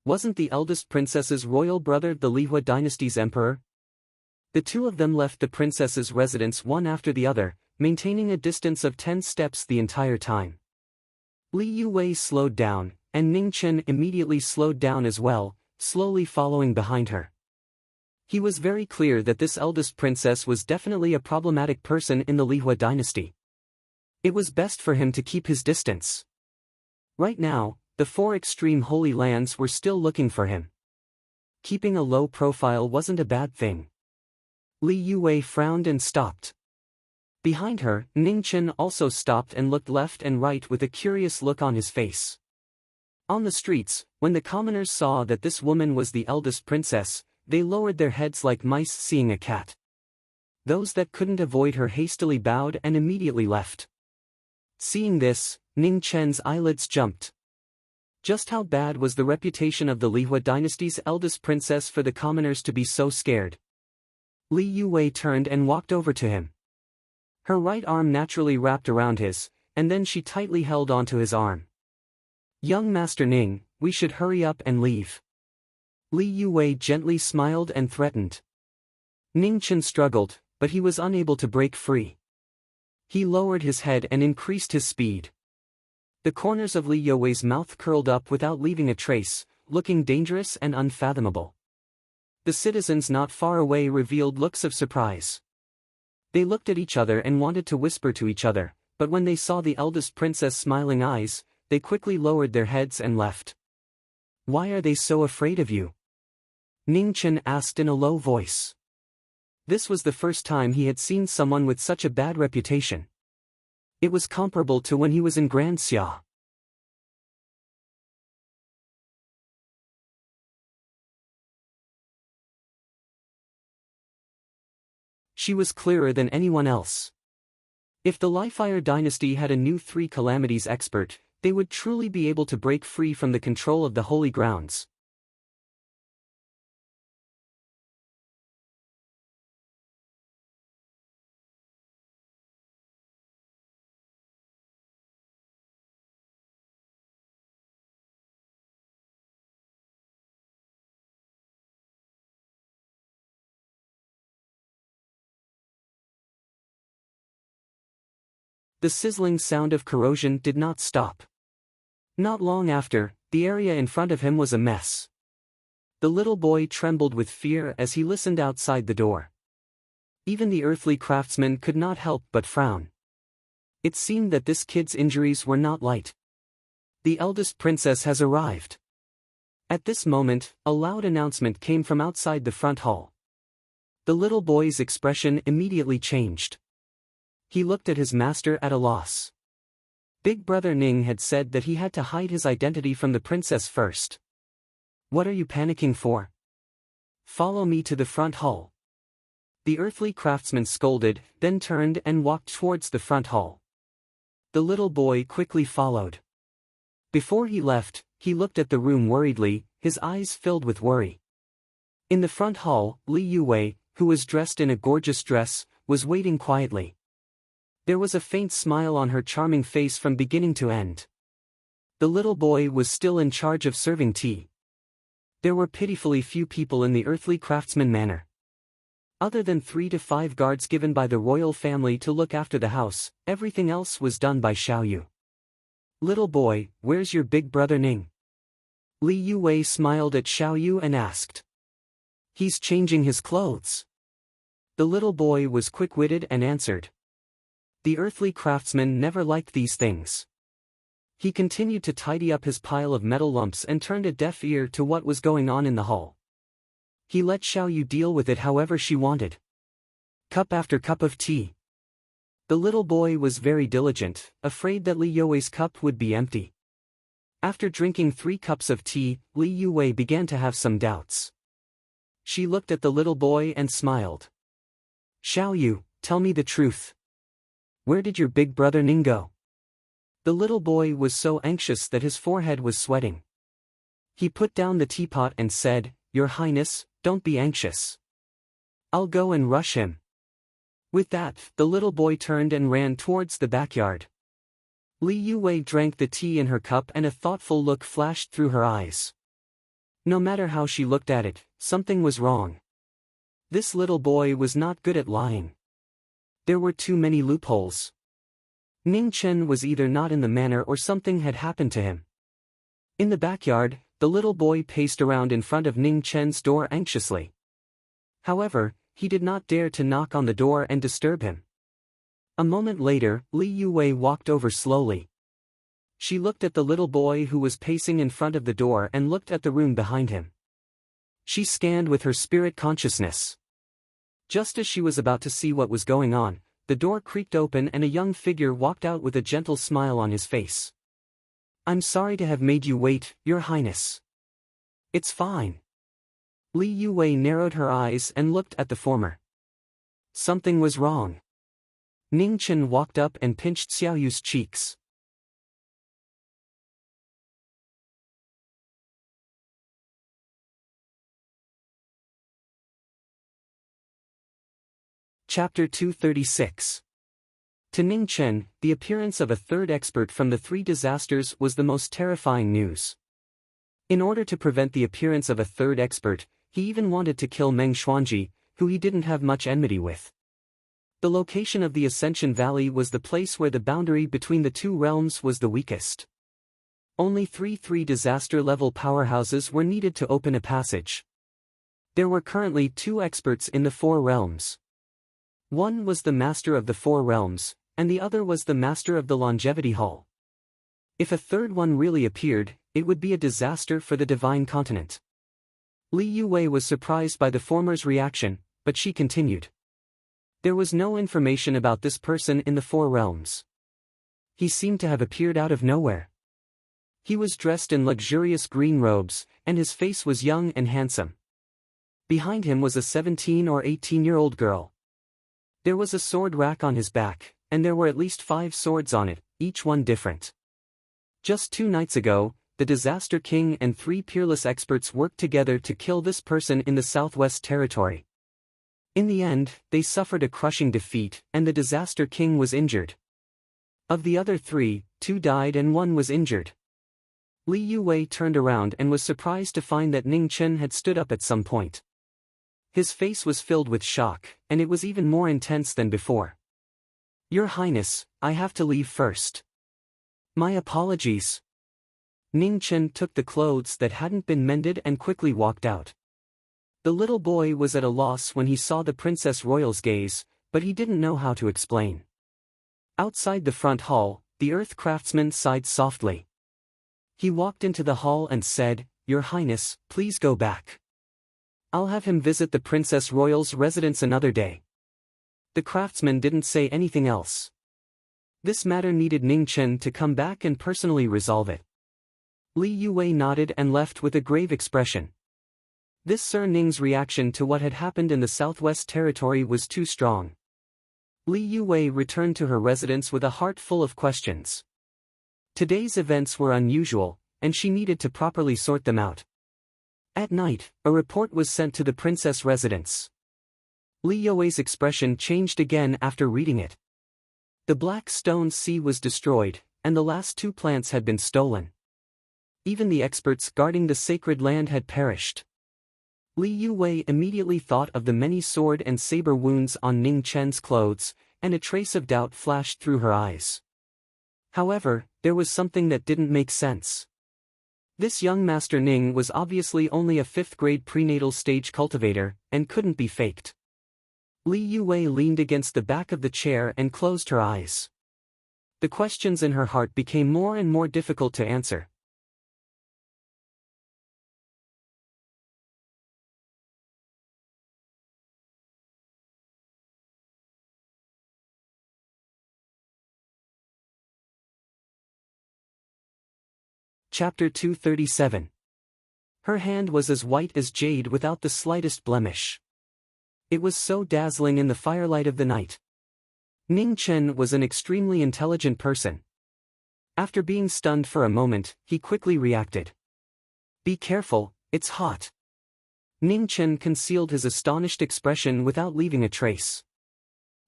Wasn't the eldest princess's royal brother the Lihua dynasty's emperor? The 2 of them left the princess's residence one after the other, maintaining a distance of 10 steps the entire time. Li Yuwei slowed down, and Ning Chen immediately slowed down as well, slowly following behind her. He was very clear that this eldest princess was definitely a problematic person in the Lihua dynasty. It was best for him to keep his distance. Right now, the 4 extreme holy lands were still looking for him. Keeping a low profile wasn't a bad thing. Li Yuwei frowned and stopped. Behind her, Ning Chen also stopped and looked left and right with a curious look on his face. On the streets, when the commoners saw that this woman was the eldest princess, they lowered their heads like mice seeing a cat. Those that couldn't avoid her hastily bowed and immediately left. Seeing this, Ning Chen's eyelids jumped. Just how bad was the reputation of the Lihua dynasty's eldest princess for the commoners to be so scared? Li Yuwei turned and walked over to him. Her right arm naturally wrapped around his, and then she tightly held onto his arm. Young Master Ning, we should hurry up and leave. Li Yuwei gently smiled and threatened. Ning Chen struggled, but he was unable to break free. He lowered his head and increased his speed. The corners of Li Yuwei's mouth curled up without leaving a trace, looking dangerous and unfathomable. The citizens not far away revealed looks of surprise. They looked at each other and wanted to whisper to each other, but when they saw the eldest princess' smiling eyes, they quickly lowered their heads and left. Why are they so afraid of you? Ning Chen asked in a low voice. This was the first time he had seen someone with such a bad reputation. It was comparable to when he was in Grand Xia. She was clearer than anyone else. If the Lifire dynasty had a new three calamities expert, they would truly be able to break free from the control of the holy grounds. The sizzling sound of corrosion did not stop. Not long after, the area in front of him was a mess. The little boy trembled with fear as he listened outside the door. Even the earthly craftsman could not help but frown. It seemed that this kid's injuries were not light. The eldest princess has arrived. At this moment, a loud announcement came from outside the front hall. The little boy's expression immediately changed. He looked at his master at a loss. Big brother Ning had said that he had to hide his identity from the princess first. What are you panicking for? Follow me to the front hall. The earthly craftsman scolded, then turned and walked towards the front hall. The little boy quickly followed. Before he left, he looked at the room worriedly, his eyes filled with worry. In the front hall, Li Yuwei, who was dressed in a gorgeous dress, was waiting quietly. There was a faint smile on her charming face from beginning to end. The little boy was still in charge of serving tea. There were pitifully few people in the earthly craftsman manor. Other than 3 to 5 guards given by the royal family to look after the house, everything else was done by Xiaoyu. Little boy, where's your big brother Ning? Li Yuwei smiled at Xiaoyu and asked. He's changing his clothes. The little boy was quick-witted and answered. The earthly craftsman never liked these things. He continued to tidy up his pile of metal lumps and turned a deaf ear to what was going on in the hall. He let Xiaoyu deal with it however she wanted. Cup after cup of tea. The little boy was very diligent, afraid that Li Yuwei's cup would be empty. After drinking 3 cups of tea, Li Yuwei began to have some doubts. She looked at the little boy and smiled. Xiaoyu, tell me the truth. Where did your big brother Ning go? The little boy was so anxious that his forehead was sweating. He put down the teapot and said, Your Highness, don't be anxious. I'll go and rush him. With that, the little boy turned and ran towards the backyard. Li Yuwei drank the tea in her cup and a thoughtful look flashed through her eyes. No matter how she looked at it, something was wrong. This little boy was not good at lying. There were too many loopholes. Ning Chen was either not in the manor or something had happened to him. In the backyard, the little boy paced around in front of Ning Chen's door anxiously. However, he did not dare to knock on the door and disturb him. A moment later, Li Yuwei walked over slowly. She looked at the little boy who was pacing in front of the door and looked at the room behind him. She scanned with her spirit consciousness. Just as she was about to see what was going on, the door creaked open and a young figure walked out with a gentle smile on his face. I'm sorry to have made you wait, Your Highness. It's fine. Li Yuwei narrowed her eyes and looked at the former. Something was wrong. Ning Chen walked up and pinched Xiaoyu's cheeks. Chapter 236. To Ning Chen, the appearance of a third expert from the three disasters was the most terrifying news. In order to prevent the appearance of a third expert, he even wanted to kill Meng Xuanji, who he didn't have much enmity with. The location of the Ascension Valley was the place where the boundary between the two realms was the weakest. Only three disaster-level powerhouses were needed to open a passage. There were currently 2 experts in the 4 realms. One was the Master of the 4 realms, and the other was the Master of the Longevity Hall. If a third one really appeared, it would be a disaster for the Divine Continent. Li Yuwei was surprised by the former's reaction, but she continued. There was no information about this person in the 4 realms. He seemed to have appeared out of nowhere. He was dressed in luxurious green robes, and his face was young and handsome. Behind him was a 17 or 18-year-old girl. There was a sword rack on his back, and there were at least 5 swords on it, each one different. Just 2 nights ago, the Disaster King and 3 peerless experts worked together to kill this person in the Southwest Territory. In the end, they suffered a crushing defeat, and the Disaster King was injured. Of the other 3, 2 died and 1 was injured. Li Yuwei turned around and was surprised to find that Ning Chen had stood up at some point. His face was filled with shock, and it was even more intense than before. Your Highness, I have to leave first. My apologies. Ning Chen took the clothes that hadn't been mended and quickly walked out. The little boy was at a loss when he saw the Princess Royal's gaze, but he didn't know how to explain. Outside the front hall, the Earth Craftsman sighed softly. He walked into the hall and said, Your Highness, please go back. I'll have him visit the Princess Royal's residence another day. The craftsman didn't say anything else. This matter needed Ning Chen to come back and personally resolve it. Li Yuwei nodded and left with a grave expression. This Sir Ning's reaction to what had happened in the Southwest Territory was too strong. Li Yuwei returned to her residence with a heart full of questions. Today's events were unusual, and she needed to properly sort them out. At night, a report was sent to the princess residence. Li Yuwei's expression changed again after reading it. The Black Stone Sea was destroyed, and the last 2 plants had been stolen. Even the experts guarding the sacred land had perished. Li Yuwei immediately thought of the many sword and saber wounds on Ning Chen's clothes, and a trace of doubt flashed through her eyes. However, there was something that didn't make sense. This young Master Ning was obviously only a 5th-grade prenatal stage cultivator, and couldn't be faked. Li Yuwei leaned against the back of the chair and closed her eyes. The questions in her heart became more and more difficult to answer. Chapter 237. Her hand was as white as jade without the slightest blemish. It was so dazzling in the firelight of the night. Ning Chen was an extremely intelligent person. After being stunned for a moment, he quickly reacted. Be careful, it's hot. Ning Chen concealed his astonished expression without leaving a trace.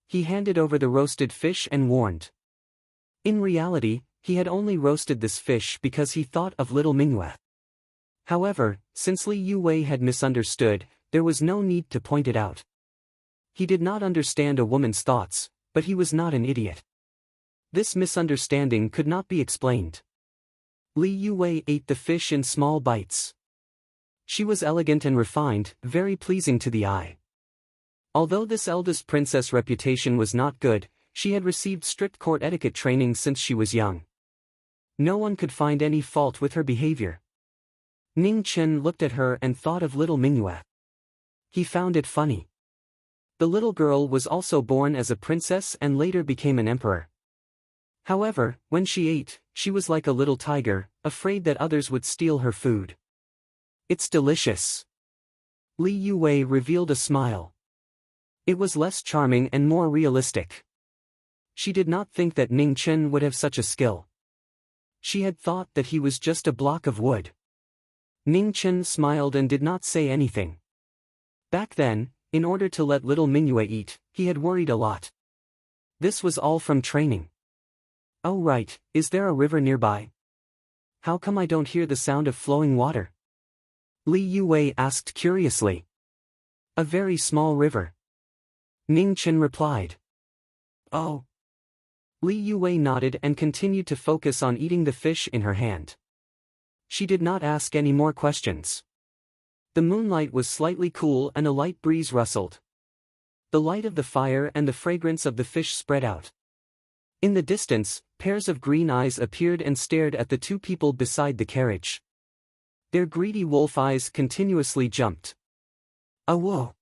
He handed over the roasted fish and warned. In reality, he had only roasted this fish because he thought of little Mingyue. However, since Li Yuwei had misunderstood, there was no need to point it out. He did not understand a woman's thoughts, but he was not an idiot. This misunderstanding could not be explained. Li Yuwei ate the fish in small bites. She was elegant and refined, very pleasing to the eye. Although this eldest princess' reputation was not good, she had received strict court etiquette training since she was young. No one could find any fault with her behavior. Ning Chen looked at her and thought of little Mingyue. He found it funny. The little girl was also born as a princess and later became an emperor. However, when she ate, she was like a little tiger, afraid that others would steal her food. It's delicious. Li Yuwei revealed a smile. It was less charming and more realistic. She did not think that Ning Chen would have such a skill. She had thought that he was just a block of wood. Ning Chen smiled and did not say anything. Back then, In order to let little Mingyue eat, he had worried a lot. This was all from training. Oh right, is there a river nearby? How come I don't hear the sound of flowing water? Li Yue asked curiously. A very small river. Ning Chen replied. Oh. Li Yue nodded and continued to focus on eating the fish in her hand. She did not ask any more questions. The moonlight was slightly cool and a light breeze rustled. The light of the fire and the fragrance of the fish spread out. In the distance, pairs of green eyes appeared and stared at the two people beside the carriage. Their greedy wolf eyes continuously jumped. Whoa!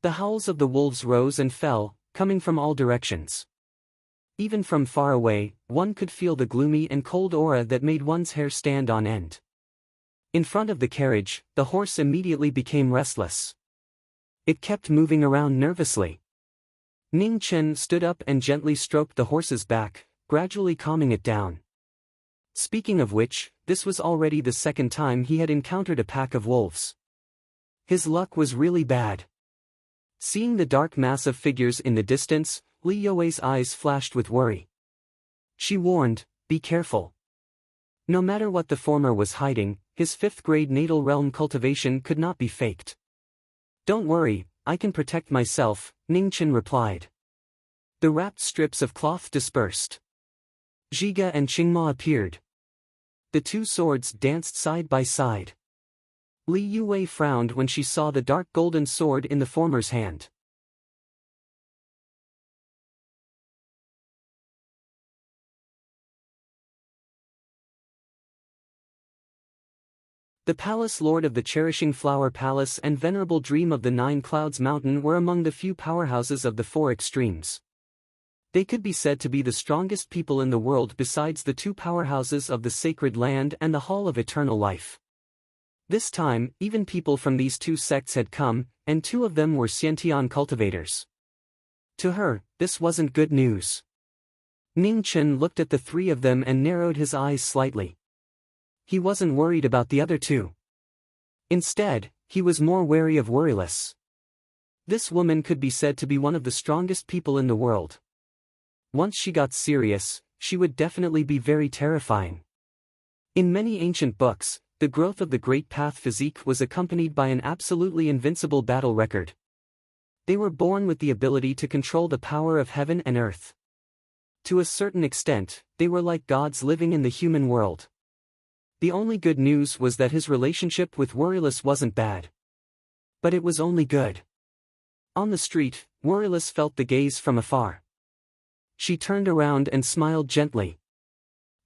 The howls of the wolves rose and fell, coming from all directions. Even from far away, one could feel the gloomy and cold aura that made one's hair stand on end. In front of the carriage, the horse immediately became restless. It kept moving around nervously. Ning Chen stood up and gently stroked the horse's back, gradually calming it down. Speaking of which, this was already the second time he had encountered a pack of wolves. His luck was really bad. Seeing the dark mass of figures in the distance, Li Yue's eyes flashed with worry. She warned, "Be careful." No matter what the former was hiding, his 5th grade natal realm cultivation could not be faked. "Don't worry, I can protect myself," Ning Chen replied. The wrapped strips of cloth dispersed. Zhiga and Qingma appeared. The two swords danced side by side. Li Yue frowned when she saw the dark golden sword in the former's hand. The Palace Lord of the Cherishing Flower Palace and Venerable Dream of the Nine Clouds Mountain were among the few powerhouses of the four extremes. They could be said to be the strongest people in the world besides the two powerhouses of the Sacred Land and the Hall of Eternal Life. This time, even people from these two sects had come, and two of them were Xiantian cultivators. To her, this wasn't good news. Ning Chen looked at the three of them and narrowed his eyes slightly. He wasn't worried about the other two. Instead, he was more wary of Worryless. This woman could be said to be one of the strongest people in the world. Once she got serious, she would definitely be very terrifying. In many ancient books, the growth of the Great Path physique was accompanied by an absolutely invincible battle record. They were born with the ability to control the power of heaven and earth. To a certain extent, they were like gods living in the human world. The only good news was that his relationship with Worryless wasn't bad. But it was only good. On the street, Worryless felt the gaze from afar. She turned around and smiled gently.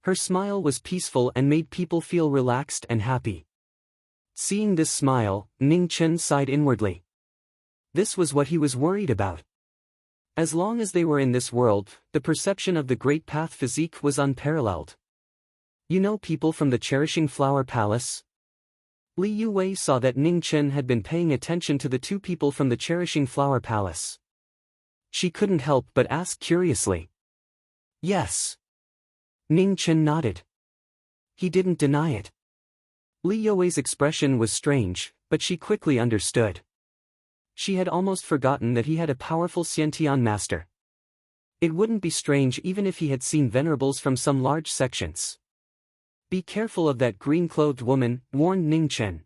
Her smile was peaceful and made people feel relaxed and happy. Seeing this smile, Ning Chen sighed inwardly. This was what he was worried about. As long as they were in this world, the perception of the Great Path physique was unparalleled. You know people from the Cherishing Flower Palace? Li Yue saw that Ning Chen had been paying attention to the two people from the Cherishing Flower Palace. She couldn't help but ask curiously. Yes. Ning Chen nodded. He didn't deny it. Li Yue's expression was strange, but she quickly understood. She had almost forgotten that he had a powerful Xiantian master. It wouldn't be strange even if he had seen venerables from some large sections. Be careful of that green-clothed woman, warned Ning Chen.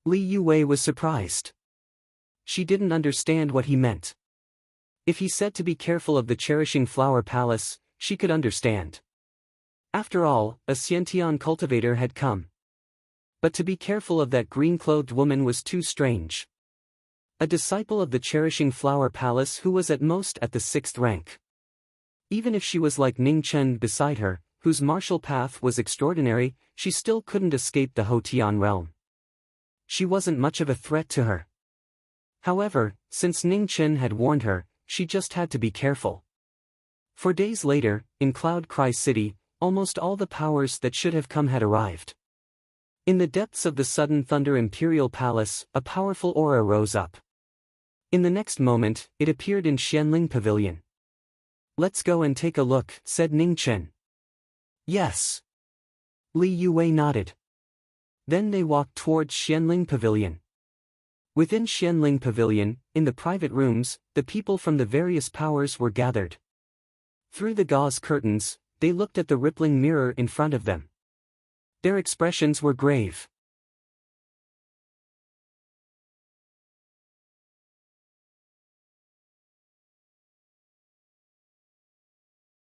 Li Yue was surprised. She didn't understand what he meant. If he said to be careful of the Cherishing Flower Palace, she could understand. After all, a Xiantian cultivator had come. But to be careful of that green-clothed woman was too strange. A disciple of the Cherishing Flower Palace who was at most at the 6th rank. Even if she was like Ning Chen beside her, whose martial path was extraordinary, she still couldn't escape the Hotian realm. She wasn't much of a threat to her. However, since Ning Chen had warned her, she just had to be careful. For days later, in Cloud Cry City, almost all the powers that should have come had arrived. In the depths of the Sudden Thunder Imperial Palace, a powerful aura rose up. In the next moment, it appeared in Xianling Pavilion. "Let's go and take a look," said Ning Chen. "Yes." Li Yue nodded. Then they walked towards Xianling Pavilion. Within Xianling Pavilion, in the private rooms, the people from the various powers were gathered. Through the gauze curtains, they looked at the rippling mirror in front of them. Their expressions were grave.